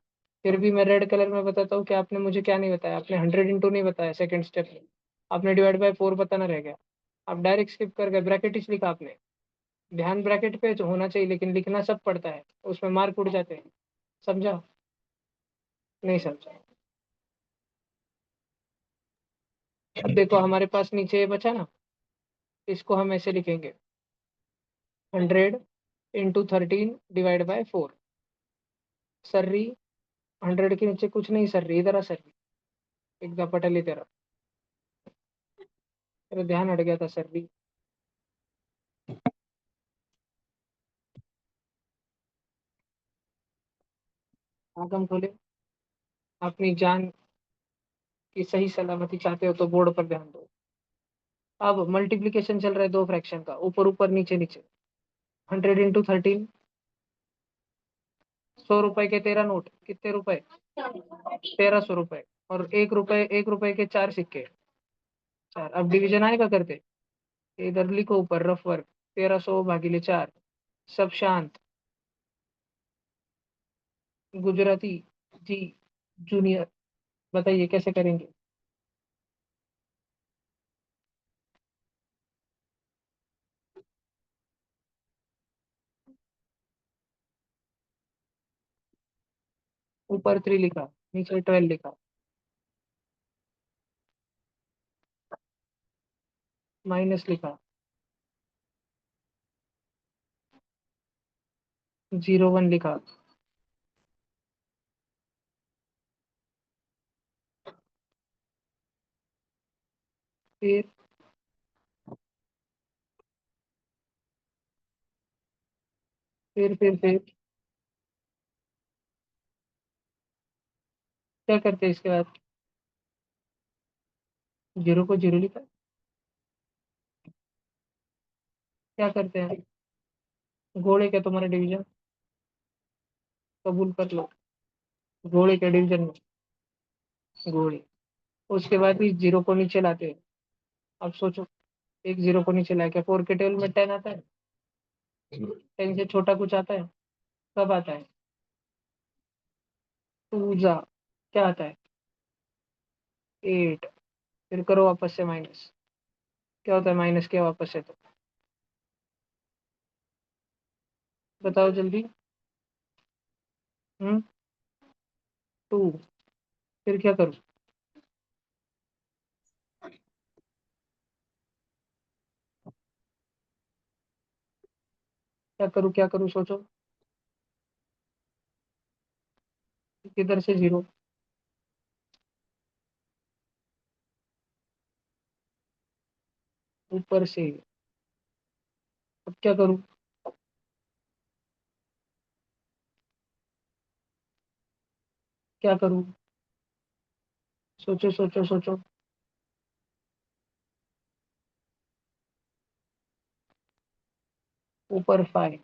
फिर भी मैं रेड कलर में बताता हूँ कि आपने मुझे क्या नहीं बताया। आपने 100 × नहीं बताया सेकंड स्टेप में, आपने डिवाइड बाय 4 बताना रह गया। आप डायरेक्ट स्किप कर गए, ब्रैकेट ही लिखा आपने। ध्यान ब्रैकेट पे जो होना चाहिए, लेकिन लिखना सब पड़ता है, उसमें मार्क उड़ जाते हैं। समझा? नहीं समझा? अब देखो हमारे पास नीचे ये बचा ना, इसको हम ऐसे लिखेंगे 100 × 13 डिवाइड बाय 4। सर्री 100 के नीचे कुछ नहीं, सर्री इधर आ, सर्री एकदम पटली तेरा, तेरा ध्यान हट गया था सर्री। आगम खोले, अपनी जान की सही सलामती चाहते हो तो बोर्ड पर ध्यान दो। अब मल्टीप्लीकेशन चल रहा है दो फ्रैक्शन का, ऊपर ऊपर नीचे नीचे। 100 × 13, 100 रुपए के 13 नोट, कितने रुपए? 1300 रुपए। और 1 रुपए, 1 रुपए के 4 सिक्के, 4। अब डिवीजन आएगा करते, इधर लिखो ऊपर रफ वर्क, 1300/4। सब शांत। गुजराती जी जूनियर, बताइए कैसे करेंगे? ऊपर 3 लिखा, नीचे 12 लिखा, माइनस लिखा, 01 लिखा। फिर फिर क्या करते हैं इसके बाद? 0 को 0 लिखा। क्या करते हैं? घोड़े क्या तुम्हारे डिवीजन? कबूल कर लो, घोड़े के डिवीजन में घोड़े। उसके बाद भी 0 को नीचे लाते हैं। अब सोचो, एक 0 को नीचे लाया, क्या 4 के टेबल में 10 आता है? 10 से छोटा कुछ आता है? कब आता है? पूजा क्या आता है? 8। फिर करो वापस से माइनस, क्या होता है माइनस किया वापस से तो? बताओ जल्दी। 2। फिर क्या करूँ? क्या करूँ सोचो। किधर से 0? ऊपर से। अब क्या करूँ? क्या करूँ? सोचो सोचो सोचो। ऊपर 5,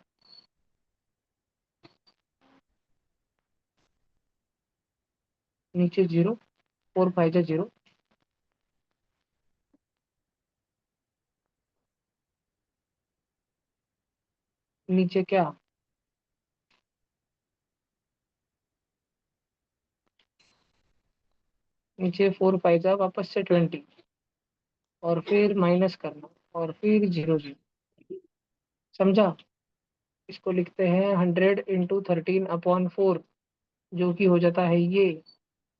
नीचे 0, 4 5 जा 0, नीचे क्या, नीचे 4 5 वापस से 20 और फिर माइनस करना और फिर 0 0। समझा? इसको लिखते हैं 100 × 13/4, जो कि हो जाता है ये,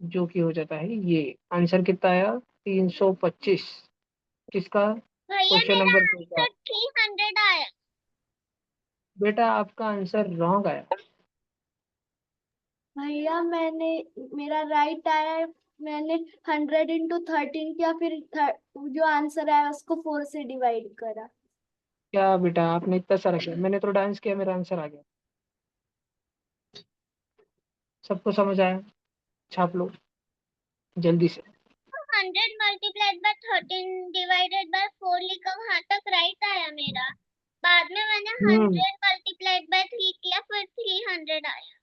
जो कि हो जाता है ये। आंसर कितना आया? 325। किसका? भैया क्वेश्चन मेरा नंबर 2 का। आंसर 300 आया। बेटा आपका आंसर रॉन्ग आया। भैया मेरा राइट आया है। मैंने 100 × 13 किया, फिर जो आंसर आया उसको 4 से डिवाइड करा। क्या बेटा आपने इतना सारा किया? मैंने तो डांस किया, मेरा आंसर आ गया। सबको समझ आया? छाप लो जल्दी से। 100 × 13/4 लिखा, वहां तक राइट आया मेरा। बाद में मैंने 100 × 3 किया, फिर 300 आया।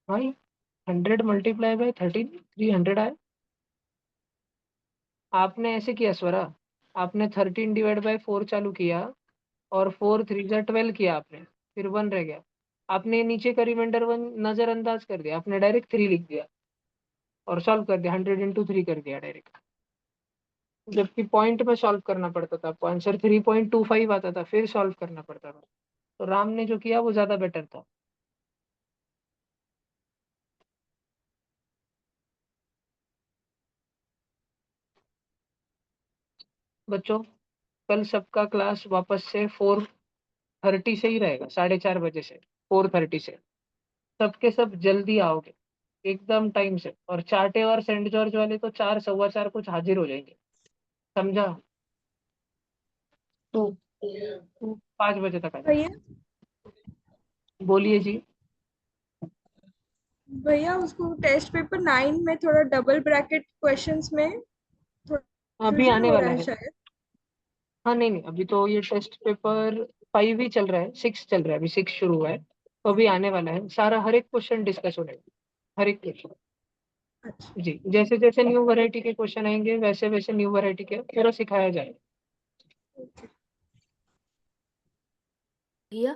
भाई 100 × 13 300 आया। आपने ऐसे किया स्वरा, आपने 13/4 चालू किया और 4 3 12 किया आपने, फिर 1 रह गया। आपने नीचे का रिमाइंडर 1 नजरअंदाज कर दिया, आपने डायरेक्ट 3 लिख दिया और सॉल्व कर दिया, 100 × 3 कर दिया डायरेक्ट। जबकि पॉइंट में सॉल्व करना पड़ता था, आपको आंसर 3.25 आता था, फिर सॉल्व करना पड़ता था। तो राम ने जो किया वो ज्यादा बेटर था। बच्चों कल सबका क्लास वापस से 4:30 से ही रहेगा, 4:30 बजे से 4:30 से। सबके सब जल्दी आओगे एकदम टाइम से, और चाटे और सेंट जॉर्ज वाले तो 4 4:15 कुछ हाजिर हो जाएंगे। समझा? तो 5 बजे तक आ जाओ। भैया बोलिए जी। भैया उसको टेस्ट पेपर 9 में थोड़ा डबल ब्रैकेट क्वेश्चंस में अभी कंफ्यूजन आने हो वाला रहा है है। शायद। हाँ नहीं नहीं, अभी तो ये टेस्ट पेपर 5 ही चल रहा है, 6 चल रहा है, अभी 6 शुरू हुआ है, तो अभी आने वाला है सारा, हर एक क्वेश्चन डिस्कस हो रहा है, हर एक क्वेश्चन। अच्छा जी, जैसे जैसे न्यू वैरायटी के क्वेश्चन आएंगे वैसे वैसे न्यू वैरायटी के पूरा सिखाया जाएगा। भैया